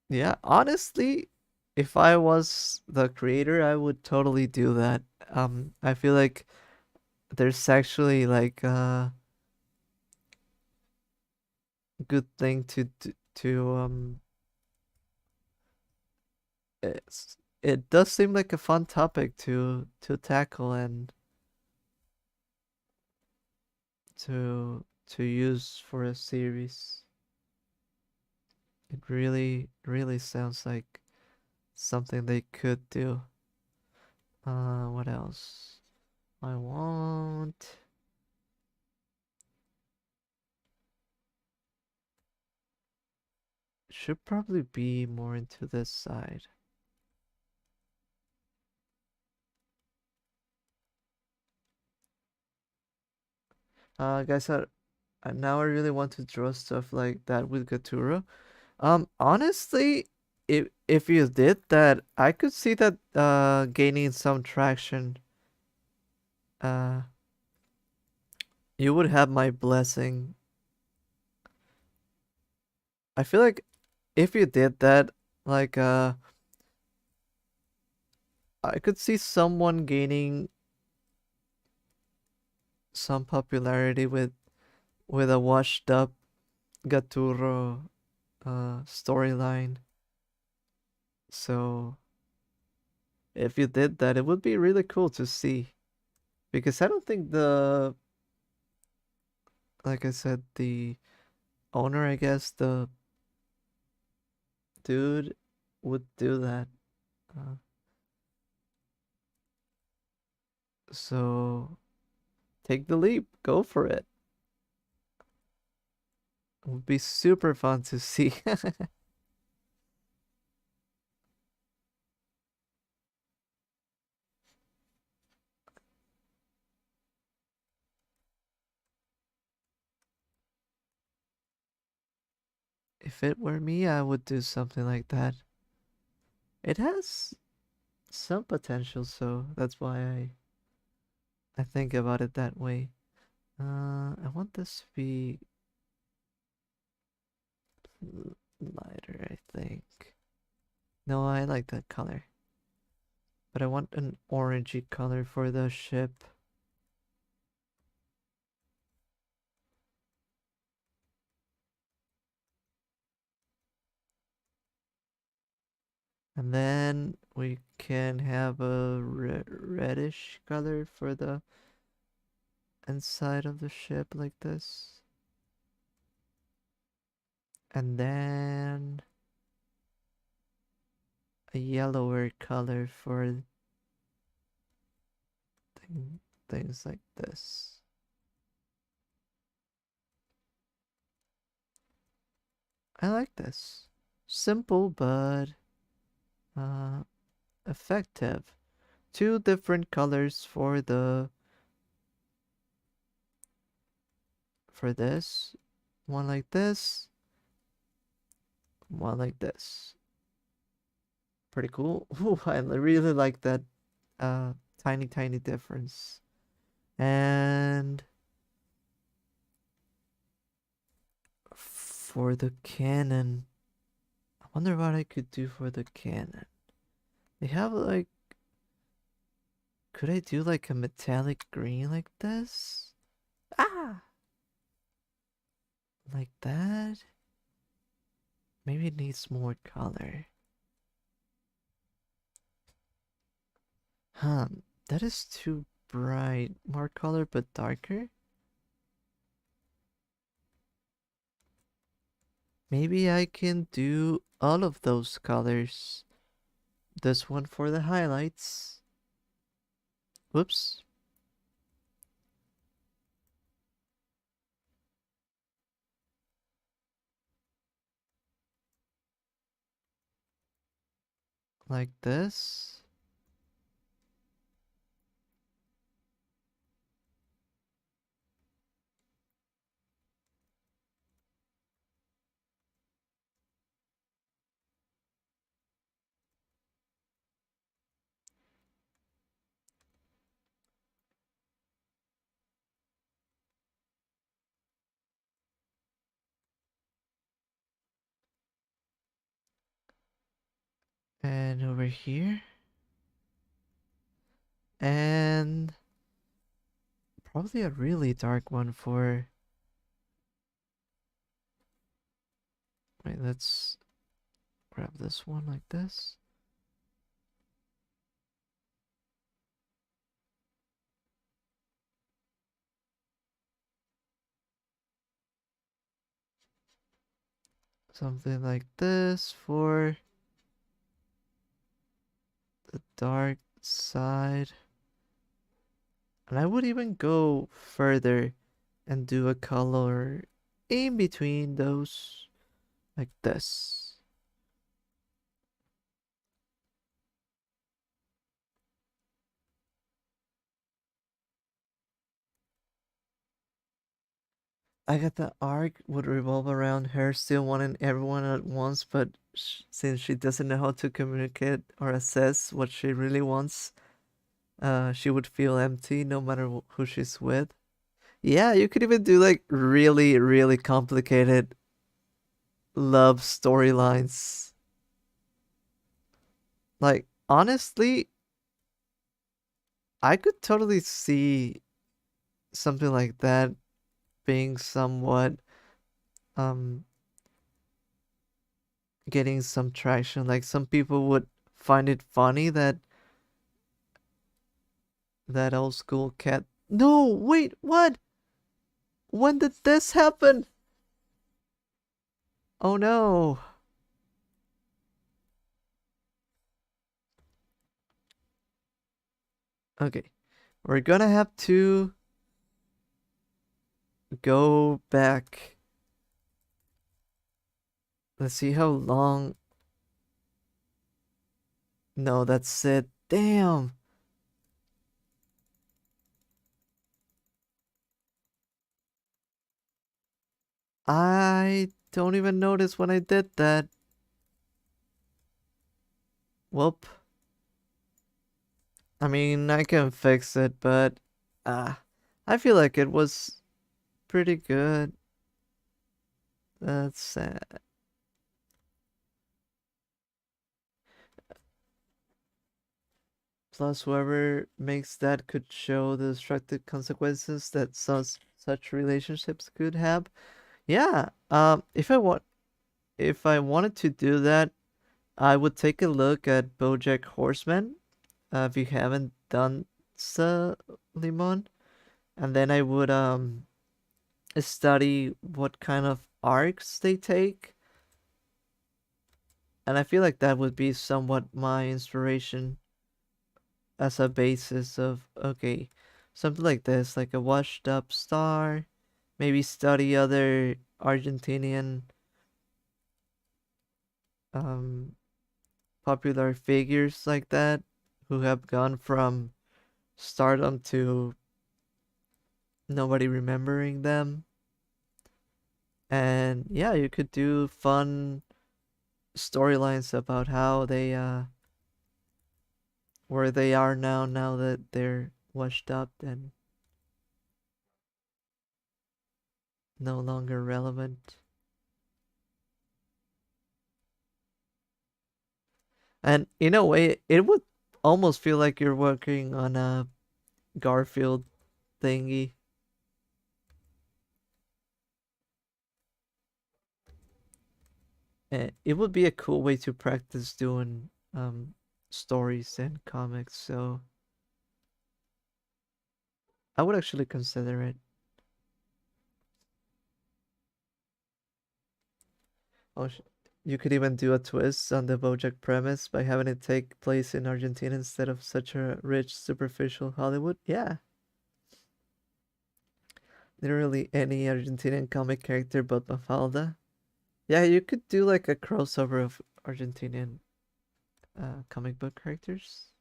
Yeah, honestly, if I was the creator, I would totally do that. I feel like there's actually like a good thing to it does seem like a fun topic to tackle and to use for a series. It really sounds like something they could do. What else? I want should probably be more into this side. Guys, now I really want to draw stuff like that with Gaturo. Honestly, if you did that, I could see that gaining some traction. Uh, you would have my blessing. I feel like if you did that, like I could see someone gaining some popularity with a washed up Gaturo storyline. So if you did that, it would be really cool to see because I don't think like I said, the owner, I guess, the dude would do that. Uh, so take the leap, go for it. It would be super fun to see. If it were me, I would do something like that. It has some potential, so that's why I think about it that way. I want this to be lighter, I think. No, I like that color. But I want an orangey color for the ship. And then we can have a reddish color for the inside of the ship like this. And then a yellower color for things like this. I like this. Simple but uh, effective. Two different colors for this. One like this, one like this. Pretty cool. Ooh, I really like that tiny difference. And for the cannon, I wonder what I could do for the cannon. They have like, could I do like a metallic green like this? Ah, like that? Maybe it needs more color. Huh, that is too bright. More color but darker? Maybe I can do all of those colors. This one for the highlights. Whoops. Like this. here. And probably a really dark one for. Wait, let's grab this one like this. Something like this for the dark side. And I would even go further and do a color in between those like this. I got the arc would revolve around her still wanting everyone at once, but since she doesn't know how to communicate or assess what she really wants, she would feel empty no matter who she's with. Yeah, you could even do like really, really complicated love storylines. Like, honestly, I could totally see something like that being somewhat um getting some traction. Like some people would find it funny that that old school cat. No, wait, what? When did this happen? Oh no. Okay, we're gonna have to go back. Let's see how long. No, that's it. Damn. I don't even notice when I did that. Whoop. I mean, I can fix it, but ah, I feel like it was pretty good. That's sad. Plus, whoever makes that could show the destructive consequences that such relationships could have. Yeah. If I wanted to do that, I would take a look at BoJack Horseman. If you haven't done so, Limon, and then I would study what kind of arcs they take, and I feel like that would be somewhat my inspiration as a basis of okay, something like this, like a washed up star, maybe study other Argentinian um popular figures like that who have gone from stardom to nobody remembering them. And yeah, you could do fun storylines about how they where they are now that they're washed up and no longer relevant. And in a way, it would almost feel like you're working on a Garfield thingy. It would be a cool way to practice doing stories and comics. So I would actually consider it. Oh, you could even do a twist on the BoJack premise by having it take place in Argentina instead of such a rich, superficial Hollywood. Yeah, literally any Argentinian comic character but Mafalda. Yeah, you could do like a crossover of Argentinian comic book characters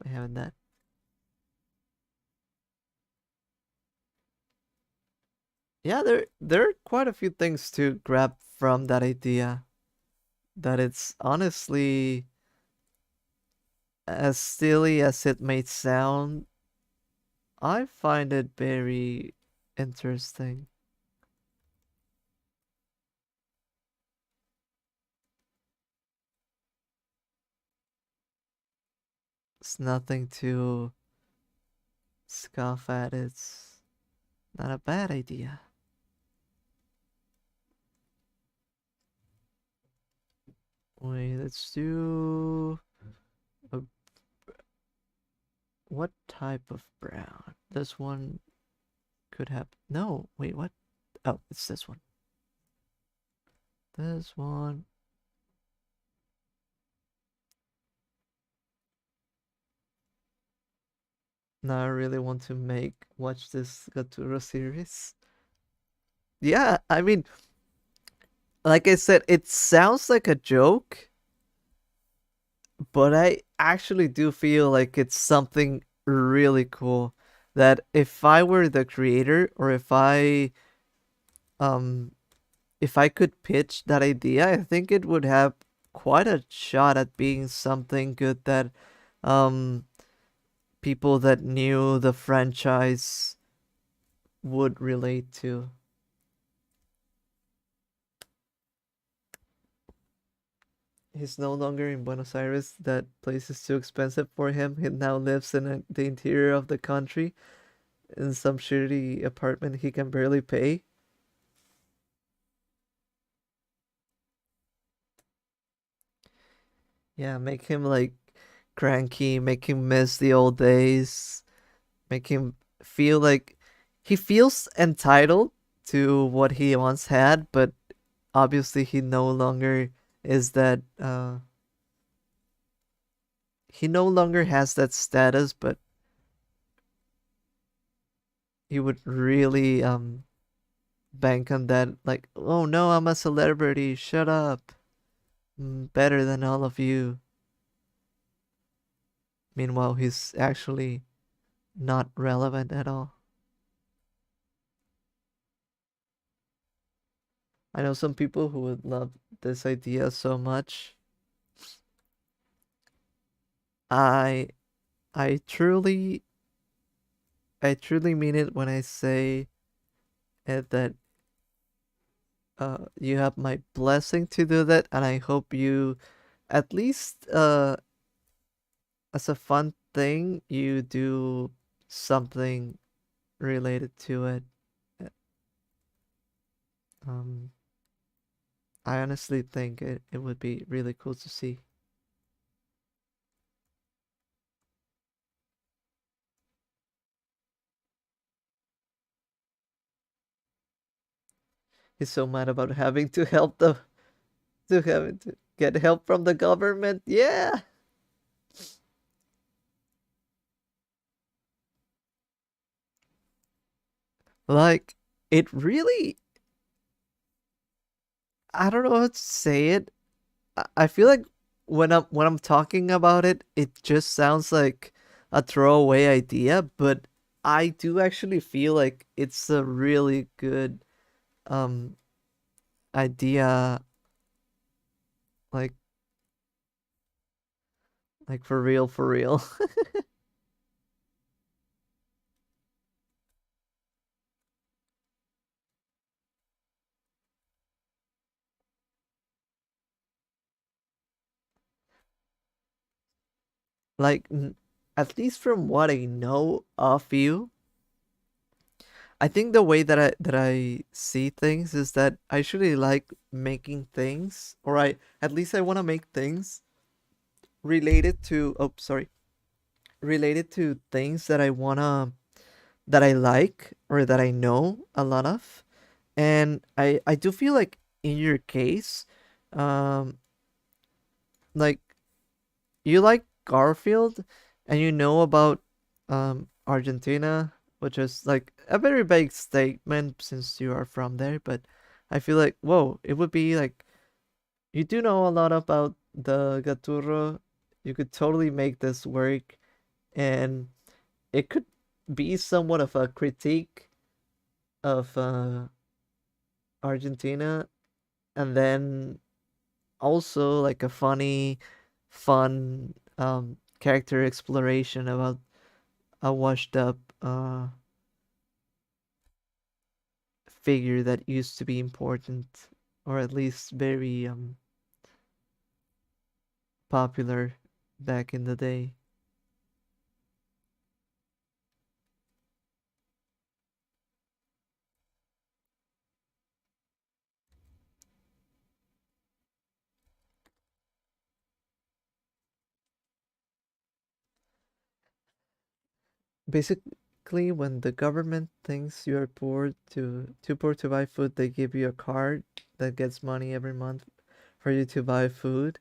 by having that. Yeah, there are quite a few things to grab from that idea. That it's honestly as silly as it may sound. I find it very interesting. It's nothing to scoff at. It's not a bad idea. Wait, let's do a, what type of brown? This one could have. No, wait, what? Oh, it's this one. This one. Now I really want to watch this Gaturo series. Yeah, I mean, like I said, it sounds like a joke, but I actually do feel like it's something really cool. That if I were the creator, or um if I could pitch that idea, I think it would have quite a shot at being something good that um people that knew the franchise would relate to. He's no longer in Buenos Aires. That place is too expensive for him. He now lives in the interior of the country in some shitty apartment he can barely pay. Yeah, make him like cranky, make him miss the old days, make him feel like he feels entitled to what he once had, but obviously he no longer is that he no longer has that status, but he would really bank on that, like, oh no, I'm a celebrity, shut up. Better than all of you. Meanwhile, he's actually not relevant at all. I know some people who would love this idea so much. I I truly I truly mean it when I say it, that you have my blessing to do that, and I hope you, at least as a fun thing, you do something related to it. Uh, Um, I honestly think it would be really cool to see. He's so mad about having to help to having to get help from the government. Yeah. Like, it really, I don't know how to say it. I feel like when I'm talking about it, it just sounds like a throwaway idea, but I do actually feel like it's a really good um idea, like for real, for real. Like, at least from what I know of you, I think the way that I see things is that I actually like making things, or I at least I want to make things related to, oh sorry, related to things that I wanna, that I like, or that I know a lot of. And I do feel like in your case, um like, you like Garfield, and you know about Argentina, which is like a very big statement since you are from there, but I feel like, whoa, it would be like, you do know a lot about the Gaturro. You could totally make this work, and it could be somewhat of a critique of Argentina, and then also like a funny, fun character exploration about a washed up figure that used to be important, or at least very popular back in the day. Basically, when the government thinks you're poor to too poor to buy food, they give you a card that gets money every month for you to buy food.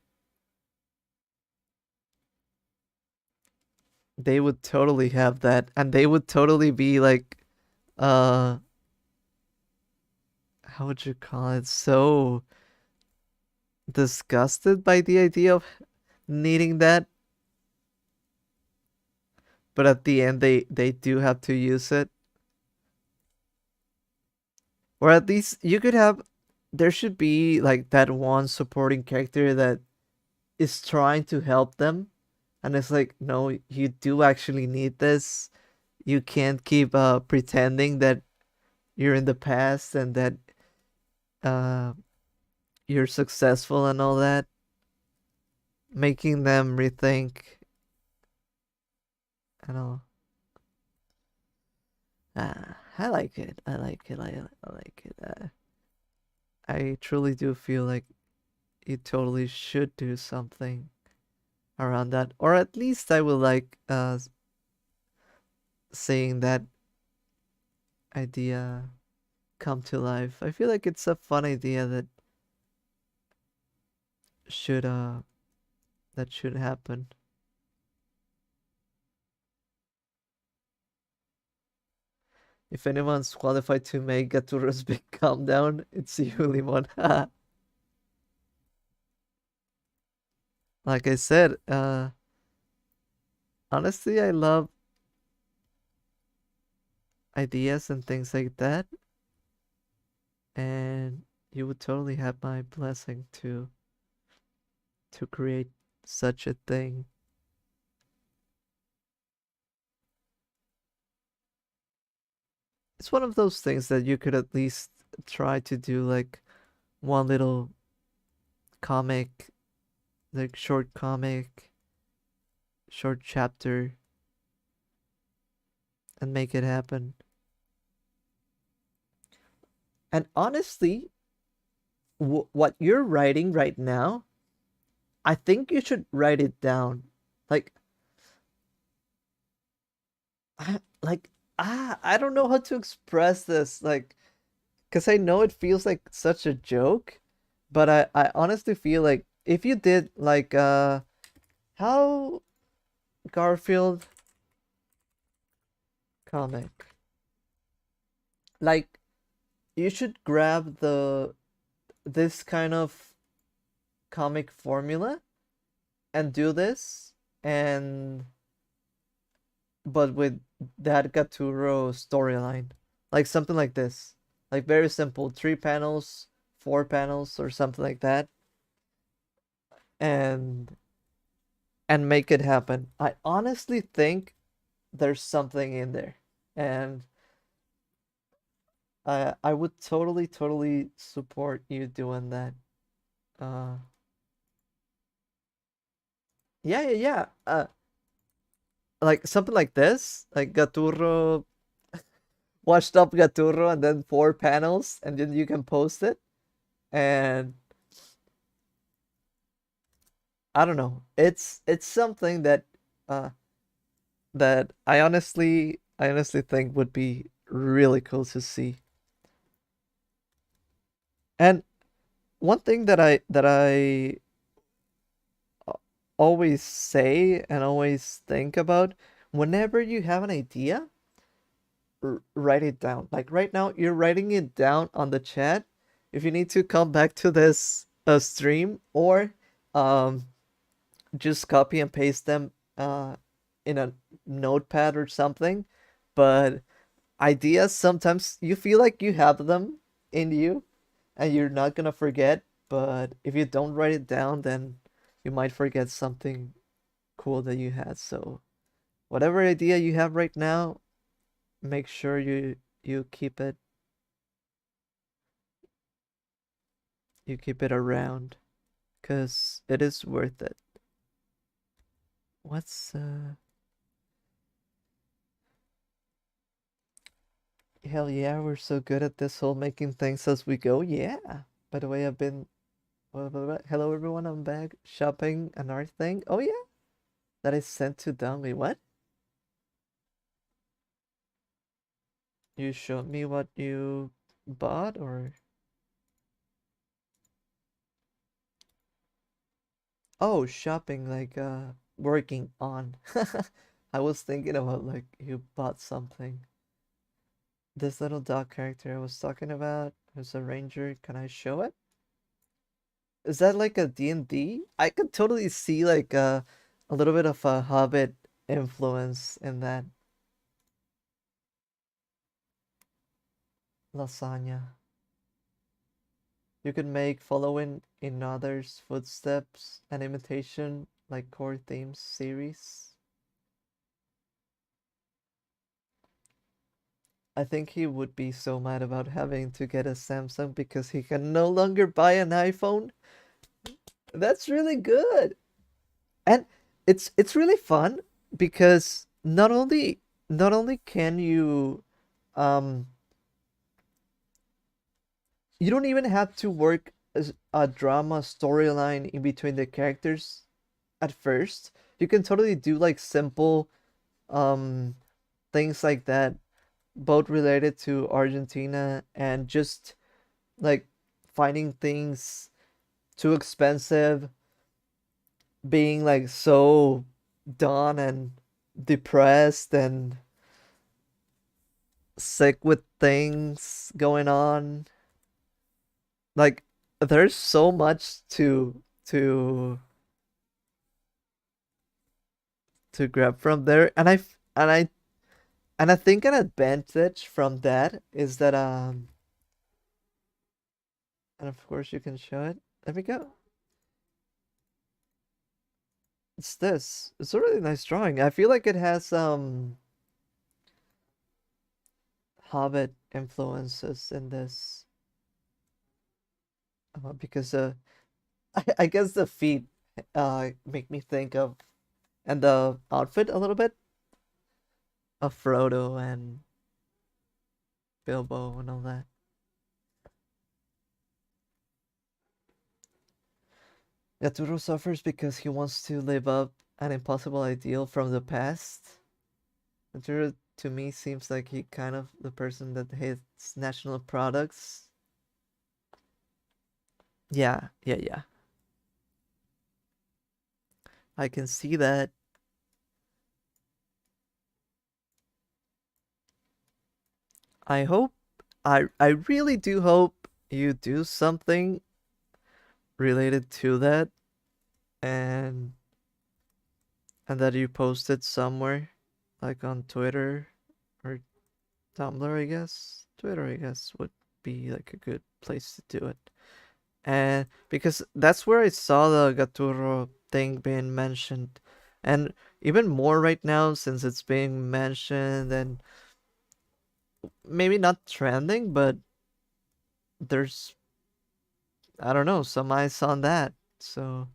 They would totally have that, and they would totally be like, uh, how would you call it? So disgusted by the idea of needing that, but at the end they do have to use it. Or at least you could have, there should be like that one supporting character that is trying to help them, and it's like, no, you do actually need this. You can't keep pretending that you're in the past and that uh you're successful and all that, making them rethink. I don't know. I like it. I like it. I like it. I truly do feel like you totally should do something around that, or at least I would like seeing that idea come to life. I feel like it's a fun idea should uh that should happen. If anyone's qualified to make Gaturo's big calm down, it's you, Limon. Like I said, honestly, I love ideas and things like that, and you would totally have my blessing to create such a thing. It's one of those things that you could at least try to do like one little comic, like short comic, short chapter, and make it happen. And honestly, what you're writing right now, I think you should write it down. Like, like I don't know how to express this. Like, because I know it feels like such a joke, but I honestly feel like if you did like how Garfield comic, like you should grab the this kind of comic formula and do this, and but with that Gaturo storyline, like something like this, like very simple, 3 panels, 4 panels, or something like that, and make it happen. I honestly think there's something in there, and I would totally support you doing that. Uh, yeah. Like something like this, like Gaturro, washed up Gaturro, and then 4 panels, and then you can post it. And I don't know, it's something uh that I honestly think would be really cool to see. And one thing that I always say and always think about, whenever you have an idea, write it down. Like right now, you're writing it down on the chat. If you need to come back to this stream, or um, just copy and paste them in a notepad or something. But ideas, sometimes you feel like you have them in you and you're not gonna forget. But if you don't write it down, then you might forget something cool that you had. So whatever idea you have right now, make sure you keep it around, because it is worth it. What's hell yeah, we're so good at this whole making things as we go. Yeah. By the way, I've been hello everyone, I'm back shopping another thing. Oh yeah. That is sent to Dummy. What? You showed me what you bought, or oh, shopping, like working on. I was thinking about like you bought something. This little dog character I was talking about, who's a ranger, can I show it? Is that like a D&D? I could totally see like a little bit of a Hobbit influence in that lasagna. You could make following in others' footsteps an imitation like core themes series. I think he would be so mad about having to get a Samsung because he can no longer buy an iPhone. That's really good. And it's really fun because not only can you um you don't even have to work as a drama storyline in between the characters at first. You can totally do like simple um things like that, both related to Argentina and just like finding things too expensive, being like so done and depressed and sick with things going on. Like there's so much to grab from there, and I think an advantage from that is that and of course you can show it. There we go. It's this. It's a really nice drawing. I feel like it has Hobbit influences in this because I guess the feet make me think of, and the outfit a little bit of Frodo and Bilbo and all that. Yaturo suffers because he wants to live up an impossible ideal from the past. Yaturo to me seems like he kind of the person that hates national products. Yeah, yeah, yeah. I can see that. I hope I really do hope you do something related to that, and that you post it somewhere like on Twitter or Tumblr, I guess. Twitter, I guess, would be like a good place to do it. And because that's where I saw the Gaturo thing being mentioned. And even more right now since it's being mentioned and maybe not trending, but there's I don't know, some eyes on that. So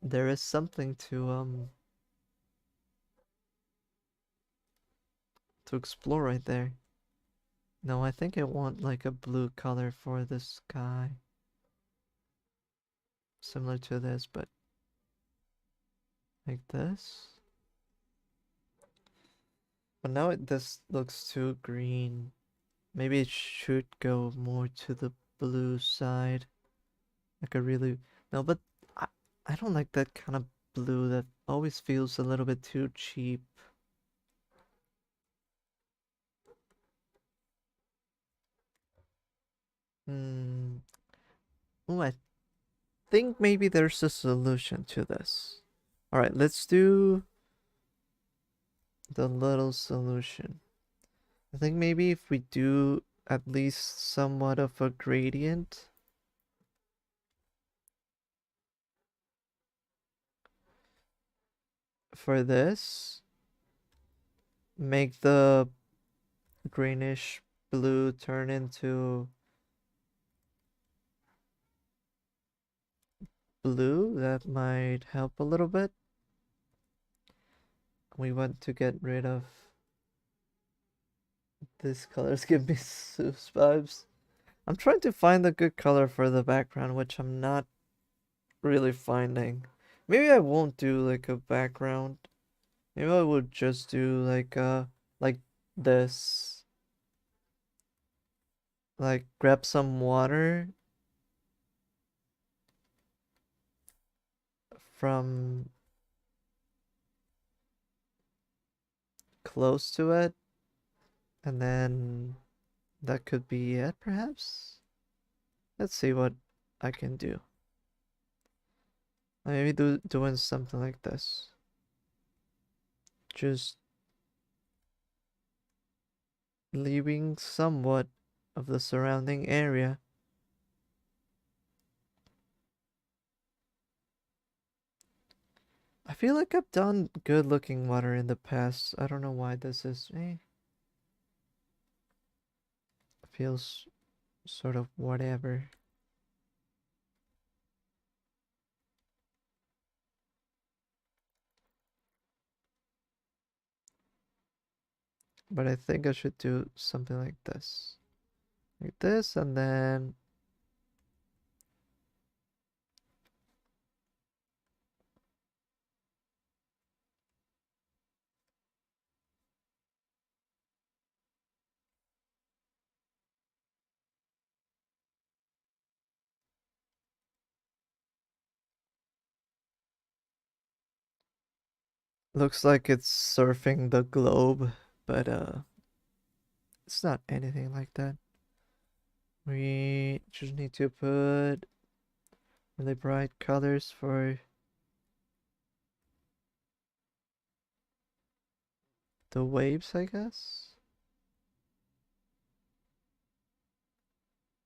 there is something to explore right there. No, I think I want like a blue color for the sky. Similar to this, but like this. But now this looks too green. Maybe it should go more to the blue side. Like a really no, but I, I don't like that kind of blue that always feels a little bit too cheap. Hmm. Oh, I think maybe there's a solution to this. All right, let's do the little solution. I think maybe if we do at least somewhat of a gradient for this, make the greenish blue turn into blue, that might help a little bit. We want to get rid of these colors, give me Seuss vibes. I'm trying to find a good color for the background, which I'm not really finding. Maybe I won't do like a background. Maybe I would just do like this, like grab some water from close to it, and then that could be it, perhaps? Let's see what I can do. Maybe doing something like this. Just leaving somewhat of the surrounding area. I feel like I've done good looking water in the past. I don't know why this is. Feels sort of whatever. But I think I should do something like this. Like this, and then looks like it's surfing the globe, but it's not anything like that. We just need to put really bright colors for the waves, I guess.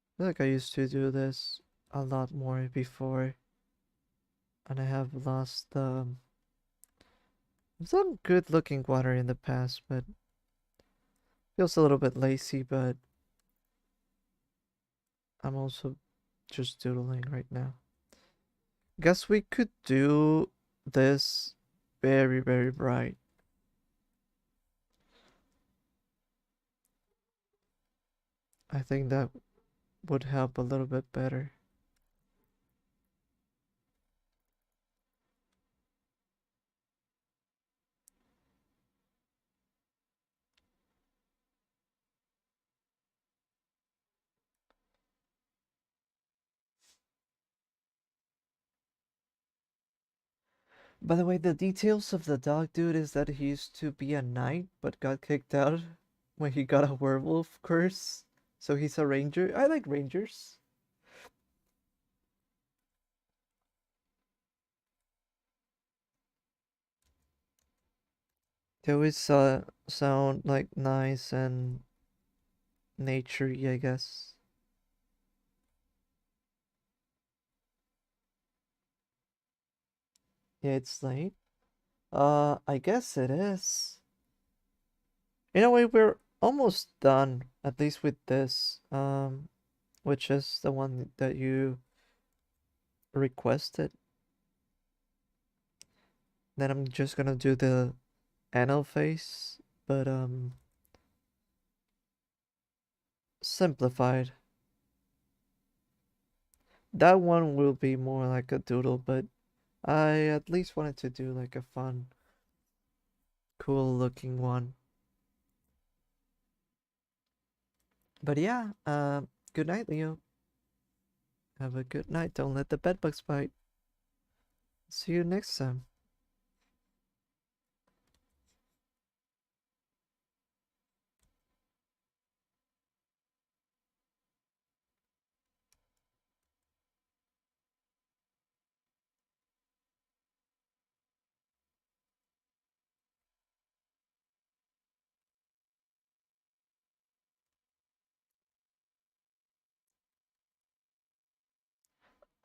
I feel like I used to do this a lot more before, and I have lost I've done good looking water in the past, but feels a little bit lazy, but I'm also just doodling right now. Guess we could do this very, very bright. I think that would help a little bit better. By the way, the details of the dog dude is that he used to be a knight, but got kicked out when he got a werewolf curse. So he's a ranger. I like rangers. They always sound like nice and naturey, I guess. Yeah, it's late. I guess it is. In a way, we're almost done, at least with this, which is the one that you requested. Then I'm just gonna do the anal face, but simplified. That one will be more like a doodle, but I at least wanted to do like a fun, cool looking one. But yeah, good night, Leo. Have a good night. Don't let the bedbugs bite. See you next time.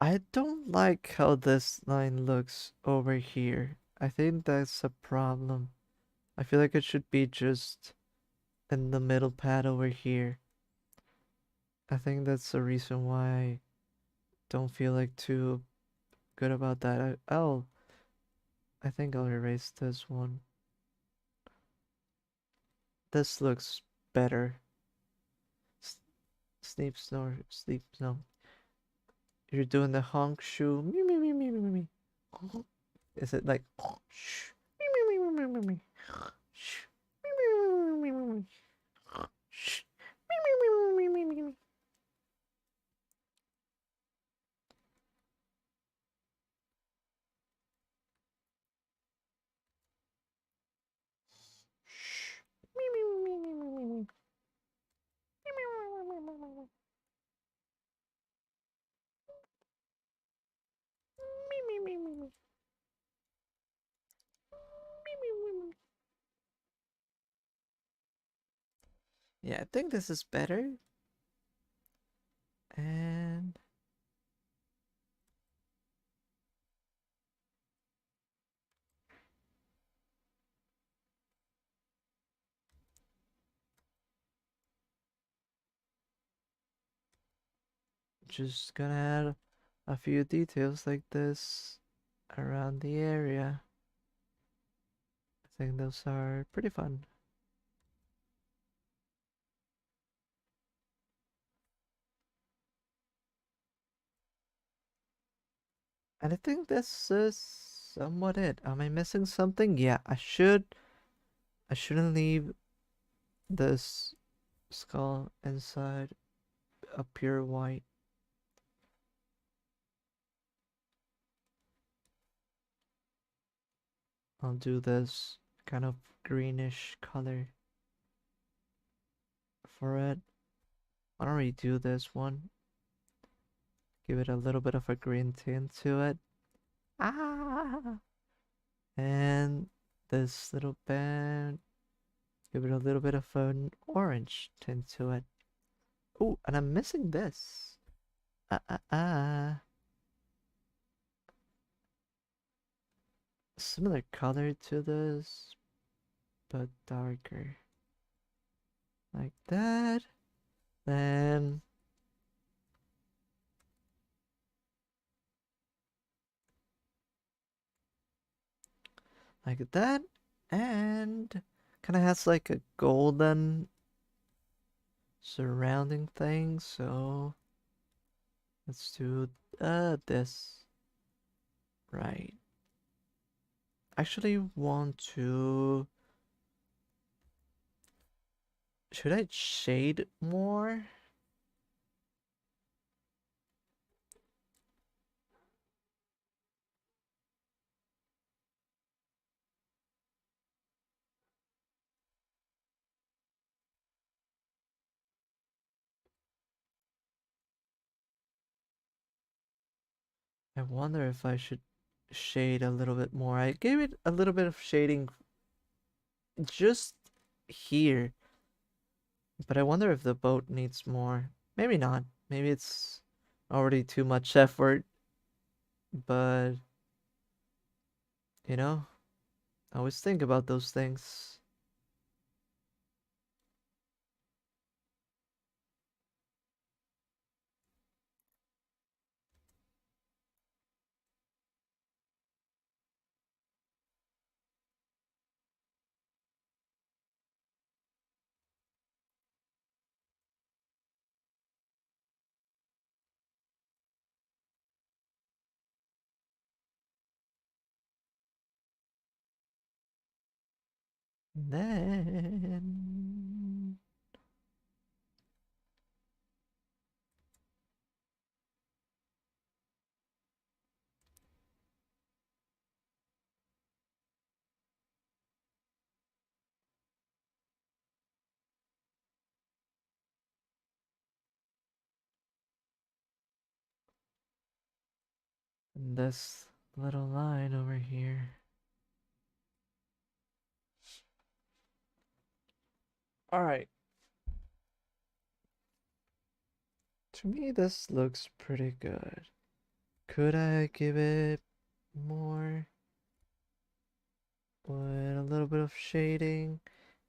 I don't like how this line looks over here. I think that's a problem. I feel like it should be just in the middle pad over here. I think that's the reason why I don't feel like too good about that. I think I'll erase this one. This looks better. S Sleep snore, sleep snore. You're doing the honk shoe. Me me me me me me me. Is it like shh? Me me me me me me me. Shh. Me me me me me me. Yeah, I think this is better. And just gonna add a few details like this around the area. I think those are pretty fun. And I think this is somewhat it. Am I missing something? Yeah, I shouldn't leave this skull inside a pure white. I'll do this kind of greenish color for it. Why don't we do this one? Give it a little bit of a green tint to it. Ah! And this little band, give it a little bit of an orange tint to it. Oh, and I'm missing this. Ah, ah, ah. Similar color to this, but darker. Like that. Then, like that. And kind of has like a golden surrounding thing. So let's do this. Right. Actually want to. Should I shade more? I wonder if I should shade a little bit more. I gave it a little bit of shading just here, but I wonder if the boat needs more. Maybe not. Maybe it's already too much effort, but you know, I always think about those things. Then this little line over here. All right. To me, this looks pretty good. Could I give it more with a little bit of shading,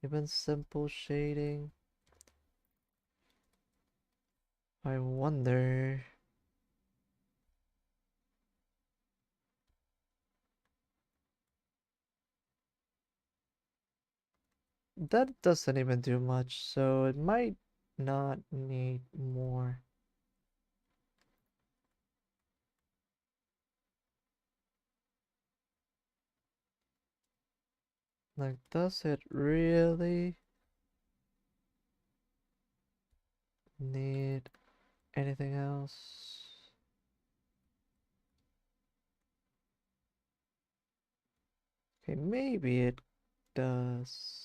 even simple shading? I wonder. That doesn't even do much, so it might not need more. Like, does it really need anything else? Okay, maybe it does.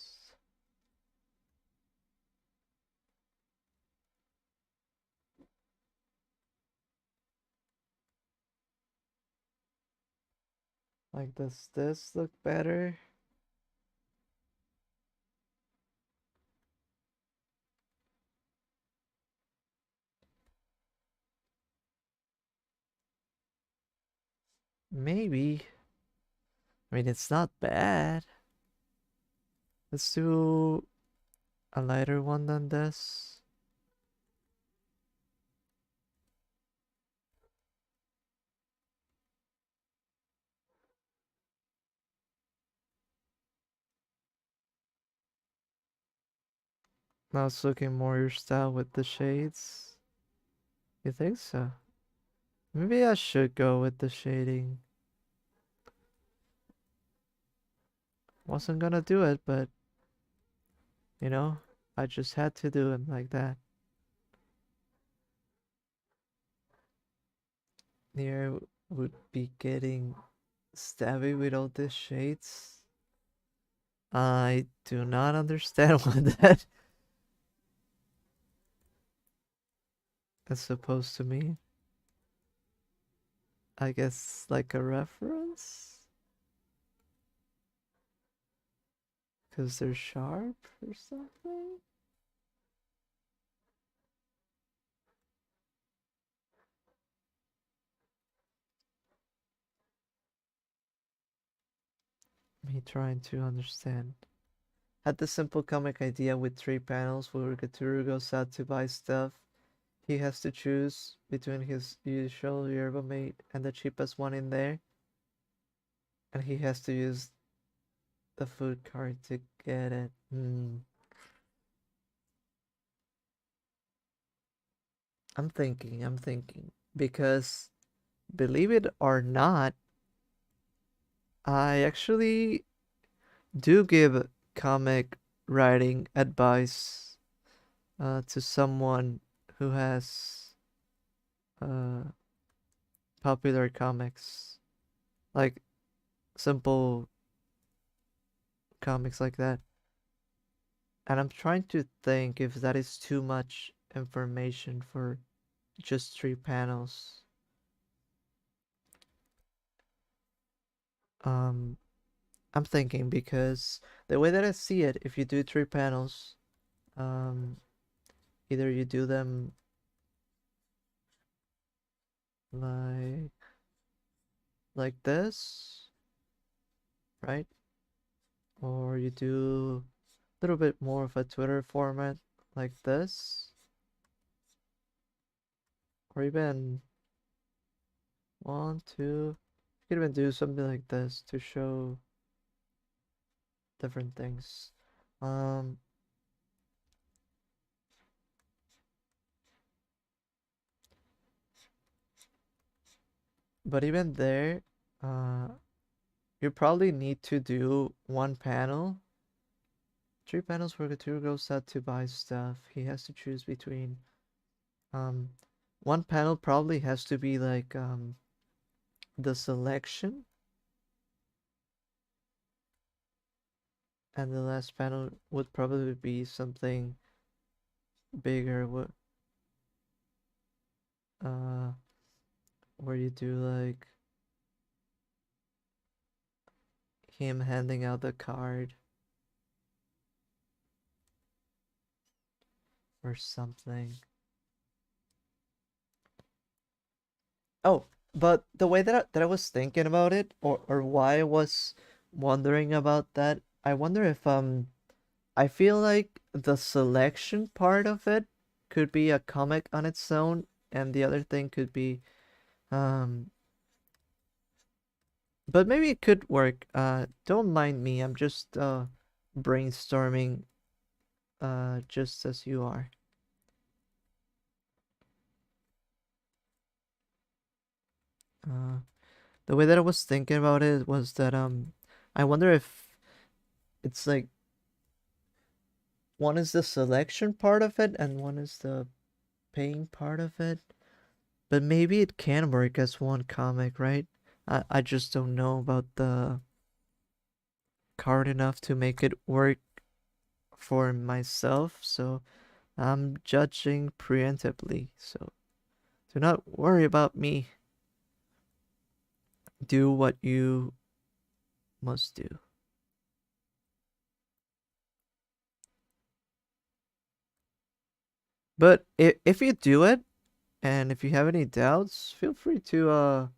Like, does this look better? Maybe. I mean, it's not bad. Let's do a lighter one than this. Now it's looking more your style with the shades. You think so? Maybe I should go with the shading. Wasn't gonna do it, but you know, I just had to do it like that. Here would be getting stabby with all these shades. I do not understand what that is supposed to mean. I guess like a reference? Because they're sharp or something? Me trying to understand. Had the simple comic idea with 3 panels where Gaturu goes out to buy stuff. He has to choose between his usual yerba mate and the cheapest one in there. And he has to use the food cart to get it. I'm thinking. Because believe it or not, I actually do give comic writing advice to someone who has uh, popular comics, like simple comics like that. And I'm trying to think if that is too much information for just 3 panels. Um, I'm thinking because the way that I see it, if you do 3 panels, um, either you do them like this, right? Or you do a little bit more of a Twitter format like this, or even one, two. You could even do something like this to show different things. Um, but even there, uh, you probably need to do 1 panel. 3 panels where Gaturu goes out to buy stuff. He has to choose between. Um, 1 panel probably has to be like the selection, and the last panel would probably be something bigger. Uh, where you do like him handing out the card or something. Oh, but the way that I was thinking about it, or why I was wondering about that, I wonder if I feel like the selection part of it could be a comic on its own, and the other thing could be um but maybe it could work. Don't mind me. I'm just brainstorming just as you are. Uh the way that I was thinking about it was that I wonder if it's like one is the selection part of it and one is the paying part of it. But maybe it can work as one comic, right? I just don't know about the card enough to make it work for myself, so I'm judging preemptively. So do not worry about me. Do what you must do. But if you do it, and if you have any doubts, feel free to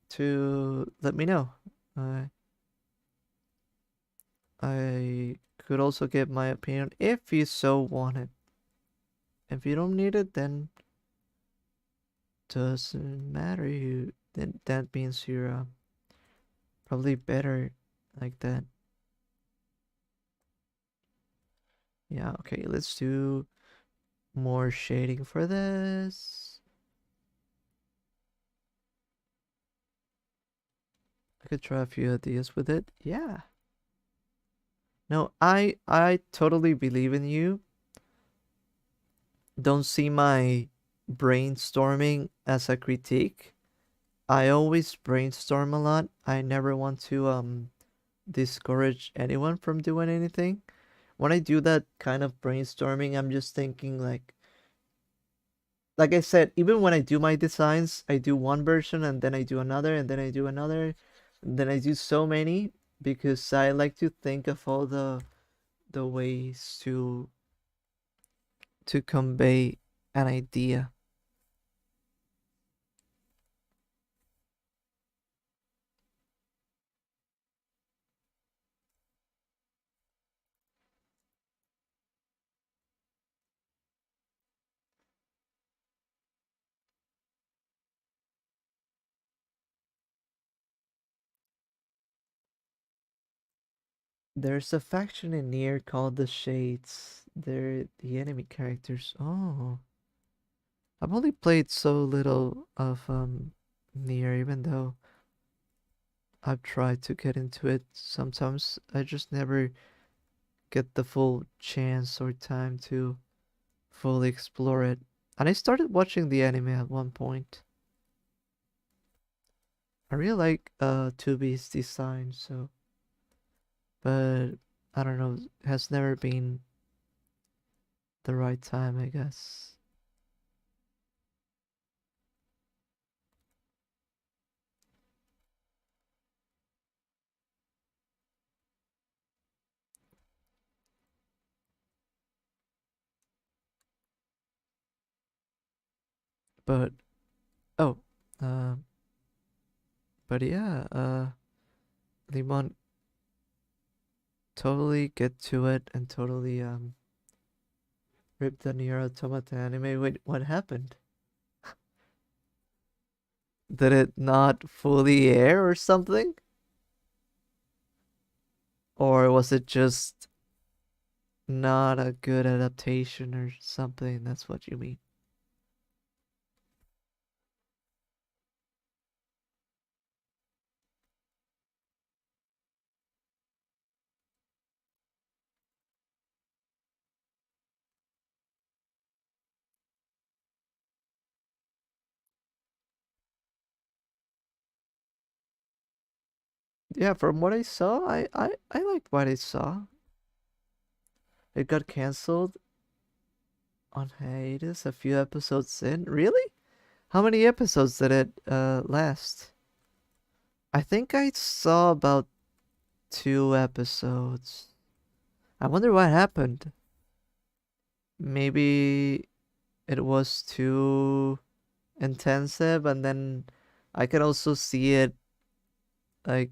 to let me know. I I could also give my opinion if you so want it. If you don't need it, then doesn't matter. You then that means you're probably better like that. Yeah. Okay. Let's do more shading for this. I could try a few ideas with it. Yeah. No, I totally believe in you. Don't see my brainstorming as a critique. I always brainstorm a lot. I never want to discourage anyone from doing anything. When I do that kind of brainstorming, I'm just thinking like I said, even when I do my designs, I do one version and then I do another and then I do another and then I do so many because I like to think of all the ways to convey an idea. There's a faction in Nier called the Shades. They're the enemy characters. Oh, I've only played so little of Nier, even though I've tried to get into it. Sometimes I just never get the full chance or time to fully explore it. And I started watching the anime at one point. I really like 2B's design, so but I don't know, has never been the right time, I guess. But oh, uh, but yeah, Limon, totally get to it and totally rip the Nier Automata anime. Wait, what happened? Did it not fully air or something? Or was it just not a good adaptation or something? That's what you mean. Yeah, from what I saw, I liked what I saw. It got canceled on hiatus a few episodes in. Really? How many episodes did it last? I think I saw about 2 episodes. I wonder what happened. Maybe it was too intensive, and then I could also see it like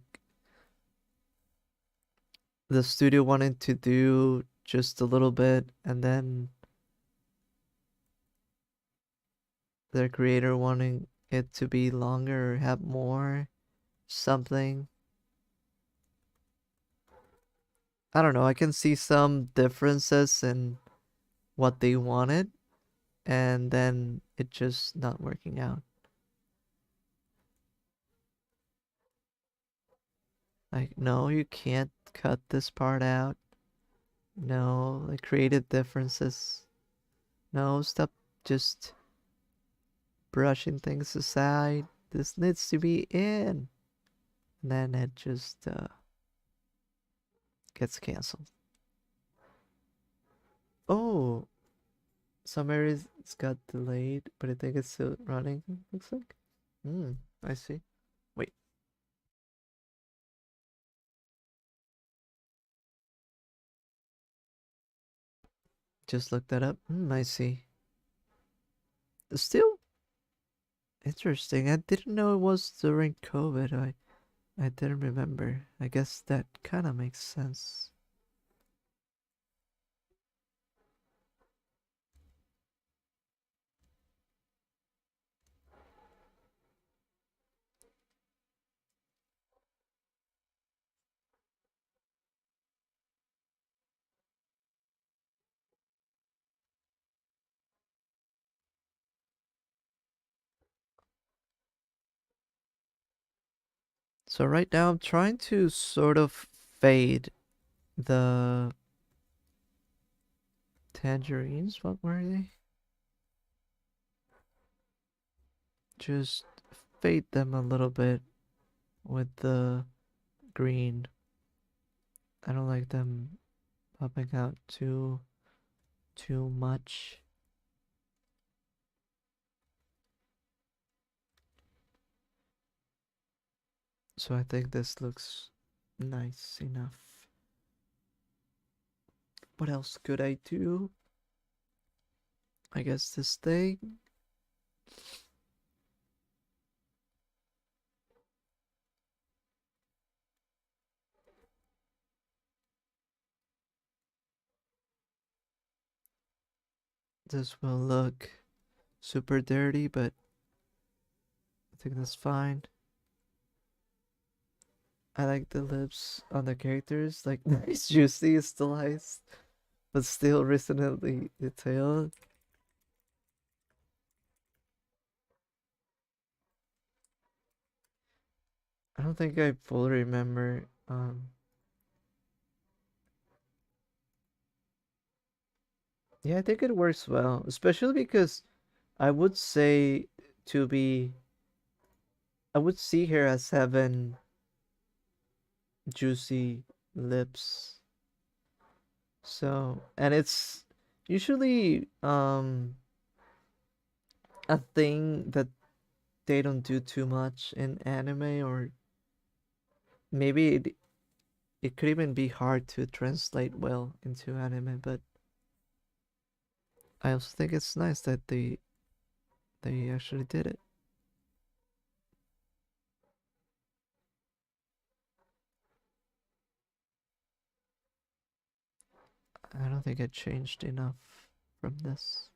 the studio wanted to do just a little bit, and then their creator wanting it to be longer or have more something. I don't know. I can see some differences in what they wanted, and then it just not working out. Like, no, you can't cut this part out. No, like creative differences. No, stop just brushing things aside. This needs to be in. And then it just gets canceled. Oh, some areas it's got delayed, but I think it's still running, looks like. Hmm, I see. Wait, just look that up. Hmm, I see. Still, Interesting. I didn't know it was during COVID. I didn't remember. I guess that kind of makes sense. So right now I'm trying to sort of fade the tangerines. What were they? Just fade them a little bit with the green. I don't like them popping out too much. So I think this looks nice enough. What else could I do? I guess this thing. This will look super dirty, but I think that's fine. I like the lips on the characters, like nice, juicy, stylized, but still resonantly detailed. I don't think I fully remember. Yeah, I think it works well, especially because I would say to be, I would see her as having juicy lips. So, and it's usually a thing that they don't do too much in anime, or maybe it could even be hard to translate well into anime, but I also think it's nice that they actually did it. I don't think it changed enough from this.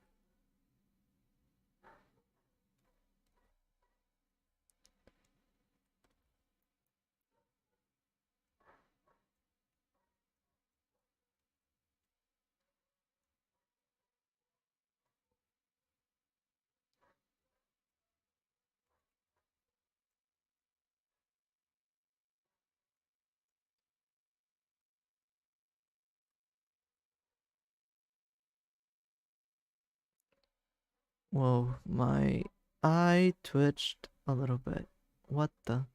Whoa, my eye twitched a little bit. What the?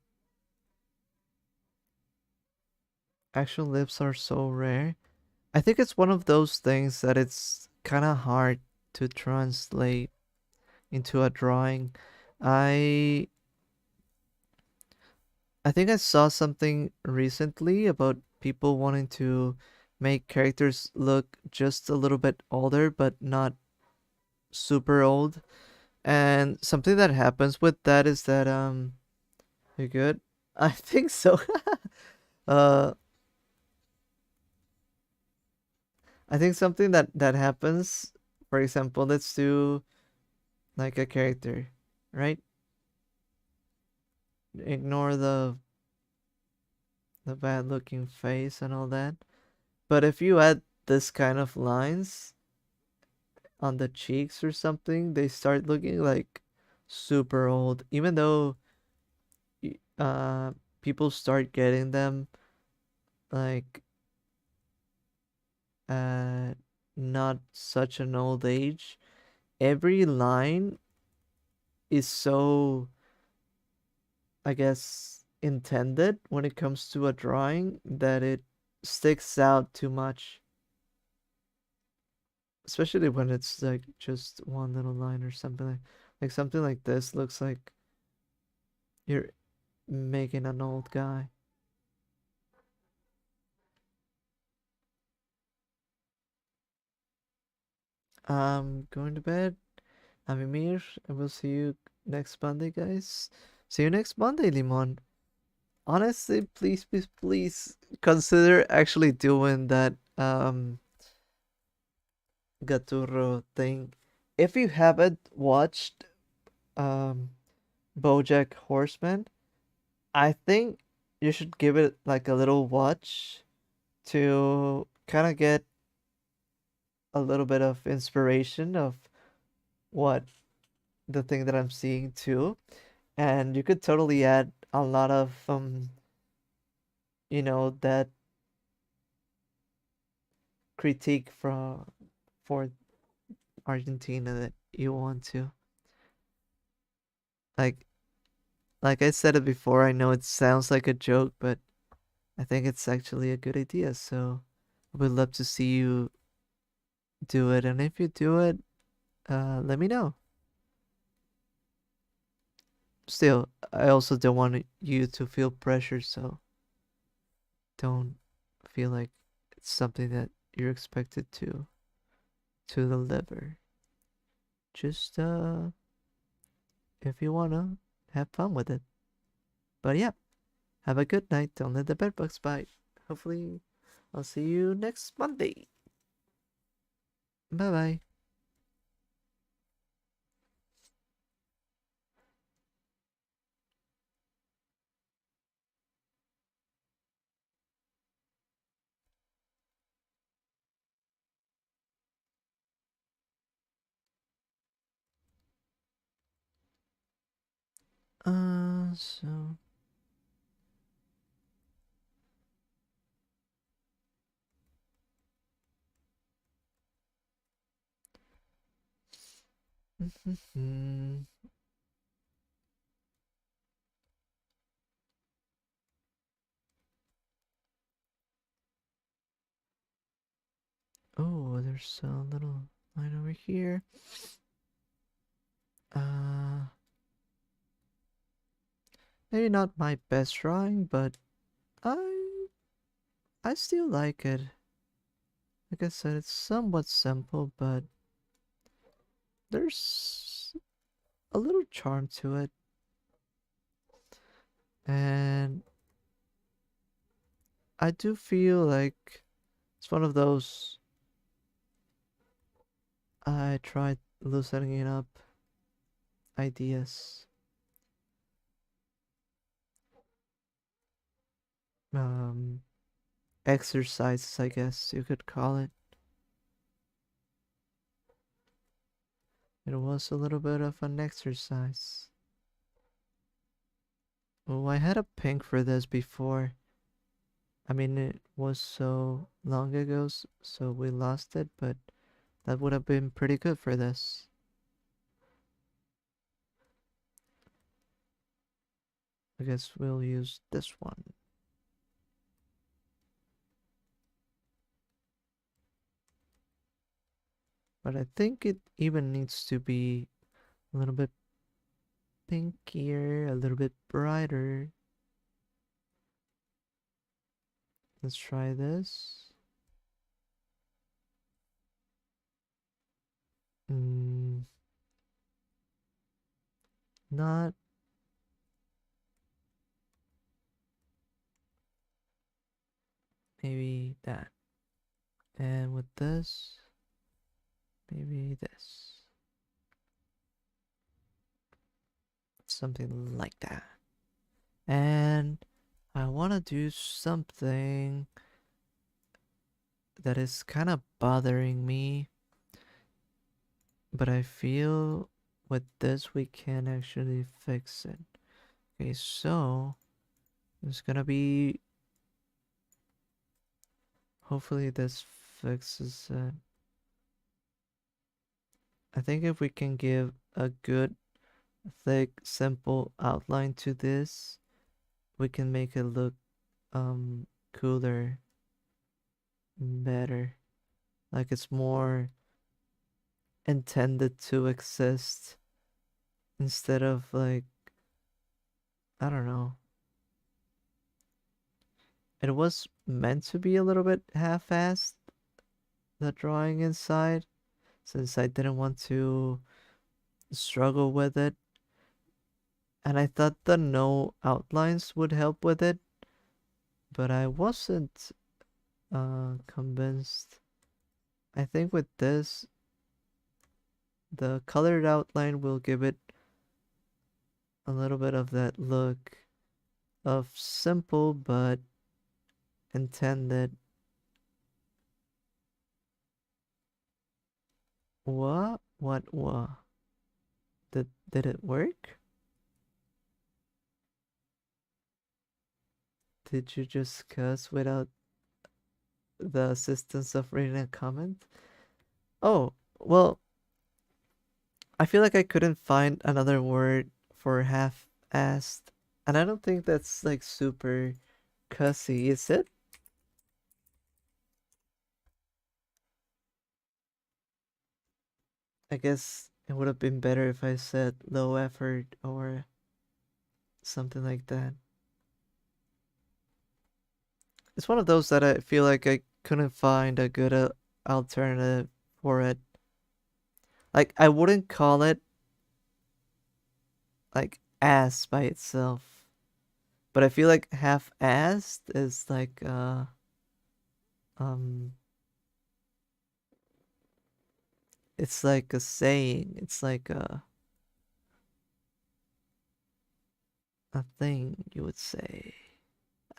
Actual lips are so rare. I think it's one of those things that it's kind of hard to translate into a drawing. I I think I saw something recently about people wanting to make characters look just a little bit older but not super old. And something that happens with that is that you good? I think so. uh I think something that happens, for example, let's do like a character, right? Ignore the bad looking face and all that. But if you add this kind of lines on the cheeks or something, they start looking like super old, even though uh people start getting them like uh not such an old age. Every line is so, I guess, intended when it comes to a drawing that it sticks out too much, especially when it's like just one little line or something like something like this looks like you're making an old guy. I'm going to bed. I'm Emir, and we'll see you next Monday, guys. See you next Monday, Limon. Honestly, please, please, please consider actually doing that Gaturro thing. If you haven't watched um BoJack Horseman, I think you should give it like a little watch to kind of get a little bit of inspiration of what the thing that I'm seeing too. And you could totally add a lot of that critique for Argentina that you want to. Like like I said it before, I know it sounds like a joke, but I think it's actually a good idea. So I would love to see you do it, and if you do it, let me know. Still, I also don't want you to feel pressure, so don't feel like it's something that you're expected to deliver. Just if you wanna have fun with it. But yeah, have a good night. Don't let the bed bugs bite. Hopefully, I'll see you next Monday. Bye bye. So oh, there's a little line over here. Uh, Maybe not my best drawing, but I still like it. Like I said, it's somewhat simple, but there's a little charm to it. And I do feel like it's one of those I tried loosening up ideas. Um, Exercises, I guess you could call it. It was a little bit of an exercise. Oh, I had a pink for this before. I mean, it was so long ago, so we lost it, but that would have been pretty good for this. I guess we'll use this one. But I think it even needs to be a little bit pinkier, a little bit brighter. Let's try this. Mm, Not maybe that. And with this, maybe this. Something like that. And I want to do something that is kind of bothering me, but I feel with this we can actually fix it. Okay, so it's gonna be, hopefully this fixes it. I think if we can give a good, thick, simple outline to this, we can make it look cooler, better. Like it's more intended to exist instead of like, I don't know. It was meant to be a little bit half-assed, the drawing inside, since I didn't want to struggle with it. And I thought the no outlines would help with it, but I wasn't convinced. I think with this, the colored outline will give it a little bit of that look of simple but intended. What? Did it work? Did you just cuss without the assistance of reading a comment? Oh, well, I feel like I couldn't find another word for half-assed, and I don't think that's like super cussy, is it? I guess it would have been better if I said low effort or something like that. It's one of those that I feel like I couldn't find a good alternative for it. Like, I wouldn't call it like ass by itself, but I feel like half-assed is like um it's like a saying. It's like a thing you would say.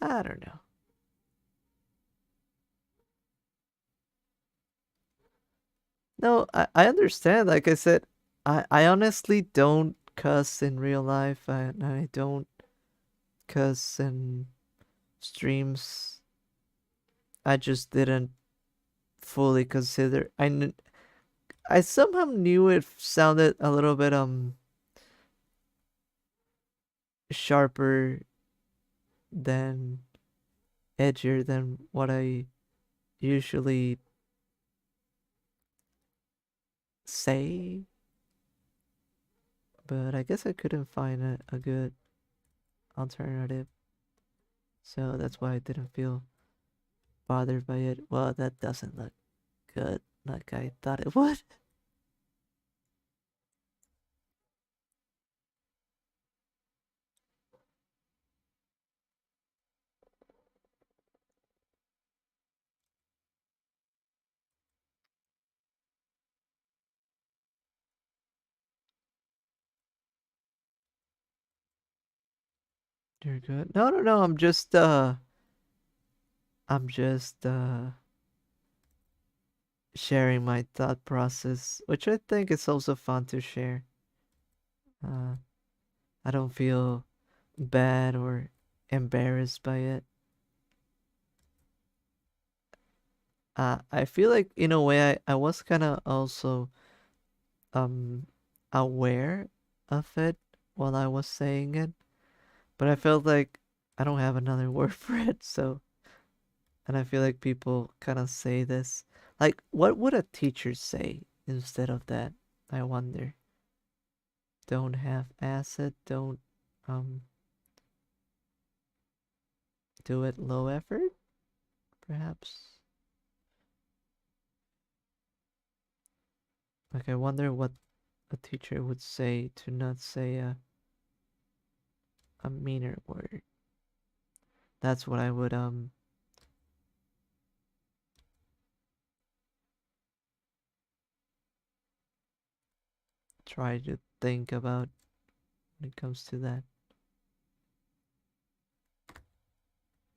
I don't know. No, I understand. Like I said, I honestly don't cuss in real life. I don't cuss in streams. I just didn't fully consider. I somehow knew it sounded a little bit sharper than edgier than what I usually say, but I guess I couldn't find a good alternative, so that's why I didn't feel bothered by it. Well, that doesn't look good like I thought it would. You're good. No, no, no. I'm just sharing my thought process, which I think is also fun to share. Uh, I don't feel bad or embarrassed by it. I feel like in a way I was kind of also um aware of it while I was saying it, but I felt like I don't have another word for it, so and I feel like people kind of say this. Like, what would a teacher say instead of that? I wonder. Don't have acid, don't um do it low effort, perhaps. Like I wonder what a teacher would say to not say a meaner word. That's what I would try to think about when it comes to that.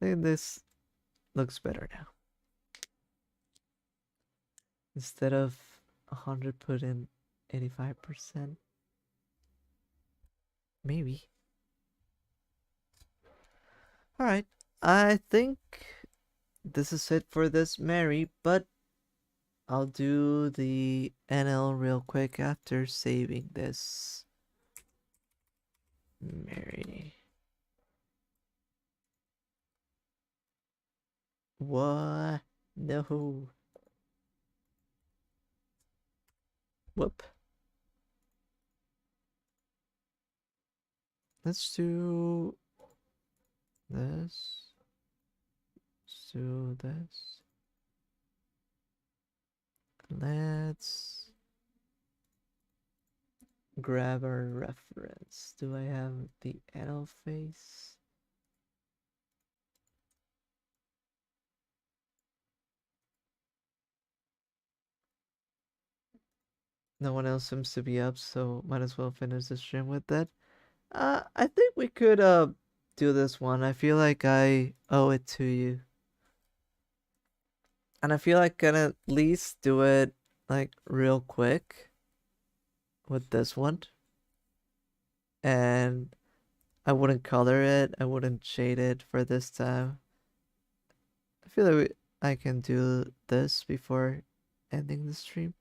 I think this looks better now. Instead of 100, put in 85%. Maybe. Alright. I think this is it for this Mary, but I'll do the NL real quick after saving this Mary. What? No. Whoop. Let's do this. Let's do this. Let's grab our reference. Do I have the anal face? No one else seems to be up, so might as well finish the stream with that. I think we could do this one. I feel like I owe it to you. And I feel like I can at least do it like real quick with this one. And I wouldn't color it, I wouldn't shade it for this time. I feel like I can do this before ending the stream.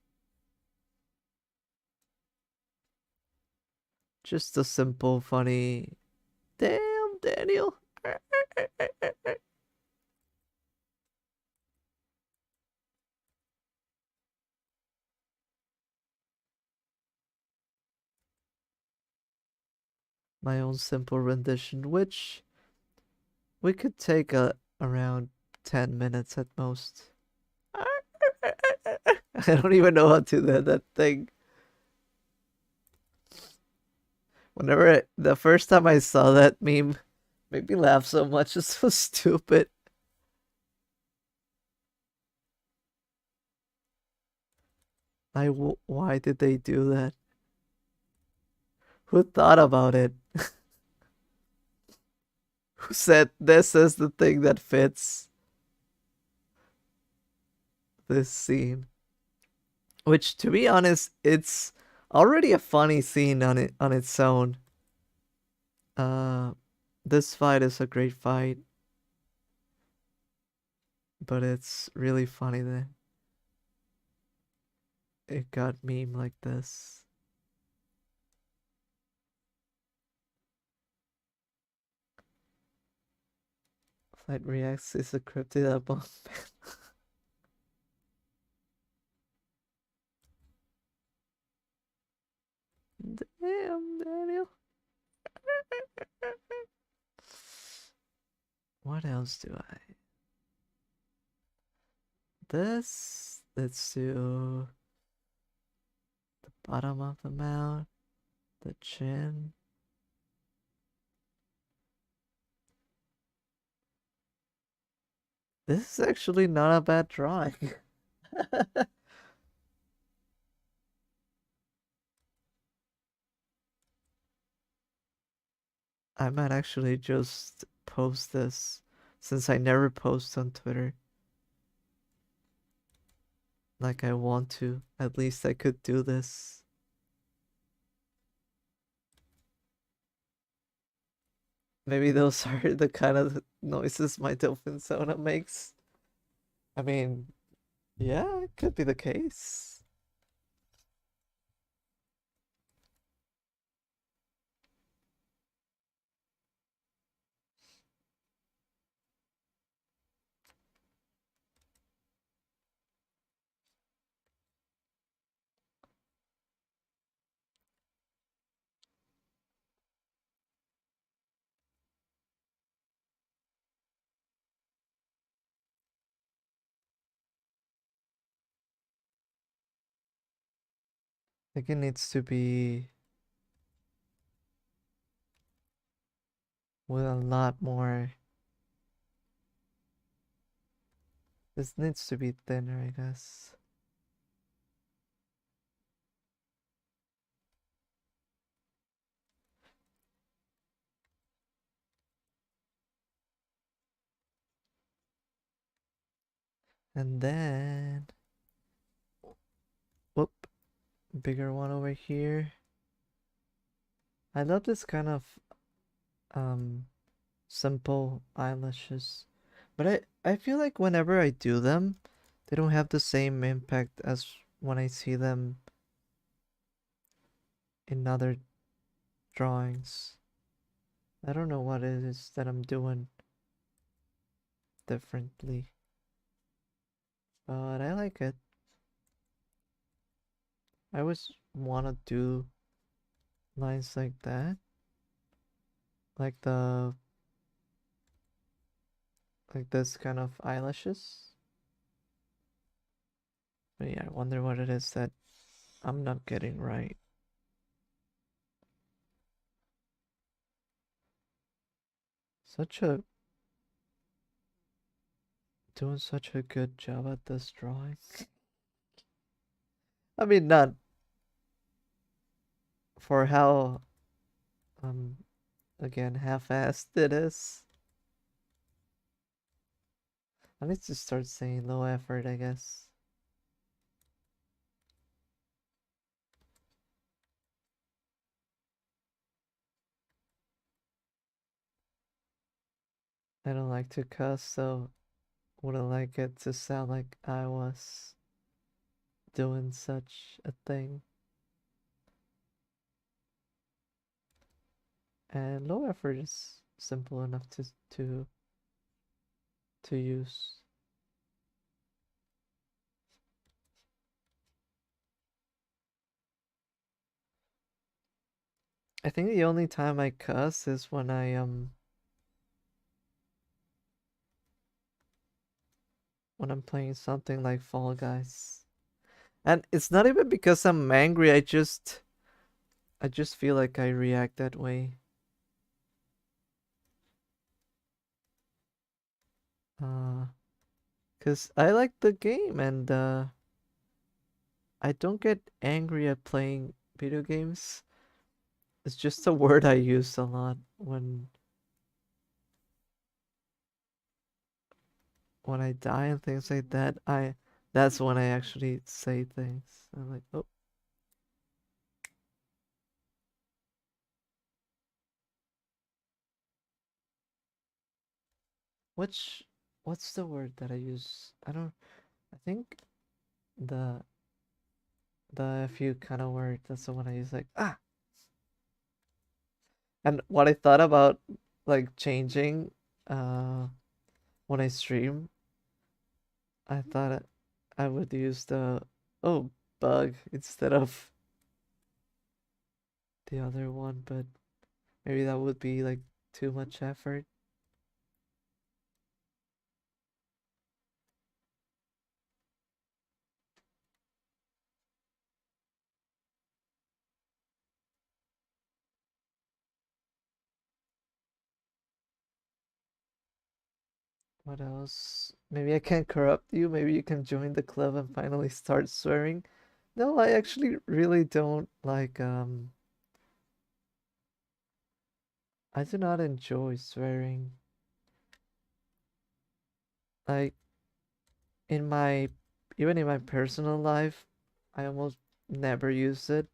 Just a simple, funny, damn, Daniel. My own simple rendition, which we could take around 10 minutes at most. I don't even know how to do that thing. The first time I saw that meme, made me laugh so much. It's so stupid. Why did they do that? Who thought about it? Who said this is the thing that fits this scene? Which, to be honest, it's already a funny scene on its own. Uh, this fight is a great fight, but it's really funny that it got meme like this. Flight reacts is a cryptid album. Damn, Daniel. What else do I? This. Let's do the bottom of the mouth, the chin. This is actually not a bad drawing. I might actually just post this since I never post on Twitter. Like I want to. At least I could do this. Maybe those are the kind of noises my dolphin sauna makes. I mean, yeah, it could be the case. I think it needs to be with a lot more. This needs to be thinner, I guess. And then, whoop, bigger one over here. I love this kind of um simple eyelashes, but I feel like whenever I do them, they don't have the same impact as when I see them in other drawings. I don't know what it is that I'm doing differently, but I like it. I always want to do lines like that, like the like this kind of eyelashes. But yeah, I wonder what it is that I'm not getting right. Such a doing such a good job at this drawing. I mean, not for how um again half-assed it is. I need to start saying low effort, I guess. I don't like to cuss, so wouldn't like it to sound like I was doing such a thing. And low effort is simple enough to use. I think the only time I cuss is when I'm playing something like Fall Guys. And it's not even because I'm angry, I just feel like I react that way. Uh, 'Cause I like the game and I don't get angry at playing video games. It's just a word I use a lot when I die and things like that. I That's when I actually say things. I'm like, oh, which what's the word that I use? I think the the few kind of word, that's the one I use, like, ah. And what I thought about like changing uh when I stream, I thought I would use the oh bug instead of the other one, but maybe that would be like too much effort. What else? Maybe I can corrupt you. Maybe you can join the club and finally start swearing. No, I actually really don't like I do not enjoy swearing. Like in my even in my personal life, I almost never use it.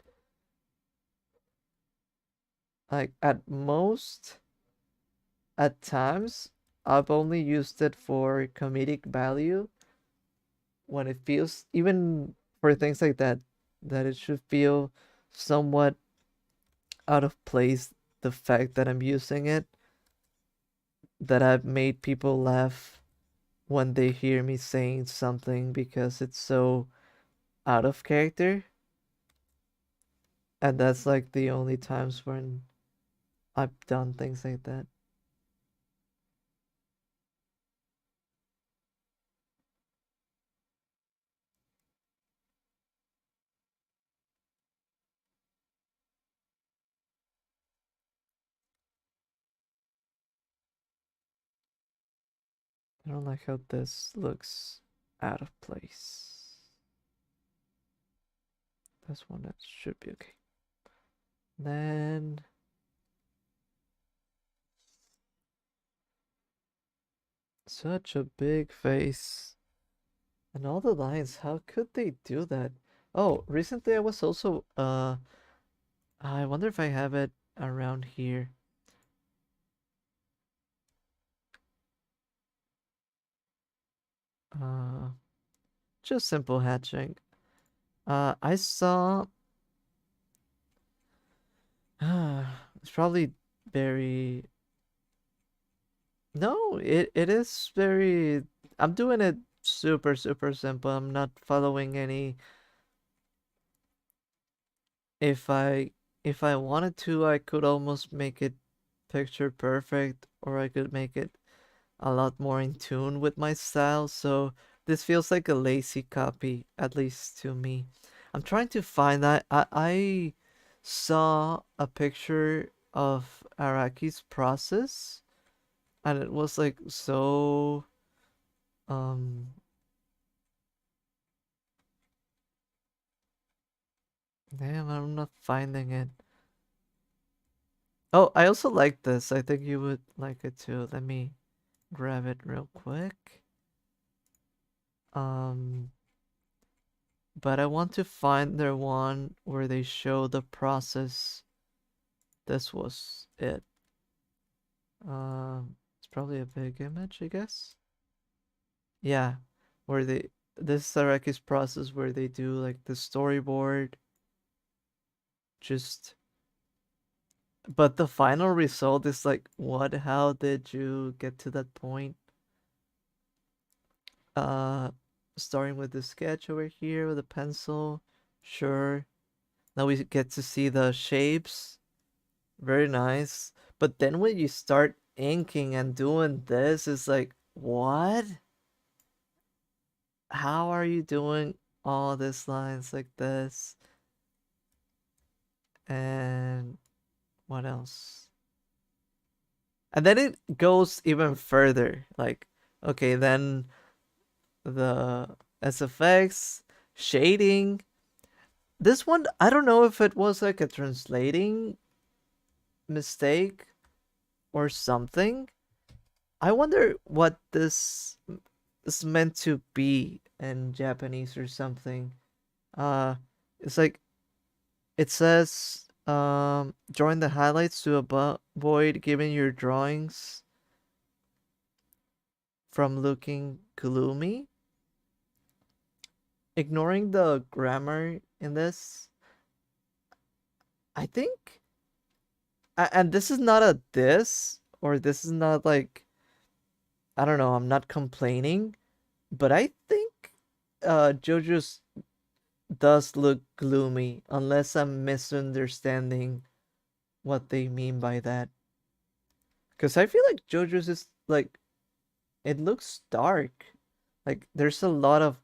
Like at most, at times, I've only used it for comedic value when it feels, even for things like that, that it should feel somewhat out of place, the fact that I'm using it, that I've made people laugh when they hear me saying something because it's so out of character. And that's like the only times when I've done things like that. I don't like how this looks out of place. That's one that should be okay. Then such a big face. And all the lines, how could they do that? Oh, recently I was also I wonder if I have it around here. Uh just simple hatching. I saw it's probably very no, it is very I'm doing it super simple. I'm not following any if I wanted to, I could almost make it picture perfect, or I could make it a lot more in tune with my style. So this feels like a lazy copy, at least to me. I'm trying to find that. I saw a picture of Araki's process and it was like so um damn, I'm not finding it. Oh, I also like this. I think you would like it too. Let me grab it real quick. Um, but I want to find their one where they show the process. This was it. It's probably a big image, I guess. Yeah, where they this is Araki's process where they do like the storyboard, just but the final result is like, what? How did you get to that point? Uh, Starting with the sketch over here with a pencil. Sure. Now we get to see the shapes. Very nice. But then when you start inking and doing this, it's like, what? How are you doing all these lines like this? And what else? And then it goes even further. Like, okay, then the SFX, shading. This one, I don't know if it was like a translating mistake or something. I wonder what this is meant to be in Japanese or something. Uh, it's like it says join the highlights to avoid giving your drawings from looking gloomy. Ignoring the grammar in this, I think, and this is not a diss, or this is not like, I don't know, I'm not complaining, but I think JoJo's does look gloomy unless I'm misunderstanding what they mean by that. Because I feel like JoJo's is like, it looks dark. Like there's a lot of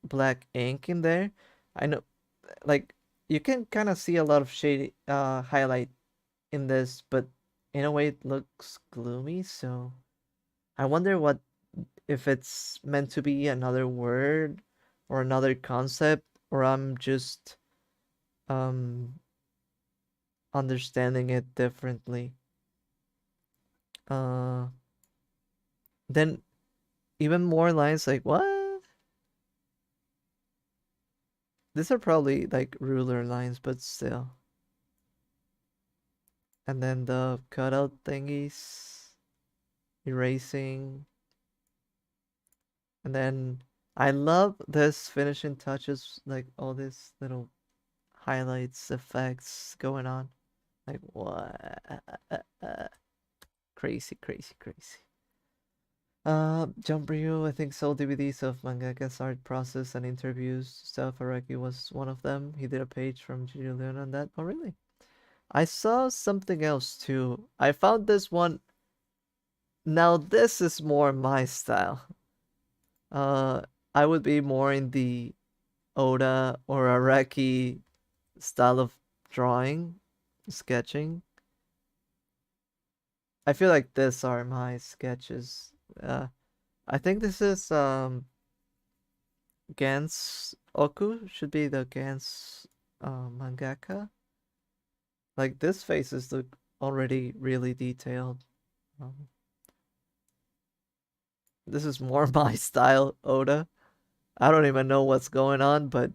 black ink in there. I know, like you can kind of see a lot of shade highlight in this, but in a way it looks gloomy. So I wonder what if it's meant to be another word or another concept, or I'm just um understanding it differently. Uh, then even more lines like what? These are probably like ruler lines, but still. And then the cutout thingies, erasing, and then I love this finishing touches, like all these little highlights, effects going on. Like what? Crazy, crazy, crazy. Jump Ryu, I think sold DVDs of mangaka's art process and interviews. Stuff Araki was one of them. He did a page from Julian on that. Oh, really? I saw something else too. I found this one. Now this is more my style. Uh, I would be more in the Oda or Araki style of drawing, sketching. I feel like this are my sketches. I think this is Gans Oku should be the Gans mangaka. Like this faces look already really detailed. Um, this is more my style, Oda. I don't even know what's going on, but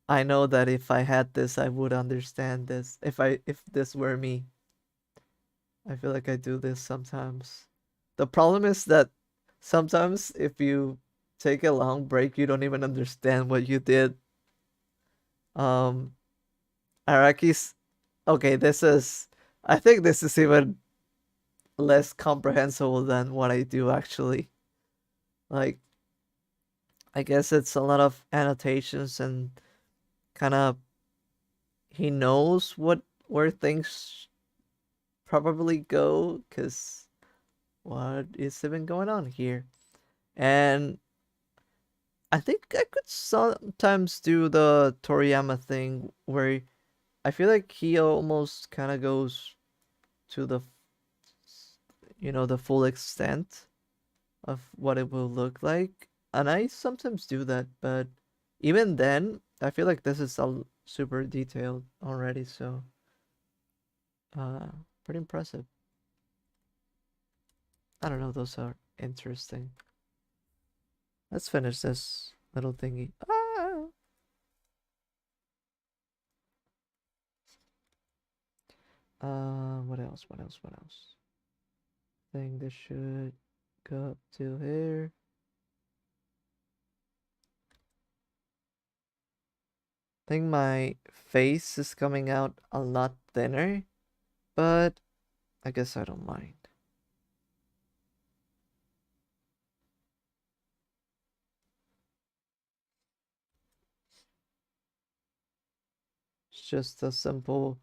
I know that if I had this, I would understand this. If this were me, I feel like I do this sometimes. The problem is that sometimes if you take a long break, you don't even understand what you did. Um, Araki's okay. This is I think this is even less comprehensible than what I do actually. Like I guess it's a lot of annotations and kind of he knows what where things probably go because what is even going on here? And I think I could sometimes do the Toriyama thing where I feel like he almost kind of goes to the the full extent of what it will look like. And I sometimes do that, but even then, I feel like this is all super detailed already, so uh pretty impressive. I don't know, those are interesting. Let's finish this little thingy. Ah! What else? What else? What else? I think this should go up to here. I think my face is coming out a lot thinner, but I guess I don't mind. It's just a simple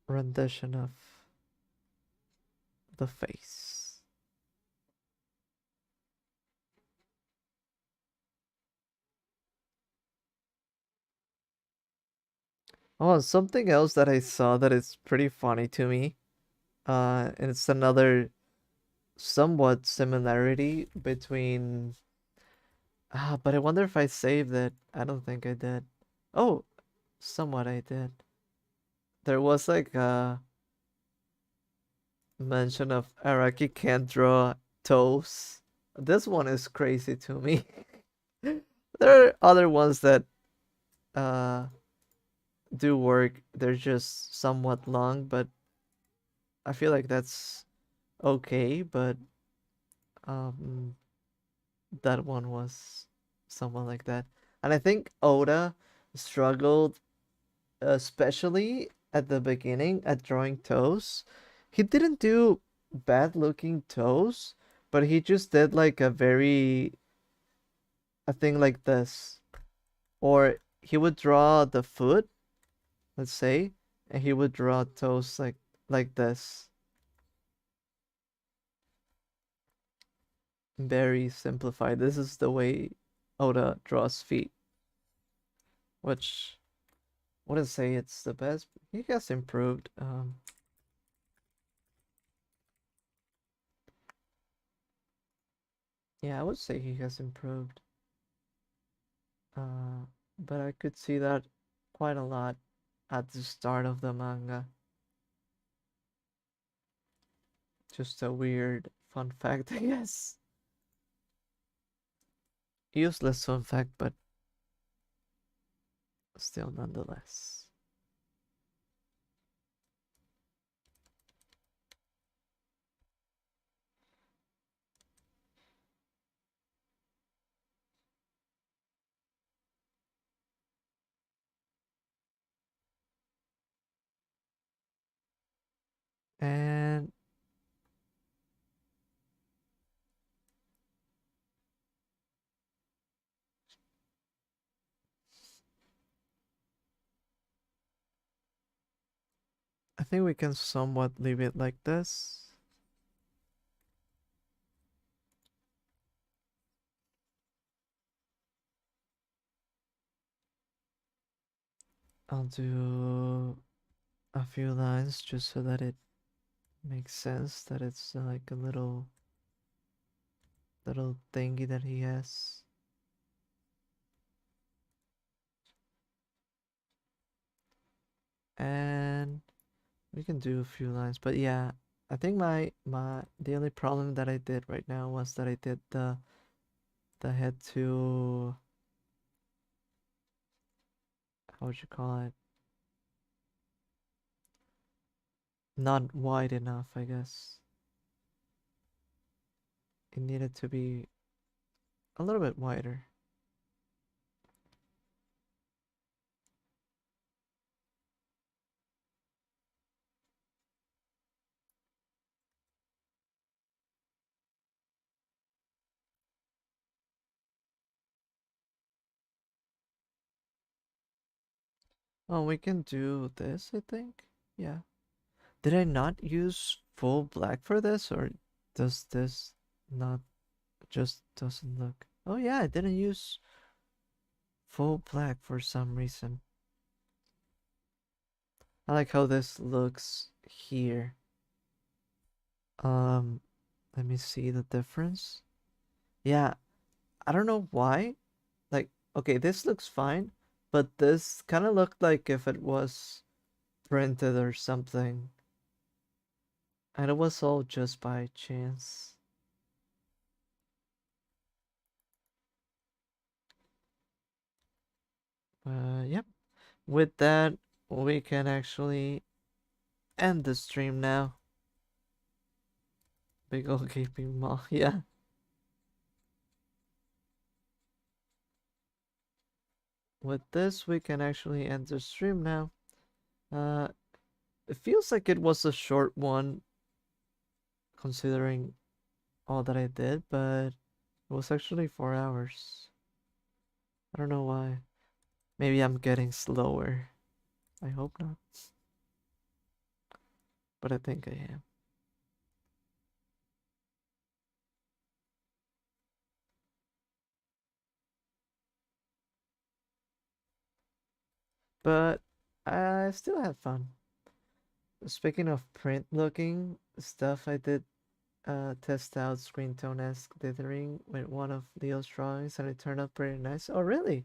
rendition of the face. Oh, something else that I saw that is pretty funny to me. And it's another somewhat similarity between. But I wonder if I saved it. I don't think I did. Oh, somewhat I did. There was like a mention of Araki can't draw toes. This one is crazy to me. There are other ones that uh do work. They're just somewhat long, but I feel like that's okay, but um that one was someone like that. And I think Oda struggled especially at the beginning at drawing toes. He didn't do bad looking toes, but he just did like a thing like this. Or he would draw the foot, let's say, and he would draw toes like this. Very simplified. This is the way Oda draws feet, which wouldn't say it's the best. He has improved. Yeah, I would say he has improved. Uh, but I could see that quite a lot at the start of the manga. Just a weird fun fact, I guess. Useless fun fact, but still nonetheless. And I think we can somewhat leave it like this. I'll do a few lines just so that it makes sense that it's like a little thingy that he has. And we can do a few lines, but yeah, I think my the only problem that I did right now was that I did the head too, how would you call it? Not wide enough, I guess. It needed to be a little bit wider. Oh, we can do this, I think. Yeah. Did I not use full black for this, or does this not just doesn't look? Oh yeah, I didn't use full black for some reason. I like how this looks here. Um, let me see the difference. Yeah, I don't know why. Like, okay, this looks fine, but this kind of looked like if it was printed or something. And it was all just by chance. Yep. With that, we can actually end the stream now. Big old gaping maw. Yeah. With this, we can actually end the stream now. Uh, it feels like it was a short one considering all that I did, but it was actually 4 hours. I don't know why. Maybe I'm getting slower. I hope not, but I think I am. But I still had fun. Speaking of print looking stuff, I did test out screen tone esque dithering with one of Leo's drawings and it turned out pretty nice. Oh, really?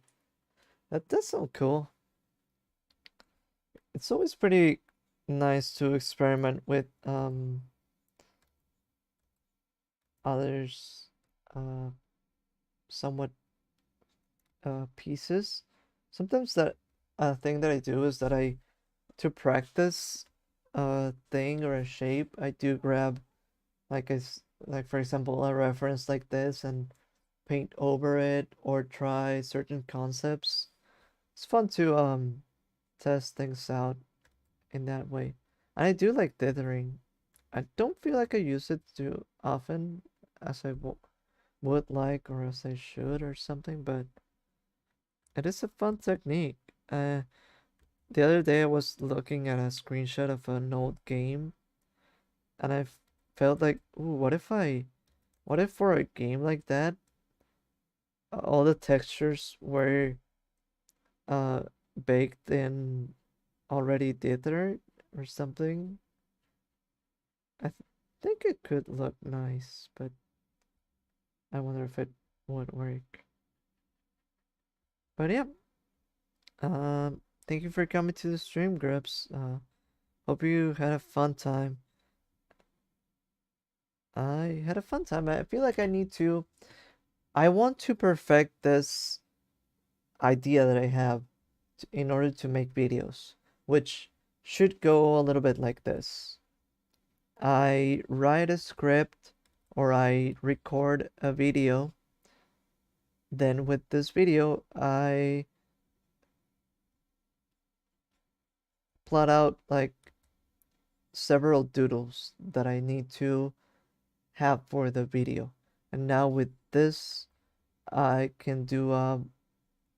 That does sound cool. It's always pretty nice to experiment with others uh somewhat pieces. Sometimes that thing that I do is that I to practice a thing or a shape, I do grab like for example a reference like this and paint over it or try certain concepts. It's fun to test things out in that way. And I do like dithering. I don't feel like I use it too often as I would like or as I should or something, but it is a fun technique. The other day I was looking at a screenshot of an old game and felt like, ooh, what if for a game like that, all the textures were uh baked in already dithered or something? I think it could look nice, but I wonder if it would work. But yeah, thank you for coming to the stream, Grubs. Hope you had a fun time. I had a fun time. I feel like I want to perfect this idea that I have in order to make videos, which should go a little bit like this. I write a script or I record a video. Then with this video, I plot out like several doodles that I need to have for the video. And now with this, I can do a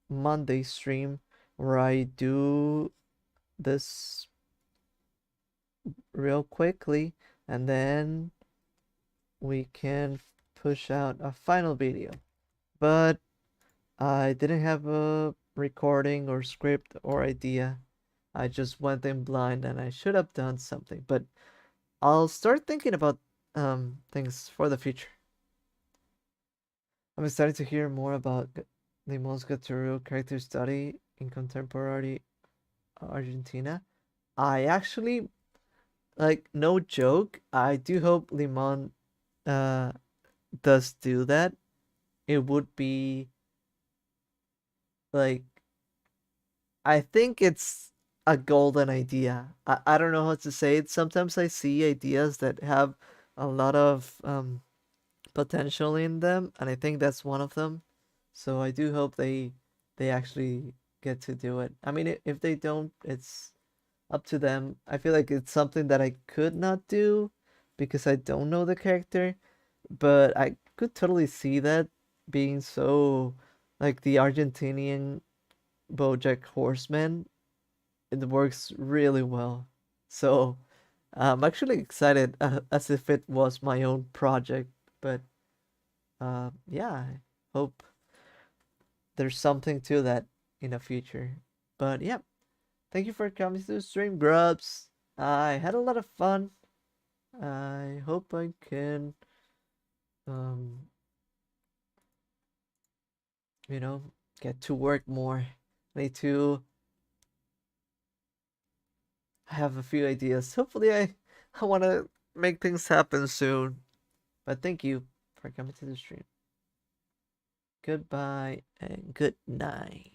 Monday stream where I do this real quickly and then we can push out a final video. But I didn't have a recording or script or idea. I just went in blind and I should have done something. But I'll start thinking about things for the future. I'm excited to hear more about Limon's Gattuso character study in contemporary Argentina. I actually like no joke. I do hope Limon uh does do that. It would be like I think it's a golden idea. I don't know how to say it. Sometimes I see ideas that have a lot of potential in them, and I think that's one of them. So I do hope they actually get to do it. I mean, if they don't, it's up to them. I feel like it's something that I could not do because I don't know the character, but I could totally see that being so like the Argentinian BoJack Horseman. It works really well. So I'm actually excited as if it was my own project, but yeah, I hope there's something to that in the future. But yeah, thank you for coming to the stream, Grubs. I had a lot of fun. I hope I can, um, you know, get to work more. I need to have a few ideas. Hopefully, I want to make things happen soon. But thank you for coming to the stream. Goodbye and good night.